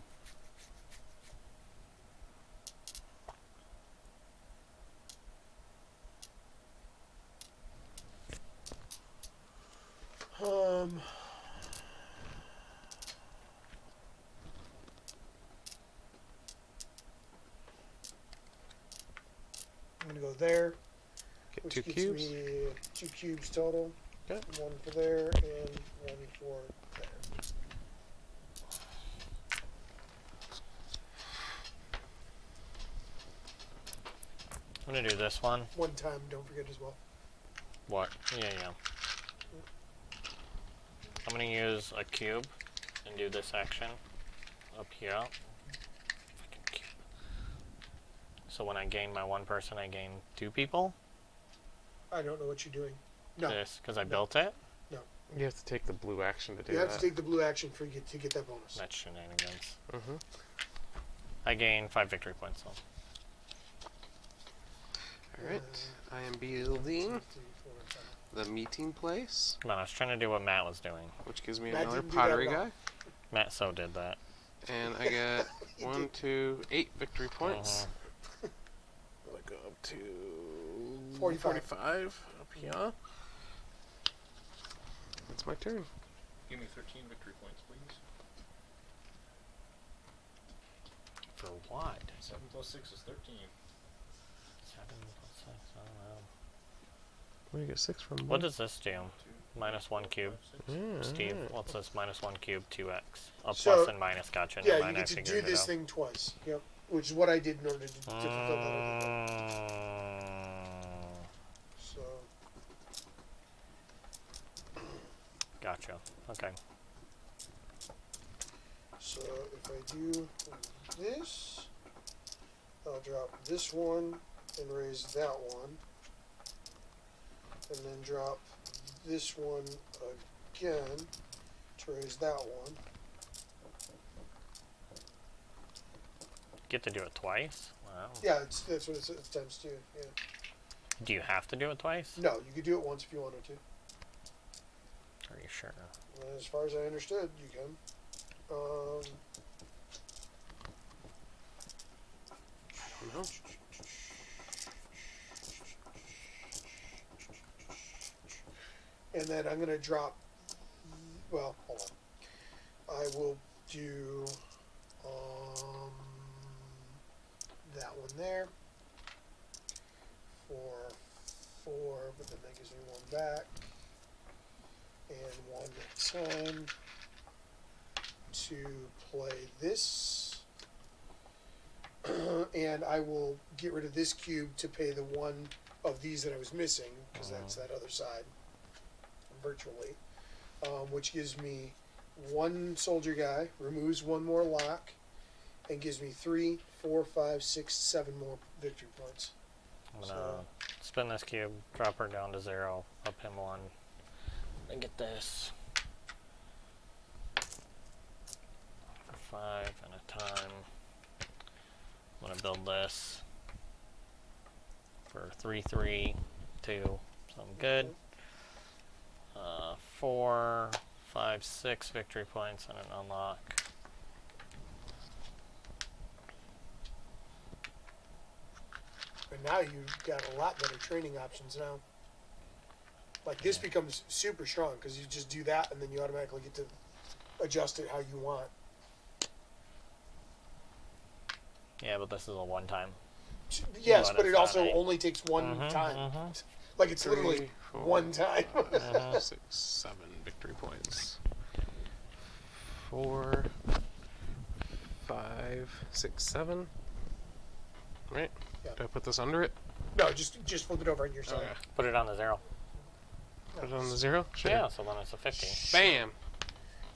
C: I'm gonna go there,
A: Get
C: which
A: 2
C: gets
A: cubes.
C: me 2 cubes total.
A: Okay.
C: One for there and one for there.
D: I'm gonna do this one.
C: One time, don't forget as well.
D: What? Yeah. I'm gonna use a cube and do this action up here. Fucking cube. So when I gain my one person, I gain 2 people.
C: I don't know what you're doing. No,
D: This, because I built it.
A: You have to take the blue action to do
C: you
A: that.
C: have to take the blue action for you to get that bonus.
D: That's shenanigans.
A: Mm-hmm.
D: I gain 5 victory points. So.
A: Alright, I am building the meeting place,
D: Come on, I was trying to do what Matt was doing.
A: which gives me
C: Matt
A: another
C: didn't do that
A: pottery
C: at all.
A: guy.
D: Matt so did that.
A: And I get
C: He
A: 1,
C: did.
A: 2, 8 victory points.
D: Mhm.
A: I'll go up to
C: 45.
A: up here. It's my turn.
B: Give me 13 victory points, please.
D: For what?
B: 7 plus 6 is 13.
D: 7 plus 6, I don't know.
A: Where do you get 6 from?
D: What does this do? Minus 1 cube.
A: Yeah,
D: Steve,
A: alright.
D: what's this? Minus 1 cube, 2x. A
C: So-
D: plus and minus, gotcha.
C: Yeah,
D: Never
C: you
D: mind, I
C: get to
D: figured
C: do
D: it
C: this
D: out.
C: thing twice. Yep. Which is what I did in order to fulfill that other thing. So,
D: Gotcha. Okay.
C: so if I do this, I'll drop this one and raise that one. And then drop this one again to raise that one.
D: Get to do it twice? Wow.
C: Yeah, that's what it's times 2. Yeah.
D: Do you have to do it twice?
C: No, you could do it once if you wanted to.
D: Are you sure?
C: As far as I understood, you can.
A: I don't know.
C: And then I'm going to drop. Well, hold on. I will do that one there for 4, but then that gives me 1 back. And 1 time to play this. And I will get rid of this cube to pay the one of these that I was missing, because that's that other side, virtually. Which gives me 1 soldier guy, removes 1 more lock, and gives me 3, 4, 5, 6, 7 more victory points.
D: I'm gonna spin this cube, drop her down to 0, up him 1, and get this. For 5 and a time. I'm gonna build this for 3, 3, 2, so I'm good. 4, 5, 6 victory points and an unlock.
C: And now you've got a lot better training options now. Like this becomes super strong because you just do that and then you automatically get to adjust it how you want.
D: Yeah, but this is a one time.
C: Yes,
D: But
C: but
D: it's
C: it
D: not
C: also
D: eight.
C: only takes one time. Like it's literally
A: 3, 4,
C: one time.
A: 5, 6, 7 victory points. 4, 5, 6, 7. Right?
C: Yeah.
A: Do I put this under it?
C: No, just flip it over on your side.
A: Okay.
D: Put it on the 0.
A: Put it on the 0? Sure.
D: Yeah, so then it's a 15.
A: Bam!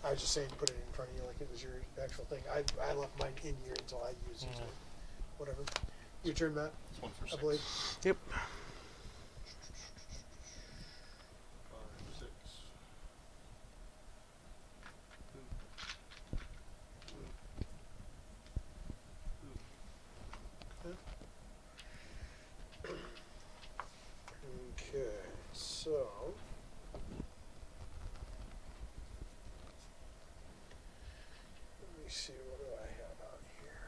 C: I was just saying, put it in front of you like it was your actual thing. I left mine in here until I used it. So whatever. Your turn, Matt.
B: It's 1 for 6.
C: I believe.
A: Yep.
B: 5, 6.
C: Okay, so let me see, what do I have out here?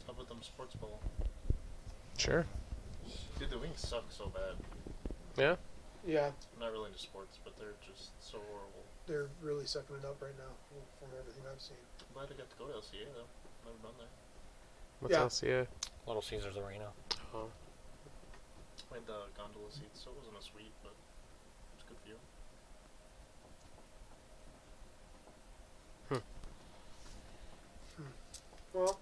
B: How about them sports ball?
A: Sure.
B: Dude, the wings suck so bad.
A: Yeah?
C: Yeah,
B: I'm not really into sports, but they're just so horrible.
C: they're really sucking it up right now from everything I've seen.
B: I'm glad I got to go to LCA though. Never been there.
A: What's
C: Yeah.
A: LCA?
D: Little Caesars Arena.
A: Oh.
B: I had gondola seats, so it wasn't a suite, but it was good view.
C: Well,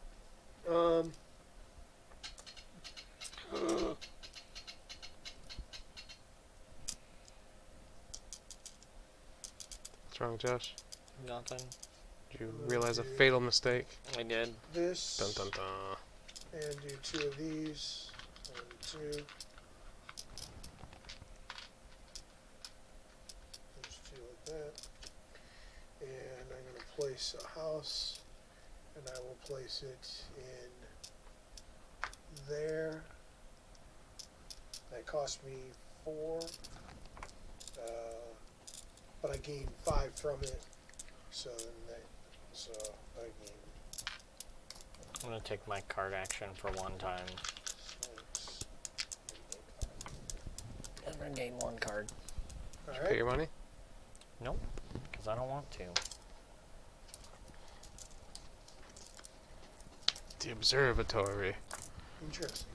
A: What's wrong, Josh?
D: Nothing.
A: Did you realize a fatal mistake?
D: I did.
C: this,
A: Dun dun dun.
C: and do 2 of these, and 2. There's 2 like that. And I'm going to place a house, and I will place it in there. That cost me 4, but I gained 5 from it. So I gained
D: I'm going to take my card action for one time.
C: 6.
D: I'm going to gain 1 card.
C: All
A: Pay
C: right.
A: your money?
D: Nope, because I don't want to.
A: The observatory.
C: Interesting.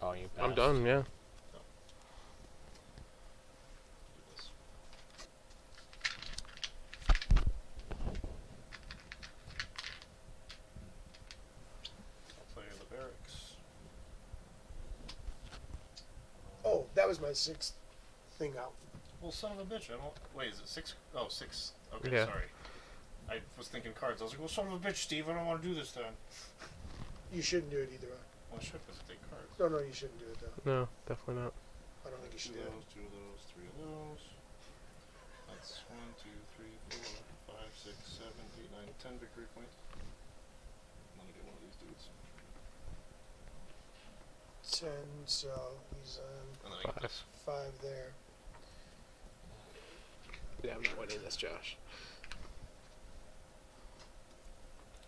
D: Oh, you
A: I'm
D: passed.
A: done, yeah.
B: Do this. I'll play the barracks.
C: Oh, that was my 6th thing out.
B: Well, son of a bitch, I don't. Wait, is it 6? Oh, 6. Okay,
A: Yeah.
B: sorry. I was thinking cards. I was like, well, son of a bitch, Steve, I don't want to do this then.
C: You shouldn't do it either way.
B: Well, I should, because I take cards.
C: No, you shouldn't do it though.
A: No, definitely not.
C: I don't think you should
B: Two
C: do
B: of
C: it.
B: those, 2 of those, 3 of those. That's 1, 2, 3, 4, 5, 6, 7, 8, 9, 10 victory points. I'm gonna get one of these dudes.
C: 10, so he's on
B: And then I get
A: 5.
B: this.
C: 5 there.
A: Yeah, I'm not winning this, Josh.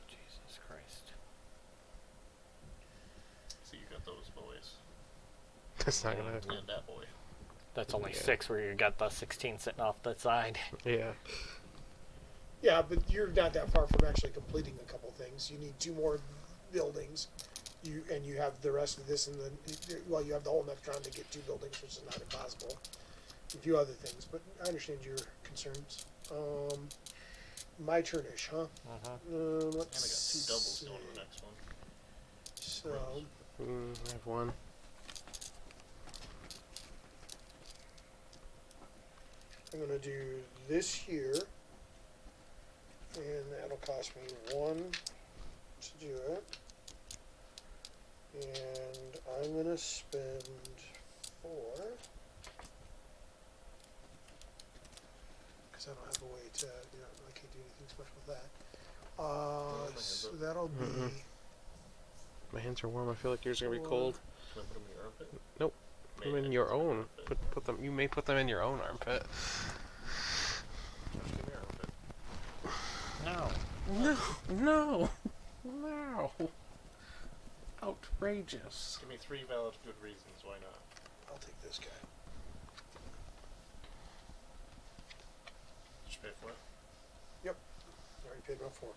D: Jesus Christ.
B: So you got those boys.
A: That's not gonna.
B: And that boy.
D: That's only
A: Yeah.
D: 6 where you got the 16 sitting off the side.
A: Yeah.
C: Yeah, but you're not that far from actually completing a couple things. You need 2 more buildings. You have the rest of this, and then you have the whole Metron to get 2 buildings, which is not impossible. A few other things, but I understand your concerns. My turnish, huh?
D: Uh-huh.
C: Let's
B: And I got 2 doubles
C: see.
B: going to the next one.
C: So
A: I have 1.
C: I'm gonna do this here, and that'll cost me 1 to do it. And I'm gonna spend 4 because I don't have a way to, I can't do anything special with that. So that'll be
A: My hands are warm. I feel like yours are gonna be cold.
B: Can I put them in your armpit?
A: Nope. Put them in your own. Put them. You may put them in your own armpit.
B: Give me your armpit.
D: No.
A: No. No. Outrageous.
B: Give me 3 valid good reasons why not.
C: I'll take this guy.
B: Did you pay for it?
C: I already paid about 4.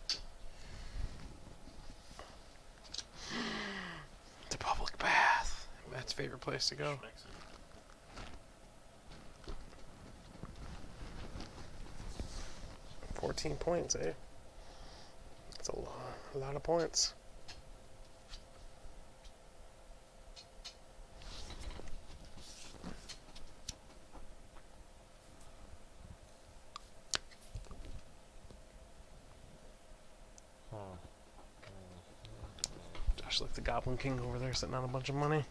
A: The public bath. Matt's favorite place to go.
B: Schmecks it.
A: 14 points, eh? That's a lot of points. Josh, like the Goblin King over there sitting on a bunch of money.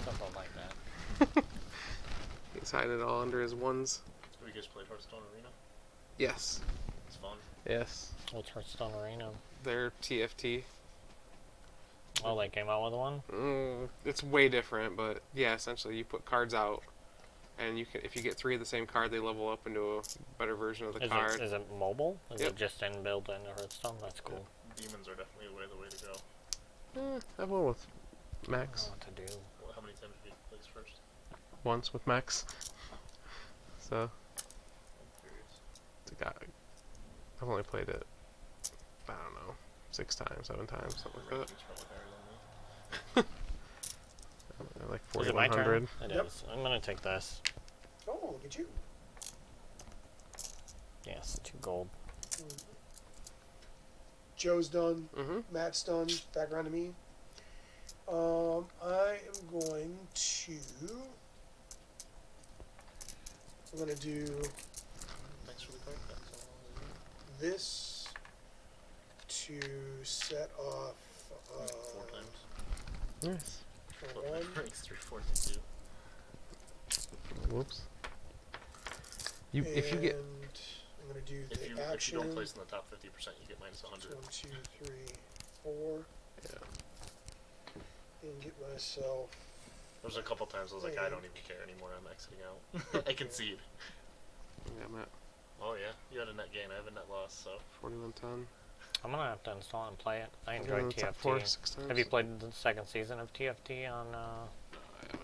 D: Something like that.
A: He's hiding it all under his ones.
B: Have you guys played Hearthstone Arena?
A: Yes.
B: It's fun.
A: Yes.
D: What's Hearthstone Arena?
A: They're TFT.
D: Oh, they came out with one?
A: It's way different, but yeah, essentially you put cards out, and you can, if you get 3 of the same card, they level up into a better version of the card.
D: Is it mobile? Is
A: Yep.
D: it just inbuilt into Hearthstone? That's cool.
B: Demons are definitely the way to go.
A: I've won with
D: I
A: Max
D: don't know what to do.
B: Well, how many times did you place first?
A: once with Max. So
B: I'm curious.
A: it's a guy. I've only played it, I don't know, 6 times, 7 times, something like that.
B: Ranking's probably higher than me.
A: Like
D: Is it my turn?
A: 4100.
D: It
C: Yep.
D: is. I'm gonna take this.
C: Oh, look at you.
D: Yes, 2 gold.
C: Joe's done.
A: Mm-hmm.
C: Matt's done. Back around to me. I am going to. I'm going to do
B: Thanks for the card. That's all.
C: this to set off
B: 4 times.
A: Nice.
C: for
B: But my
C: 1.
B: rank's 342.
A: Whoops. If you get
C: And I'm going to do
B: If
C: the
B: you
C: action.
B: don't place in the top 50%, you get minus 100.
C: 1, 2, 3, 4.
A: Yeah.
C: And get myself.
B: There was a couple times I was like, I don't even care anymore. I'm exiting out. I concede.
A: yeah, I'm at
B: Oh yeah, you had a net gain. I have a net loss. So
A: 4110.
D: I'm gonna have to install and play it. I
A: I've
D: enjoyed
A: been in the top 4
D: TFT.
A: 6 times.
D: Have you played the 2nd season of TFT on?
A: No, I haven't.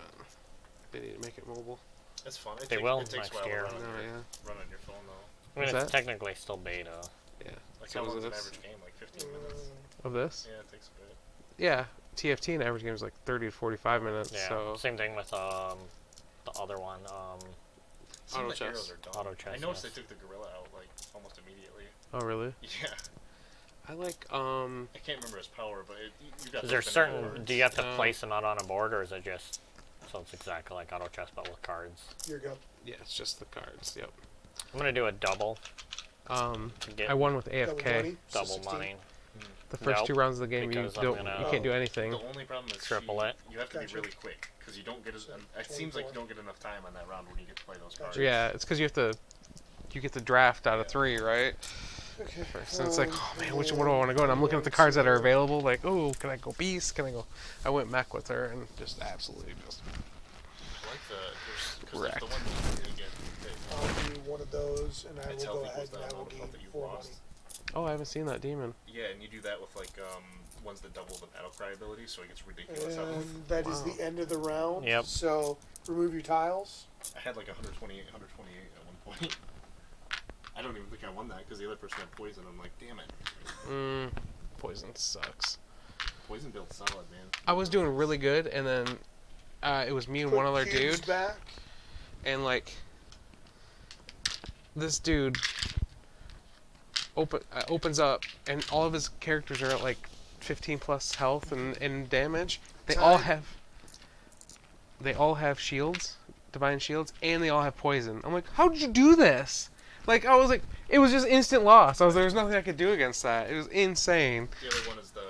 A: They need to make it mobile.
B: it's fun. It
D: They
B: takes,
D: will
B: it takes
D: next
B: a while
D: year.
B: to
A: No, yeah.
B: run on your phone though.
D: I mean,
A: What's
D: it's
A: that?
D: technically still beta.
A: Yeah.
B: Like
A: So
B: how
A: was
B: long's an
A: this?
B: average game? Like 15 minutes.
A: Of this?
B: Yeah, it takes a bit.
A: Yeah. TFT in average game is like 30 to 45 minutes.
D: Yeah.
A: So
D: Same thing with the other one.
B: Seems like
A: chess.
B: heroes are dumb.
D: Auto chess,
B: I noticed
D: yes.
B: they took the gorilla out like almost immediately.
A: oh really?
B: Yeah,
A: I like
B: I can't remember his power, but you got.
D: Is there
B: those
D: certain?
B: cards.
D: Do you have to
A: No.
D: place them out on a board, or is it just so it's exactly like auto chess but with cards?
C: Here you go.
A: yeah, it's just the cards. Yep.
D: I'm gonna do a double to get
A: I won with
C: Double
A: AFK.
C: money. so
D: double
C: 16.
D: money.
A: The first
D: Nope,
A: 2 rounds of the game, you
D: because I'm
A: don't,
D: gonna-
A: you can't do anything.
B: The only problem is
D: Triple it.
B: You have to
C: Gotcha.
B: be really quick because you don't get as.
C: So,
B: It seems like
C: 24.
B: you don't get enough time on that round when you get to play those cards.
C: Gotcha.
A: Yeah, it's because you get the draft out of
B: Yeah.
A: 3, right?
C: Okay.
A: So it's like, oh man, which one do I
C: and
A: want to go? And I'm looking at the
C: then
A: cards that are
C: so-
A: available. Like, oh, can I go beast? Can I go? I went mech with her and just absolutely just.
B: I like because
A: Wrecked.
B: the one that you get.
C: I'll do one of those, and I
B: Its
C: will go
B: health
C: ahead
B: equals
C: and
B: the
C: I will
B: amount of
C: gain
B: health that you've
C: 4 money.
B: lost.
A: Oh, I haven't seen that demon.
B: Yeah, and you do that with like ones that double the battle cry ability, so it gets ridiculous health.
C: And that is
A: Wow.
C: the end of the round.
D: Yep.
C: So remove your tiles.
B: I had like 128 at one point. I don't even think I won that because the other person had poison. I'm like, damn it.
A: Poison sucks.
B: Poison built solid, man.
A: I was doing really good, and then it was me and one
C: Put
A: other
C: cubes
A: dude,
C: back.
A: and like this dude opens up, and all of his characters are at like 15 plus health and damage. They
C: Time.
A: all have shields, divine shields, and they all have poison. I'm like, how did you do this? Like, I was like, it was just instant loss. There was nothing I could do against that. It was insane.
B: The other one is the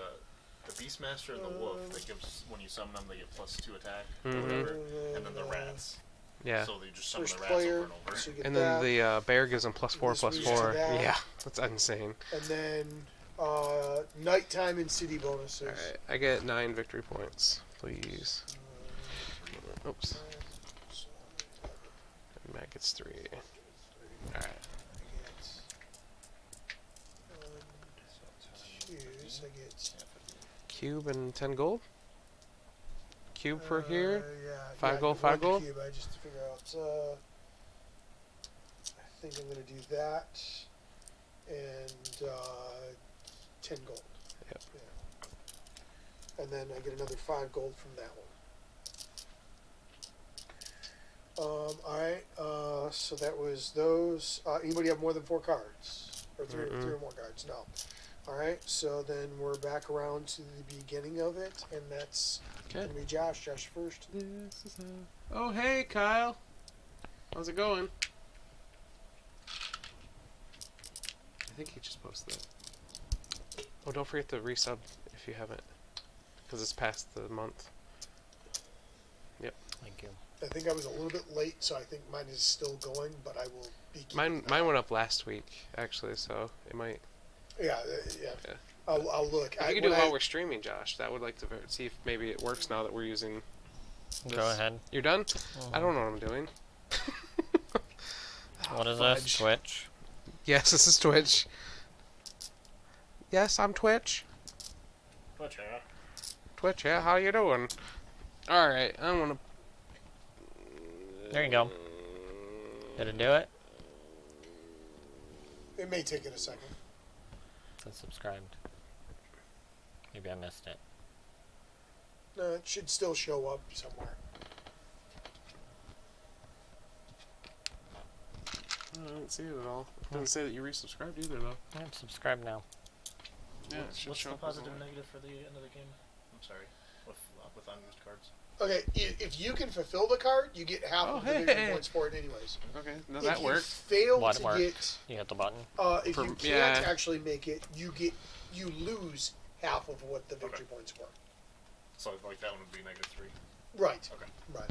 B: Beastmaster and the Wolf. That gives when you summon them, they get +2 attack or
A: Mhm.
B: whatever, and then the rats.
A: Yeah.
B: So they just summon
C: First
B: the rats
C: player.
B: over and over.
C: So you get
A: And
C: that.
A: then the bear gives them +4,
C: This moves to
A: +4.
C: that.
A: Yeah, that's insane.
C: And then Nighttime and city bonuses.
A: Alright, I get 9 victory points, please. Oops. And Matt gets 3. Alright.
C: I get
A: Cube and 10 gold? Cube for here?
C: Yeah,
A: 5 gold,
C: I
A: 5
C: get one
A: gold?
C: Cube. I just figure out. I think I'm gonna do that, and 10 gold.
A: Yep.
C: Yeah. And then I get another 5 gold from that one. All right. So that was those. Anybody have more than 4 cards, or 3 or more cards? No. All right. So then we're back around to the beginning of it, and that's
A: Okay.
C: gonna be Josh. Josh first.
A: Oh, hey, Kyle. How's it going? I think he just posted it. Oh, don't forget to resub if you haven't, because it's past the month. Yep.
D: Thank you.
C: I think I was a little bit late, so I think mine is still going, but I will be.
A: Mine went up last week, actually, so it might.
C: Yeah.
A: Yeah.
C: I'll look.
A: If you could do it while we're streaming, Josh, that would like to see if maybe it works now that we're using. This.
D: Go ahead.
A: You're done? I don't know what I'm doing.
D: What is
C: fudge.
D: this? Twitch?
A: Yes, this is Twitch. Yes, I'm Twitch.
D: Twitch, yeah.
A: Twitch, yeah, how you doing? Alright, I wanna...
D: There you go. Did it do it?
C: It may take it a second.
D: It's subscribed. Maybe I missed it.
C: No, it should still show up somewhere.
A: I don't see it at all. It doesn't say that you resubscribed either, though.
D: I'm subscribed now.
A: Yeah, it should
B: What's
A: show
B: the
A: up as
B: positive
A: well.
B: negative for the end of the game? I'm sorry. With unused cards.
C: Okay, if you can fulfill the card, you get half
A: Oh,
C: of the
A: hey.
C: victory points for it anyways.
A: Okay, does
C: If
A: that
C: you
A: work?
C: fail
D: What
C: to
D: work?
C: get,
D: You hit the button.
C: if
A: For-
C: you can't
A: yeah.
C: actually make it, you lose half of what the victory points were.
B: So like that one would be -3.
C: Right.
B: Okay.
C: Right.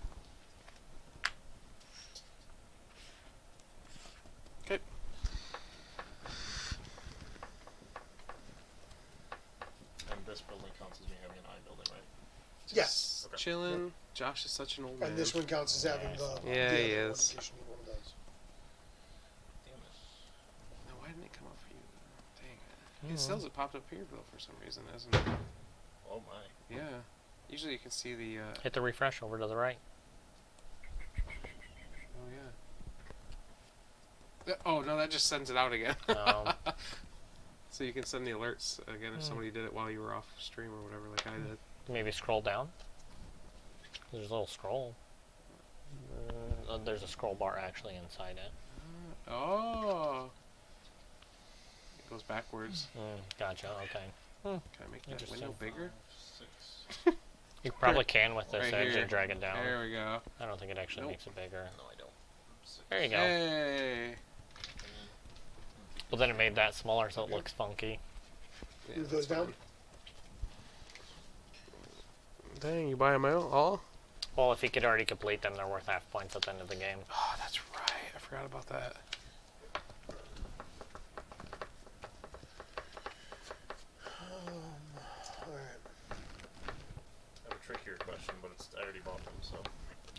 A: Okay.
B: And this building counts as me having an I building, right?
C: Yes.
B: Okay.
A: Chillin'. Josh is such an old man.
C: And this one counts as having the.
A: Yeah,
C: the
A: he
C: other one
A: is.
C: in case you need one of those.
B: Damn it.
A: Now, why didn't it come up for you? Dang it. It still has it popped up here, though, for some reason, hasn't it?
B: Oh my.
A: Yeah. Usually you can see the,
D: Hit the refresh over to the right.
A: oh, yeah. Oh, no, that just sends it out again.
D: Um,
A: So you can send the alerts again if somebody did it while you were off stream or whatever, like I did.
D: maybe scroll down. There's a little scroll. There's a scroll bar actually inside it.
A: Oh. It goes backwards.
D: Gotcha. Okay.
A: Can I make that
D: Interesting.
A: window bigger?
B: 6.
D: You probably can with this
A: Right
D: edge
A: here.
D: and drag it down.
A: There we go.
D: I don't think it actually
A: Nope.
D: makes it bigger.
B: No, I don't. 6.
D: There you go.
A: Hey.
D: Well, then it made that smaller so it looks funky.
A: Yeah,
C: Move those
A: that's
C: down.
A: fine. Dang, you buy them all?
D: Well, if you could already complete them, they're worth half points at the end of the game.
A: Oh, that's right. I forgot about that.
C: Alright.
B: I have a trickier question, but I already bought them, so.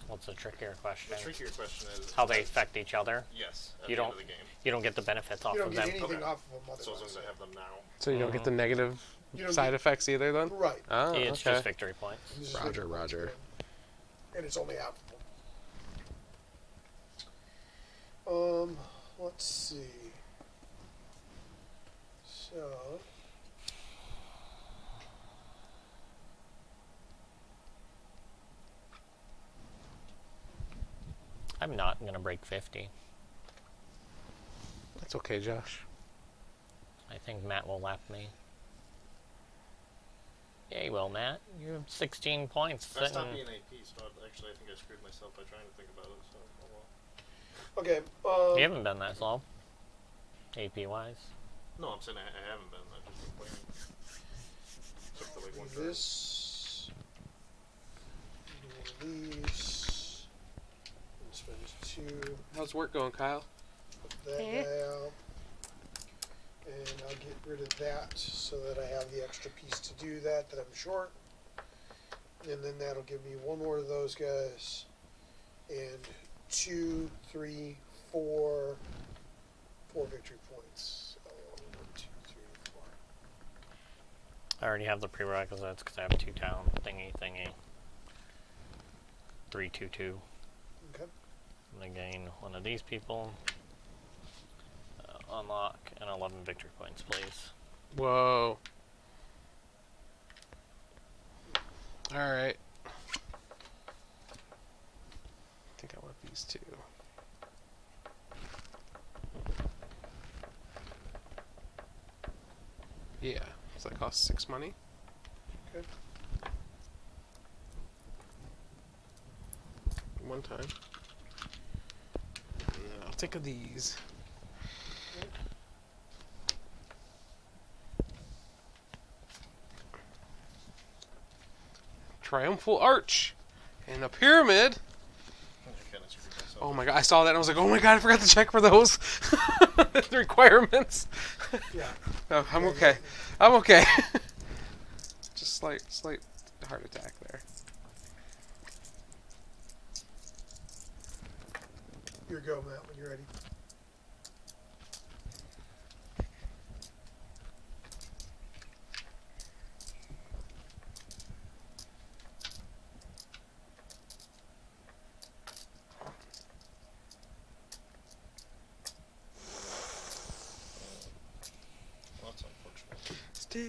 D: What's the trickier question?
B: The trickier question is
D: How they affect each other.
B: yes. At
D: You
B: the
D: don't-
B: end of the game.
D: You don't get the benefits off
C: You don't
D: of
C: get
D: them.
C: anything
B: Okay.
C: off of them otherwise.
B: So as long as I have them now.
A: So you don't get the negative
C: You don't
A: side
C: get-
A: effects either, then?
C: Right.
A: Oh,
D: It's
A: okay.
D: just victory points.
C: This is
A: Roger,
C: victory points,
A: Roger.
C: And it's only half of them. Let's see. So.
D: I'm not going to break 50.
A: That's okay, Josh.
D: I think Matt will lap me. Yeah, you will, Matt. You have 16 points.
B: I stopped
D: sitting-
B: being AP, so actually I think I screwed myself by trying to think about it, so oh well.
C: Okay.
D: You haven't been that slow. AP wise.
B: No, I'm saying I haven't been. I've just been playing. Except for like one
C: Do
B: turn.
C: this. Do one of these. And spend 2.
A: How's work going, Kyle?
C: Put that guy out. And I'll get rid of that so that I have the extra piece to do that I'm short. And then that'll give me one more of those guys. And 2, 3, 4 victory points. So 1, 2, 3, 4.
D: I already have the prerequisites because I have 2 town thingy. 3, 2, 2.
C: Okay.
D: I'm gonna gain one of these people. Unlock and 11 victory points, please.
A: Whoa. Alright. I think I want these 2. Yeah. Does that cost 6 money?
C: Okay.
A: One time. And then I'll take these. Triumphal Arch and a pyramid. Oh my god, I saw that and I was like, oh my god, I forgot to check for those. The requirements.
C: Yeah.
A: No, I'm okay. I'm okay. Just slight heart attack there.
C: Here you go, Matt, when you're ready.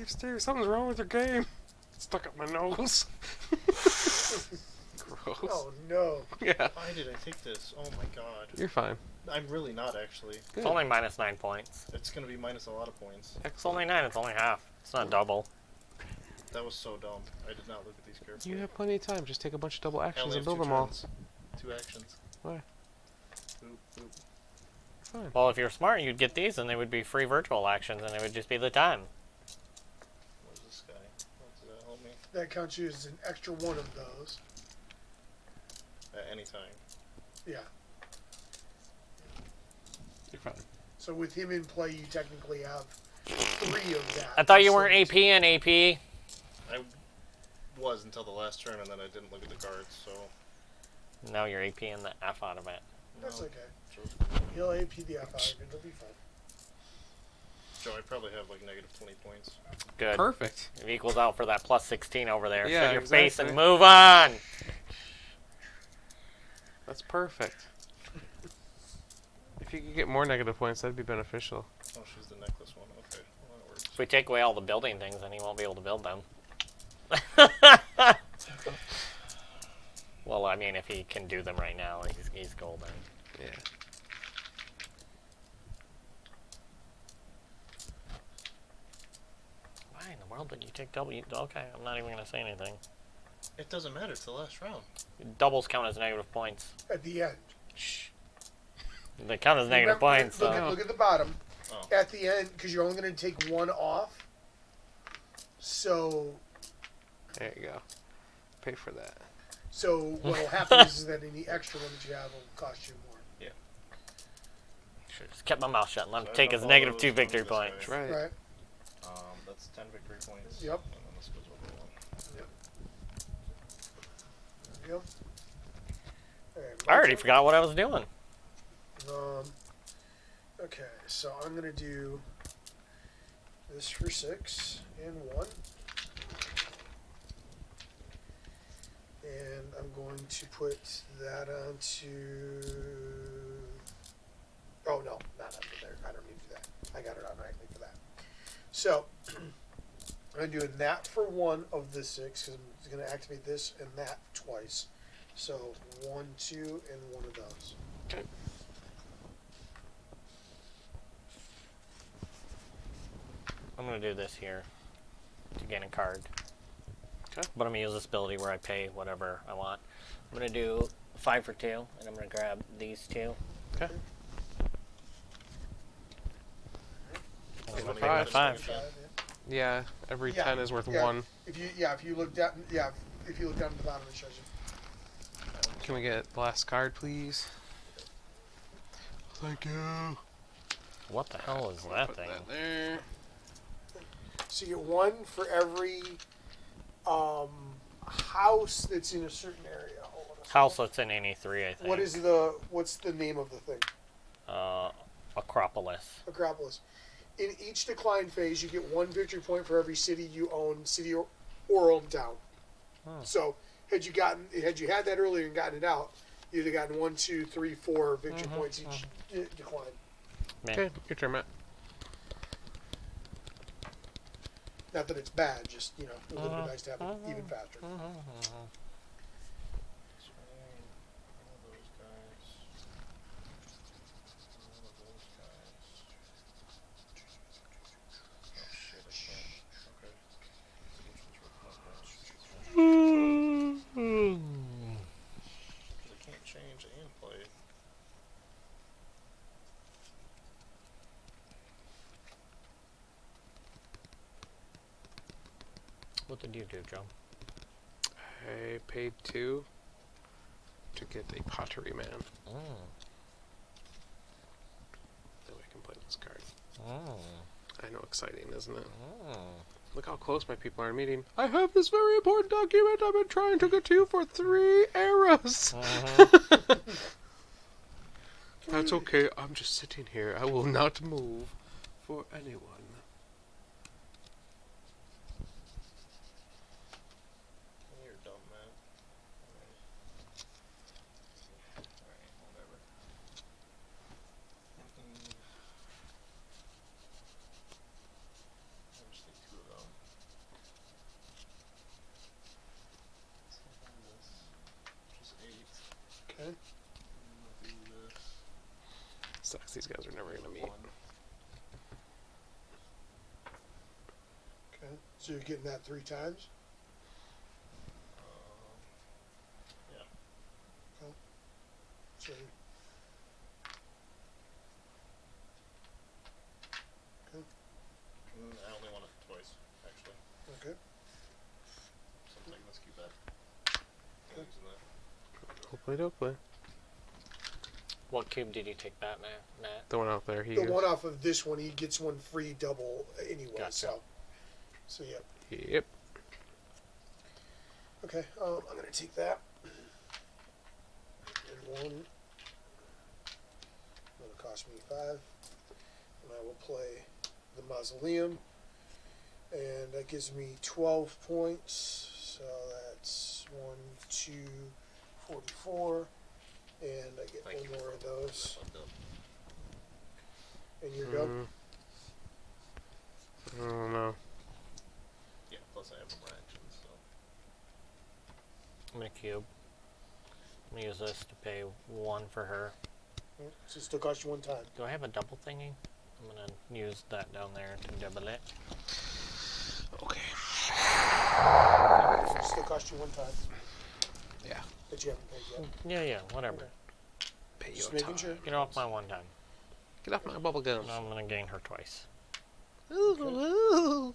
A: Steve, something's wrong with your game. It's stuck up my nose. Gross.
C: Oh no.
A: Yeah.
B: Why did I take this? Oh my god.
A: You're fine.
B: I'm really not actually.
D: It's only minus 9 points.
B: It's gonna be minus a lot of points.
D: It's only 9, it's only half. It's not double.
B: That was so dumb. I did not look at these carefully.
A: You have plenty of time. Just take a bunch of double
B: I
A: actions
B: only
A: and
B: have
A: build
B: 2
A: them all.
B: turns. 2 actions.
A: Why?
B: Boop, boop.
A: Fine.
D: Well, if you're smart, you'd get these and they would be free virtual actions and it would just be the time.
B: Where's this guy? What did that help me?
C: That counts you as an extra one of those.
B: At any time.
C: Yeah.
A: You're fine.
C: So with him in play, you technically have 3 of that.
D: I thought you weren't AP and AP.
B: I was until the last turn, and then I didn't look at the cards, so...
D: Now you're AP and the F out of it.
C: That's
B: no.
C: okay. He'll AP the F out of it. It'll be fine.
B: Joe, I probably have like negative 20 points.
D: Good.
A: Perfect.
D: It equals out for that plus 16 over there.
A: Yeah,
D: Set your face and
A: exactly.
D: move on.
A: That's perfect. If you could get more negative points, that'd be beneficial.
B: Oh, she's the necklace one. Okay, well, that works.
D: If we take away all the building things, then he won't be able to build them. Well, I mean, if he can do them right now, he's golden.
A: Yeah.
D: Why in the world would you take double? Okay, I'm not even going to say anything.
B: It doesn't matter. It's the last round.
D: Doubles count as negative points.
C: At the end.
D: Shh. They count as negative
C: Remember,
D: points.
C: Look,
D: So.
C: look at the bottom.
B: Oh.
C: At the end, because you're only going to take 1 off. So
A: There you go. Pay for that.
C: So what will happen is that any extra one that you have will cost you more.
B: Yeah.
D: Should just kept my mouth shut and let him
B: So I
D: take
B: have
D: his
B: all
D: negative
B: those
D: 2
B: from
D: victory
B: this guy.
D: points.
A: Right.
C: Right?
B: That's 10 victory points.
C: Yep.
B: And then this goes over 1.
C: Yep. There you go. Alright,
D: I already forgot what I was doing.
C: Okay, so I'm going to do this for 6 and 1. And I'm going to put that onto... Oh, no, not under there. I don't need to do that. I got it automatically for that. So, I'm doing that for 1 of the 6, because I'm going to activate this and that twice. So, 1, 2, and 1 of those.
A: Okay.
D: I'm going to do this here to gain a card.
A: Okay.
D: But I'm going to use this ability where I pay whatever I want. I'm going to do 5 for 2, and I'm going to grab these 2.
A: Okay.
B: So
A: Get
B: let
A: the
B: me get
D: 5.
B: this again.
A: Yeah, every
C: Yeah,
A: 10 is worth
C: yeah.
A: 1.
C: If you look down, if you look down at the bottom, it shows you.
A: Can we get the last card, please? Thank you.
D: What the hell is
A: Put
D: that thing?
A: that there.
C: So you get one for every house that's in a certain area. Hold on a second.
D: House that's in any 3, I think.
C: What's the name of the thing?
D: Acropolis.
C: Acropolis. In each decline phase, you get 1 victory point for every city you own, city or hometown. So had you had that earlier and gotten it out, you'd have gotten 1, 2, 3, 4 victory points each decline.
D: Man.
A: Okay, your turn, Matt.
C: Not that it's bad, just it would have been nice to have it even faster.
B: Train all those guys. All of those guys. Oh shit, I can't. Okay. So which one's worth not much? Because I can't change and play.
D: What did you do, Joe?
A: I paid 2 to get a pottery man.
D: Mm.
A: That way I can play this card.
D: Mm.
A: I know, exciting, isn't it?
D: Mm.
A: Look how close my people are in meeting. I have this very important document I've been trying to get to you for 3 eras. That's okay. I'm just sitting here. I will not move for anyone.
B: You're dumb, man. Alright, whatever. I'll just take 2 of them. Just 8.
C: Okay.
B: Do this.
A: Sucks. These guys are never gonna meet.
B: 1.
C: Okay. So you're getting that 3 times.
B: Yeah.
C: So.
B: I only want it twice, actually.
C: Okay.
B: So I'm taking this cube back.
C: Okay.
B: Using that.
A: Hopefully, hopefully.
D: What cube did you take back, Matt?
A: The one out there.
C: The one off of this one, he gets 1 free double anyway.
D: Gotcha.
C: So yeah.
A: Yep.
C: Okay. I'm gonna take that. And 1. It'll cost me 5. And I will play the Mausoleum. And that gives me 12 points. So that's 1, 2, 44. And I get
B: Thank
C: 1
B: you.
C: more of those.
B: I'm done.
C: And you're done?
A: I don't know.
B: Yeah, plus I have more actions, so.
D: I'm gonna cube. I'm gonna use this to pay 1 for her.
C: So it still costs you 1 time.
D: Do I have a double thingy? I'm gonna use that down there to double it.
A: Okay.
C: So it still costs you 1 time.
A: Yeah.
C: That you haven't paid yet.
D: Yeah, whatever.
C: Okay.
A: Pay
C: Just
A: your
C: making
A: time.
C: sure.
D: Get off my 1 time.
A: Get off my bubble gum.
D: Now I'm gonna gain her twice.
A: Ooh.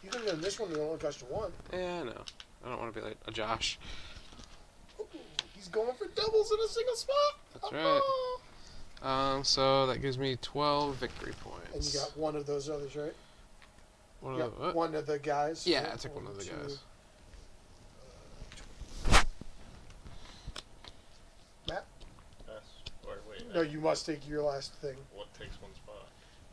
C: You can get this one, it'll only cost you 1.
A: Yeah, I know. I don't want to be like a Josh.
C: Ooh, he's going for doubles in a single spot.
A: That's right. So that gives me 12 victory points.
C: And you got 1 of those others, right?
A: one
C: You
A: of
C: got
A: the what?
C: 1 of the guys.
A: Yeah,
C: right?
A: I took one of the
C: 2,
A: guys.
C: Matt?
B: Yes. Or wait.
C: No, you must take your last thing.
B: What takes 1 spot?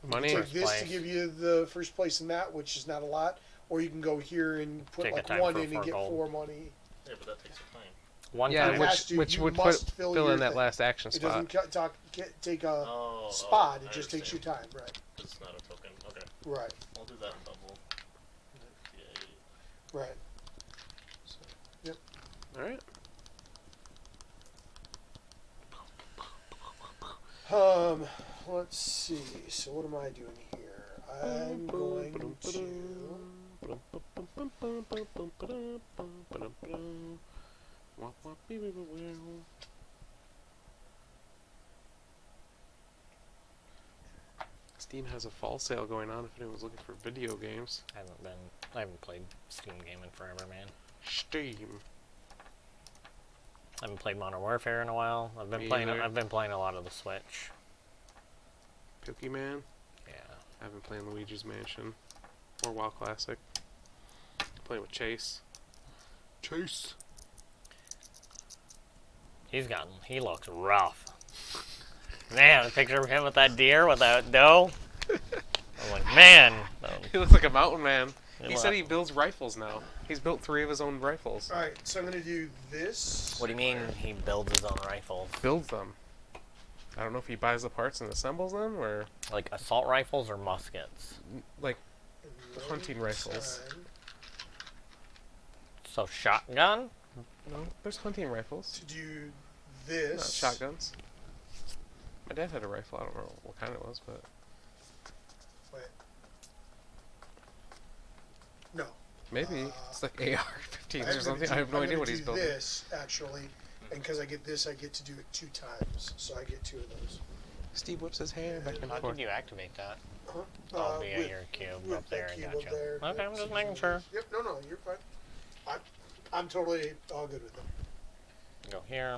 A: Money.
C: Take
D: First
C: this
D: place.
C: to give you the first place in that, which is not a lot. Or you can go here and put
D: Take a
C: like
D: time
C: 1
D: for
C: in and
D: 4
C: get
D: gold.
C: 4 money.
B: Yeah, but that takes a time.
D: 1
A: Yeah,
C: It
D: time.
C: has to.
A: which
C: You
A: would
C: must
A: fill
C: your
A: in that
C: thing.
A: last action
C: It
A: spot.
C: doesn't take a
B: Oh,
C: spot. It
B: I
C: just takes you
B: understand.
C: time. Right.
B: It's not a token. Okay.
C: Right.
B: I'll do that in double. Yay.
C: Right.
A: All right.
C: Let's see. So what am I doing here? I'm going to.
A: Steam has a fall sale going on if anyone's looking for video games.
D: I haven't played Steam game in forever, man.
A: Steam.
D: I haven't played Modern Warfare in a while. I've been
A: Me
D: playing.
A: either.
D: I've been playing a lot of the Switch.
A: Pokemon.
D: Yeah.
A: I've been playing Luigi's Mansion or WoW Classic. Playing with Chase. Chase.
D: He looks rough. Man, a picture of him with that deer with that doe. I'm like, man.
A: He looks like a mountain man. He
D: What?
A: said he builds rifles now. He's built 3 of his own rifles.
C: All right, so I'm gonna do this.
D: What do you mean he builds his own rifles?
A: Builds them. I don't know if he buys the parts and assembles them, or
D: Like assault rifles or muskets?
A: like
C: And
A: hunting
C: one
A: rifles.
C: time
D: So shotgun?
A: No, there's hunting rifles,
C: to do
A: not
C: this.
A: shotguns. My dad had a rifle. I don't know what kind it was, but
C: Wait. No.
A: maybe it's like AR-15s or
C: I'm
A: something.
C: gonna
A: I have no
C: I'm
A: idea
C: gonna
A: what he's
C: do
A: building.
C: This actually, and because I get this, I get to do it 2 times. So I get 2 of those.
A: Steve whips his hair back and
D: How
A: forth.
D: did you activate that?
C: Huh?
D: Oh, via
C: with-
D: your cube
C: with
D: up there.
C: that
D: I
C: cube
D: gotcha.
C: up there.
D: Okay, I'm
C: Yep,
D: just
C: so
D: making sure.
C: Yep. No, you're fine. I'm totally all good with them.
D: Go here,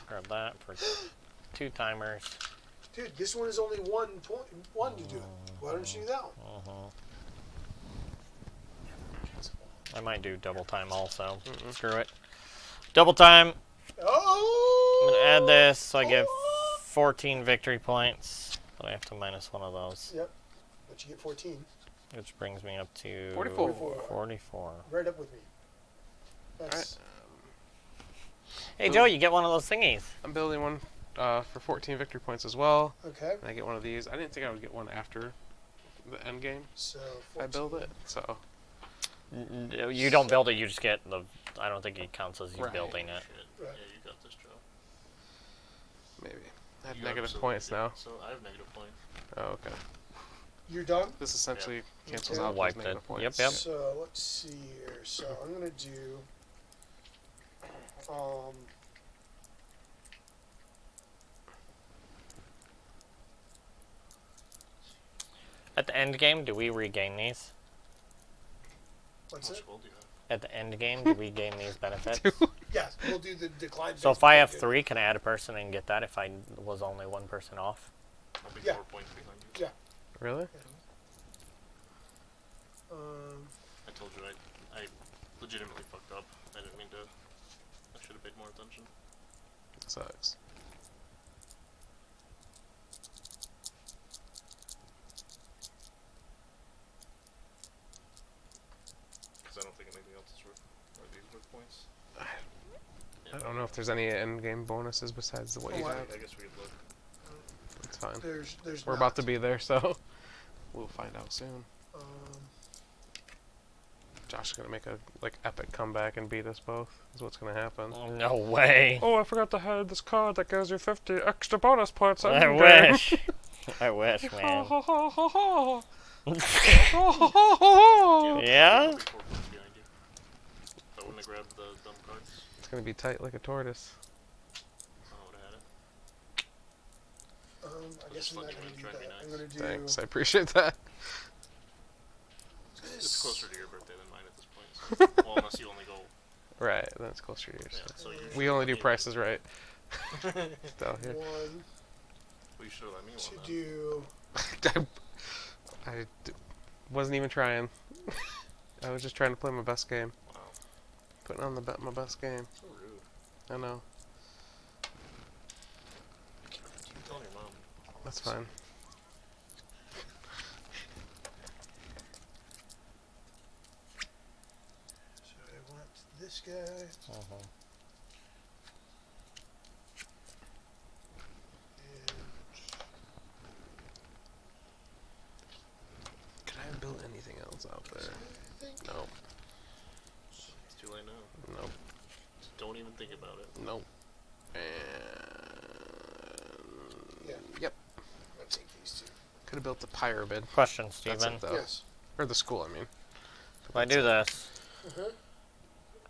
D: grab that for 2 timers.
C: Dude, this one is only 1 to do it. Why don't you do that one?
D: Uh-huh. I might do double time also. Screw it. Double time.
C: Oh!
D: I'm gonna add this so I get 14 victory points. But I have to minus one of those.
C: Yep. But you get 14.
D: Which brings me up to
A: 44.
D: 44.
C: Right up with me. That's
D: Hey Joe, you get one of those thingies.
A: I'm building one for 14 victory points as well.
C: okay.
A: And I get one of these. I didn't think I would get one after the end game.
C: So
A: If I build it, so
D: You don't build it, you just get the... I don't think it counts as you
A: Right.
D: building it.
B: Shit.
C: Right.
B: Yeah, you got this, Joe.
A: maybe I have
B: You
A: negative
B: absolutely
A: points
B: do.
A: now.
B: So I have negative points.
A: Oh, okay.
C: You're done.
A: This essentially cancels
C: Okay.
A: out those
D: Wiped it.
A: negative points.
D: Yep, yep.
C: So let's see here. So I'm gonna do.
D: At the end game, do we regain these?
C: What's
B: How much
C: it?
B: gold do you have?
D: At the end game, do we gain these benefits?
C: Yes, we'll do the decline.
D: So
C: based
D: if I
C: on
D: have
C: good.
D: 3, can I add a person and get that if I was only 1 person off?
B: I'll be
C: Yeah.
B: 4 points behind you.
C: Yeah.
A: Really?
B: I told you I legitimately fucked up. I didn't mean to. I should have paid more attention.
A: Sucks.
B: Because I don't think anything else is worth. Are these worth points?
A: I don't know if there's any end game bonuses besides what you
C: Oh, I-
A: have.
B: I guess we could look.
A: It's fine.
C: There's.
A: We're
C: not.
A: about to be there, so we'll find out soon.
C: Um,
A: Josh is gonna make a epic comeback and beat us both. Is what's gonna happen.
D: No way.
A: Oh, I forgot to hide this card that gives you 50 extra bonus points.
D: I wish. I wish, man. Yeah?
B: I'll be 4 points behind you. If I wouldn't have grabbed the dumb cards,
A: It's gonna be tight like a tortoise.
B: I would have had it.
C: I guess
B: Just
C: I'm not
B: let
C: gonna
B: you
C: do
B: try to be
C: that. I'm
B: nice.
C: gonna do.
A: Thanks, I appreciate that.
B: It's closer to your birthday than mine at this point. So. Well, unless you only go.
A: Right, then it's closer to yours.
B: Yeah, so you
A: We
B: should
A: only
B: let
A: do
B: me-
A: prices right. Down here.
C: One
B: Well, you should have let me
C: to
B: one.
C: do.
A: I wasn't even trying. I was just trying to play my best game.
B: Wow,
A: Putting on my best game.
B: so rude.
A: I know.
B: You tell your mom.
A: That's fine.
C: So I want this guy.
D: Uh-huh.
C: And
A: Could I have built anything else out there?
C: I think.
A: Nope.
B: It's too late now.
A: Nope.
B: Just don't even think about it.
A: Nope. And
C: Yeah.
A: yep.
C: I'm gonna take these two.
A: Could have built the pyramid.
D: Question,
A: That's
D: Steven.
A: it though.
C: Yes.
A: Or the school, I mean.
D: If I do this,
C: Uh-huh.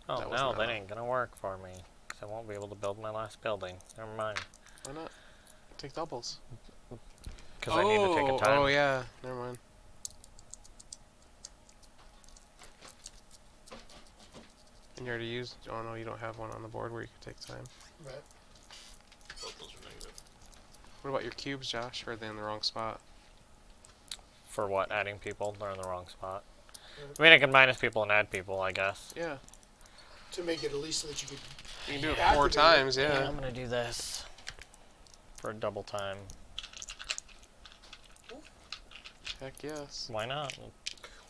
D: oh
A: That was
D: no,
A: not-
D: that ain't gonna work for me. 'Cause I won't be able to build my last building. Never mind.
A: Why not? Take doubles.
D: Because I need to take a time.
A: Oh yeah. Never mind. And you already used. Oh no, you don't have one on the board where you can take time.
C: Right.
B: Both those are negative.
A: What about your cubes, Josh? Or are they in the wrong spot?
D: For what? Adding people? They're in the wrong spot. I mean, I can minus people and add people, I guess.
A: Yeah.
C: To make it at least so that you could.
A: You can do it
C: Activate
A: 4
C: it.
A: times.
D: Yeah,
A: Yeah.
D: I'm gonna do this for a double time.
A: Heck yes.
D: Why not?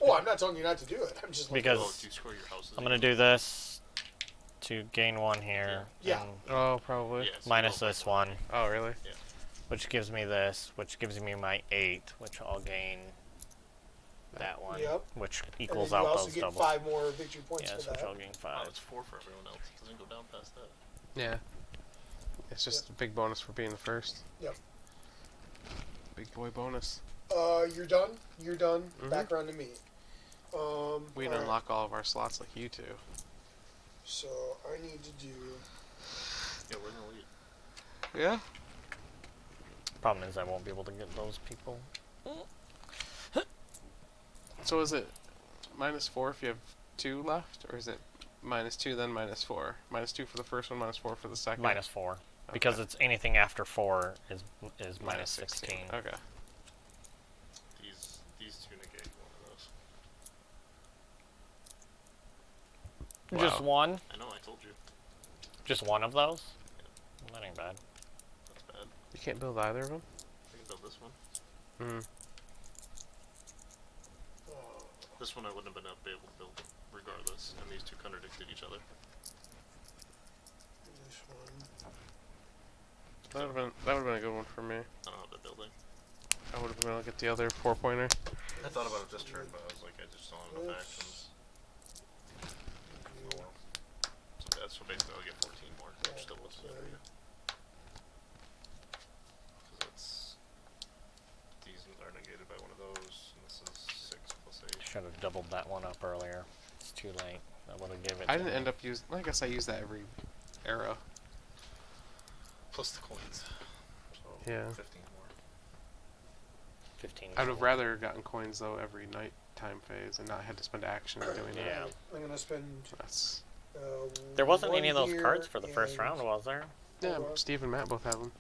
C: Oh, I'm not telling you not to do it. I'm just
D: Because-
B: Oh, do you score your houses?
D: I'm gonna do this to gain 1 here.
C: Yeah.
D: and
A: Oh, probably.
B: Yeah, so
D: minus
B: both
D: this
B: by
D: one,
A: Oh, really?
D: which gives me this, which gives me my 8, which I'll gain that one,
C: Yep.
D: which
C: And then
D: equals
C: you
D: out
C: also
D: those
C: get
D: doubles.
C: 5 more victory points
D: Yes,
C: for
D: which
C: that.
D: I'll gain
B: Oh,
D: 5.
B: it's 4 for everyone else. It doesn't go down past that.
A: Yeah. It's just a big bonus for being the first.
C: Yep.
A: Big boy bonus.
C: You're done. You're done.
A: Mhm.
C: Back around to me.
A: We
C: alright.
A: unlock all of our slots like you two.
C: So I need to do.
B: Yeah, we're in the lead.
A: Yeah.
D: Problem is, I won't be able to get those people.
A: So is it -4 if you have 2 left, or is it -2 then -4? -2 for the first one, -4 for the second.
D: -4, because it's anything after 4 is minus 16.
A: Okay.
B: These two negate one of those.
D: Just
A: Wow.
D: one?
B: I know, I told you.
D: Just one of those? Well, that ain't bad.
B: That's bad.
A: You can't build either of them.
B: I can build this one.
A: Hmm.
B: This one I wouldn't have been able to build regardless, and these two contradicted each other.
C: This one.
A: That would have been a good one for me.
B: I don't know the building.
A: I would have been able to get the other 4-pointer.
B: I thought about it this turn, but I was like, I just don't have enough actions. Oh well. So basically I'll get 14 more, which still wasn't an area. Because these are negated by one of those, and this is 6 plus 8.
D: Should have doubled that one up earlier. It's too late. That would have given it
A: I
D: to
A: didn't
D: me.
A: end up using. I guess I use that every era.
B: Plus the coins. So
A: Yeah.
B: 15 more.
D: 15.
A: I would have rather gotten coins though every nighttime phase and not had to spend action doing that.
D: Yeah.
C: I'm gonna spend.
A: That's
D: There wasn't
C: one
D: any of those
C: here
D: cards for the first
C: and-
D: round, was there?
A: yeah.
C: Hold on.
A: Steve and Matt both have them.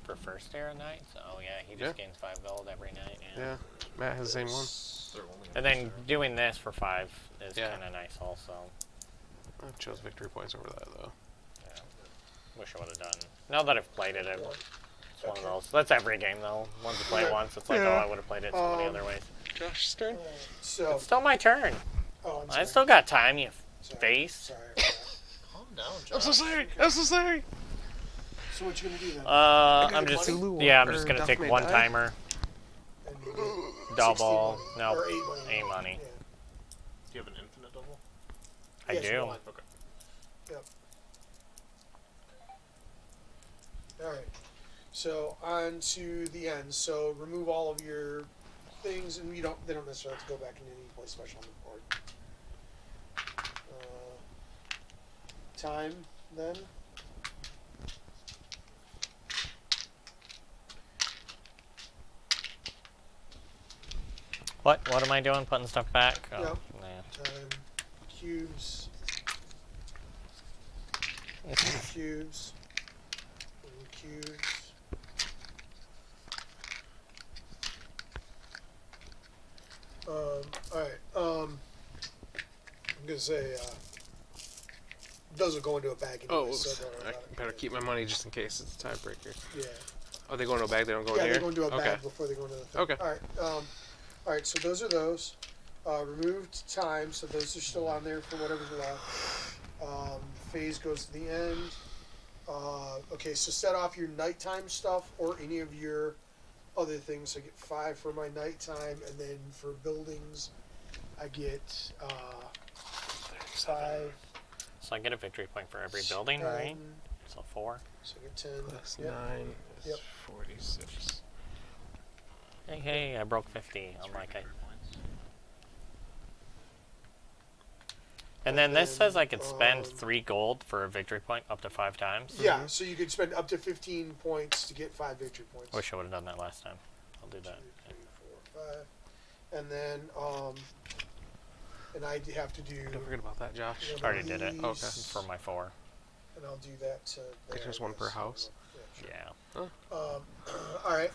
D: For first era nights? Oh yeah, he just gains 5 gold every night. Yeah.
A: Yeah. Matt has the same one.
B: They're only
D: And then doing this for 5 is
A: Yeah.
D: kind of nice also.
A: I chose victory points over that though.
D: Yeah. Wish I would have done. Now that I've played it, it's one of
C: Okay.
D: those. That's every game though. Once you play it
C: Yeah.
D: once, it's like,
A: Yeah.
D: oh, I would have played it so many
C: Um,
D: other ways.
A: Josh's turn.
C: So.
D: It's still my turn.
C: Oh, I'm
D: I
C: sorry.
D: still got time, you
C: Sorry.
D: face.
C: Sorry. about that.
B: Calm down, Josh.
A: I'm so sorry. I'm so sorry.
C: So what you gonna do then?
D: I'm just
A: money?
D: yeah, I'm
A: Or
D: just gonna
A: Duff
D: take
A: May
D: one
A: Die?
D: timer,
C: And you get
D: double,
C: 60 money,
D: no,
C: or 8 money.
D: 8 money.
C: Yeah.
B: Do you have an infinite double?
D: I
C: Yes,
D: do.
C: one.
B: Okay.
C: Yep. All right. So on to the end. So remove all of your things, and they don't necessarily have to go back into any place special on the board. Time then.
D: What am I doing? Putting stuff back? Oh,
C: Yep.
D: nah.
C: Time. Cubes. Cubes. And cubes. Alright. I'm gonna say those will go into a bag anyway,
A: Oh,
C: so
A: oops.
C: don't worry
A: I
C: about it.
A: better keep my money just in case it's a tiebreaker.
C: Yeah.
A: Oh, they go into a bag. They don't go
C: Yeah,
A: in here.
C: they go into a
A: Okay.
C: bag before they go into the thing.
A: Okay.
C: Alright, so those are those. Removed time, so those are still on there for whatever's left. Phase goes to the end. Okay, so set off your nighttime stuff or any of your other things. I get 5 for my nighttime, and then for buildings, I get 5.
D: So I get a victory point for every building, right?
C: 10,
D: So 4.
C: So I get 10.
A: Plus
C: Yep.
A: 9 is
C: Yep.
A: 46.
D: Hey, I broke 50. I'm like,
B: Victory points.
D: and then this says I could
C: And,
D: spend 3 gold for a victory point up to 5 times.
C: Yeah, so you could spend up to 15 points to get 5 victory points.
D: Wish I would have done that last time. I'll do that.
C: 2, 3, 4, 5. And then and I have to do.
A: Don't forget about that, Josh.
C: one of
D: Already did it.
A: Okay.
C: these,
D: For my 4.
C: And I'll do that to.
A: think there's one per house.
C: Yeah,
D: Yeah.
C: sure. All right.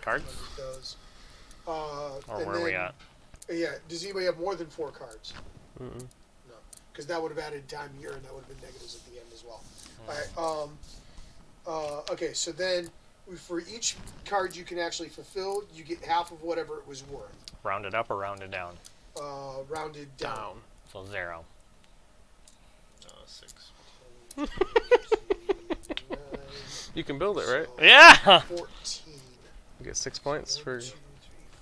D: Cards?
C: Those.
D: Or
C: And
D: where are we
C: then-
D: at?
C: Yeah. Does anybody have more than 4 cards?
A: Mm-mm.
C: No, because that would have added time here, and that would have been negatives at the end as well. All right. Okay. So then, for each card you can actually fulfill, you get half of whatever it was worth.
D: Rounded up or rounded down?
C: Rounded down.
A: Down.
D: So 0.
B: 6.
C: 9,
A: You can build it, right?
C: so
D: Yeah!
C: 14.
A: You get 6 points for.
C: 1, 2, 3,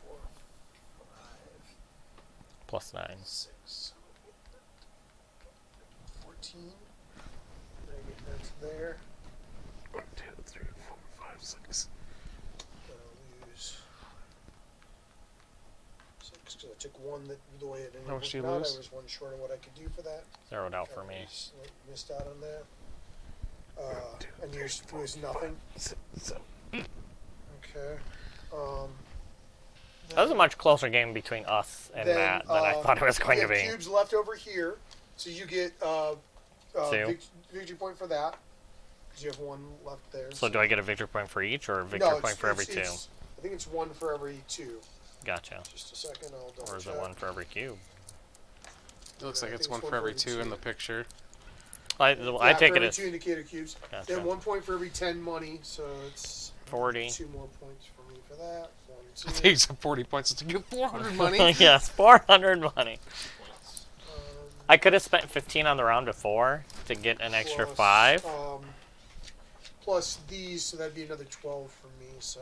C: 4, 5,
D: Plus 9.
C: 6. 14. Then I get that's there.
A: 1, 2, 3, 4, 5, 6.
C: Then I'll lose 6 because I took one that the way it ended
A: How much do you
C: working out,
A: lose?
C: I was one short of what I could do for that.
D: Zeroed out for
C: Kinda
D: me.
C: Missed out on that. And yours was nothing. Okay.
D: That was a much closer game between us and
C: Then,
D: Matt than I thought it was going
C: we
D: to
C: have
D: be.
C: cubes left over here, so you get
D: Two.
C: victory point for that. Because you have one left there.
D: So do I get a victory point for each or a
C: No,
D: victory point for every 2?
C: I think it's one for every 2.
D: Gotcha.
C: Just a second, I'll double
D: Or is
C: check.
D: it one for every cube?
A: It looks
C: Yeah,
A: like
C: I
A: it's
C: think
A: one for every 2 in the picture.
D: I
C: Yeah,
D: take
C: for
D: it
C: every
D: as
C: 2 indicator cubes.
D: Gotcha.
C: Then 1 point for every 10 money, so it's
D: 40.
C: 2 more points for me for that. 1,
A: I
C: 2.
A: think it's 40 points to get 400 money.
D: Yes, 400 money.
B: Points.
D: I could have spent 15 on the round before to get an extra
C: plus,
D: 5.
C: Plus these, so that'd be another 12 for me. So.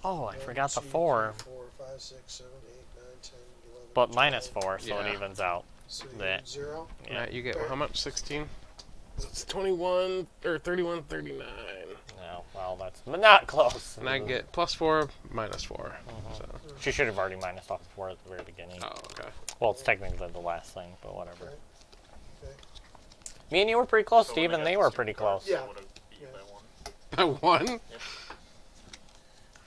D: Oh, I
C: 1,
D: forgot the
C: 2,
D: 4.
C: 3, 4, 5, 6, 7, 8, 9, 10, 11.
D: But minus
C: 12.
D: 4, so
A: Yeah.
D: it evens out.
C: So you
D: that.
C: get 0.
D: Yeah.
A: Matt, you get
C: Okay.
A: how much? 16? It's 21 or 31, 39.
D: No, well, that's not close.
A: And I get plus 4, minus 4. So.
D: She should have already minus off 4 at the very beginning.
A: Oh, okay.
D: Well, it's technically the last thing, but whatever.
C: Okay. Okay.
D: Me and you were pretty close,
B: So
D: Steve,
B: when I
D: and
B: got
D: they
B: the
D: were
B: stupid
D: pretty
B: cards,
D: close.
B: I
C: Yeah.
B: would've beat you
C: Yeah.
B: by 1.
A: By 1?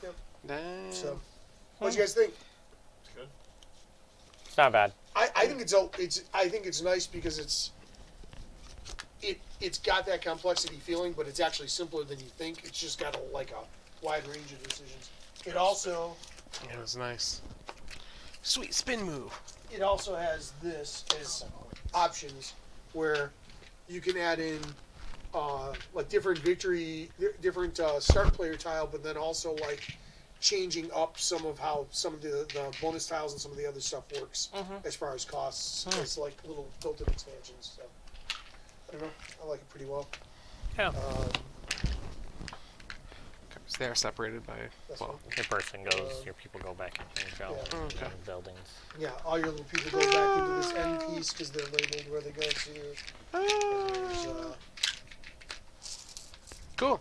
C: Yep.
A: Dang.
C: So, what do you guys think?
B: It's good.
D: It's not bad.
C: I think I think it's nice because it's got that complexity feeling, but it's actually simpler than you think. It's just got a wide range of decisions. It also
A: Yeah, it was nice. Sweet spin move.
C: it also has this as options where you can add in different start player tile, but then also changing up some of how some of the bonus tiles and some of the other stuff works as far as costs. It's like little built-in expansions. So I don't know. I like it pretty well.
D: Yeah.
A: They are separated by,
C: That's
A: well,
D: Your person goes, your people go back into your job,
C: Yeah.
A: Okay.
D: your buildings.
C: Yeah, all your little people go back into this end piece because they're labeled where they go to. And there's,
A: cool.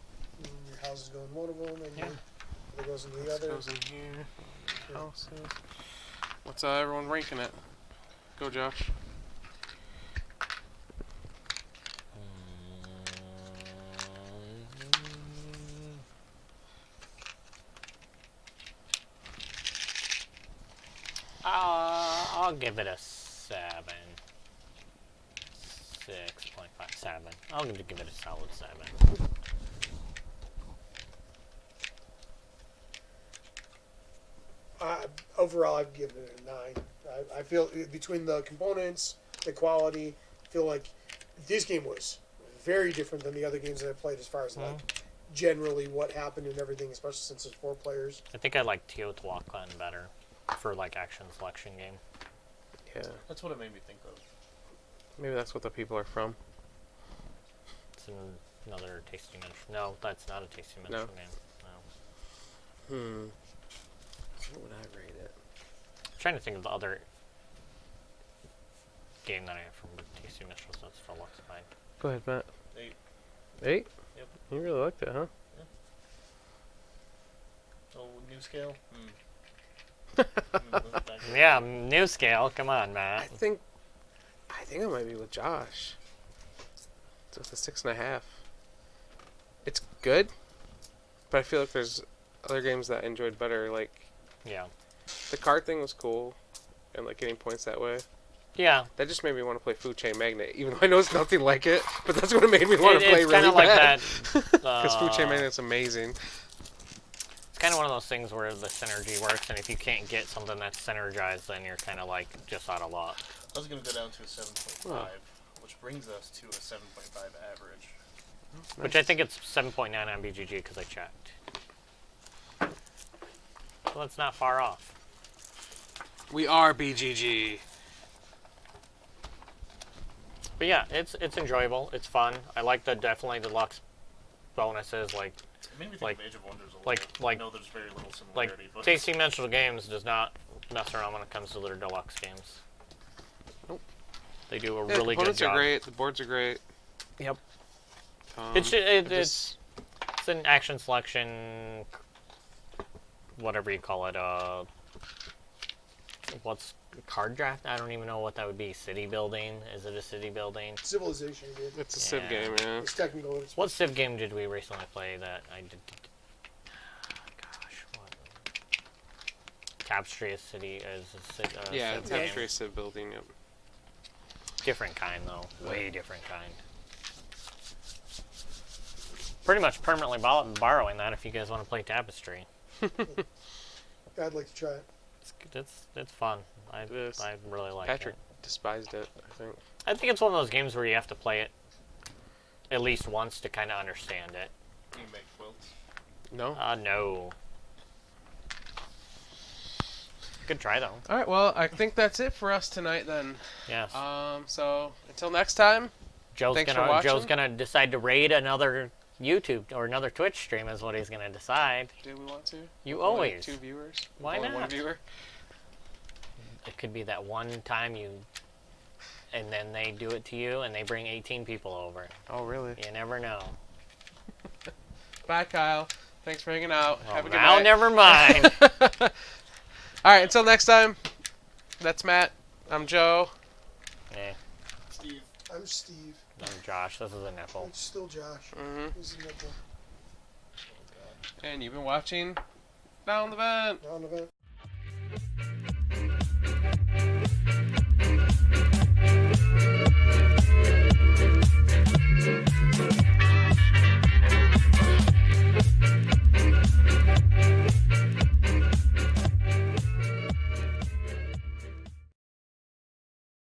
C: your houses go in one of them, and
D: Yeah.
C: it goes into the
A: This
C: other.
A: goes in here. Houses. What's everyone ranking it? Go, Josh.
D: I'll give it a 7. 6.5. 7. I'll give it a solid 7.
C: Overall, I've given it a 9. I feel between the components, the quality, I feel like this game was very different than the other games that I played as far as generally what happened and everything, especially since there's 4 players.
D: I think I like Teotihuacan better for action selection game.
A: Yeah.
B: That's what it made me think of.
A: Maybe that's what the people are from.
D: It's another Tasty Minstrel. No, that's not a Tasty Minstrel game. No.
A: What would I rate it?
D: I'm trying to think of the other game that I have from Tasty Minstrels that's deluxe mine.
A: Go ahead, Matt.
B: 8.
A: 8?
B: Yep.
A: You really liked it, huh?
B: Oh, new scale?
D: Yeah, new scale. Come on, Matt.
A: I think I might be with Josh. It's with a 6.5. It's good, but I feel like there's other games that I enjoyed better. Like
D: Yeah.
A: The card thing was cool, and like getting points that way.
D: Yeah.
A: That just made me want to play Food Chain Magnate, even though I know it's nothing like it. But that's what it made me want to play
D: It's
A: really
D: kind of like
A: bad.
D: that.
A: Because Food Chain Magnate's amazing.
D: It's kind of one of those things where the synergy works, and if you can't get something that's synergized, then you're kind of like just out of luck.
B: I was going to go down to a 7.5,
A: Oh.
B: which brings us to a 7.5 average.
D: Which I think it's 7.9 on BGG because I checked. So it's not far off.
A: We are BGG.
D: But yeah, it's enjoyable. It's fun. I like the definitely deluxe bonuses like
B: It made me think
D: Like-
B: of Age of Wonders a little
D: like-
B: bit.
D: like-
B: I know there's very little
D: like
B: similarity, but
D: Tasty Mental Games does not mess around when it comes to their deluxe games.
A: Nope.
D: They do a
A: Yeah,
D: really
A: the
D: good
A: opponents
D: job.
A: are great. The boards are great.
D: Yep.
A: It's
D: It's an action selection, whatever you call it. What's card draft? I don't even know what that would be. City building? Is it a city building?
C: Civilization game.
A: it's a Civ
D: Yeah.
A: game, yeah.
C: It's technical. It's
D: What Civ game did we recently play that I did? Gosh, what? Tapestry is city is a Civ,
A: Yeah,
D: Civ
A: it's
D: game.
A: actually a Civ building, yep.
D: Different kind though, way different kind. Pretty much permanently borrowing that if you guys want to play Tapestry.
C: I'd like to try it.
D: It's fun. I
A: is.
D: really like
A: Patrick
D: it.
A: despised it, I think.
D: I think it's one of those games where you have to play it at least once to kind of understand it.
B: you make quilts.
A: No?
D: No. Good try though.
A: Alright, well, I think that's it for us tonight then.
D: Yes.
A: So, until next time,
D: Joe's
A: thanks for
D: gonna
A: watching.
D: decide to raid another YouTube or another Twitch stream is what he's gonna decide.
A: do we want to?
D: You
A: Only
D: always.
A: 2 viewers?
D: Why
A: Only 1
D: not?
A: viewer?
D: It could be that one time and then they do it to you and they bring 18 people over.
A: Oh, really?
D: You never know.
A: Bye, Kyle. Thanks for hanging out.
D: Well,
A: Have a good
D: now
A: night.
D: never mind.
A: Alright, until next time, that's Matt. I'm Joe.
D: Yeah,
B: Steve.
C: I'm Steve.
D: I'm Josh. This is a nipple.
C: It's still Josh.
A: Mm-hmm.
C: This is Nickel.
A: And you've been watching Down the Vent.
C: Down the vent.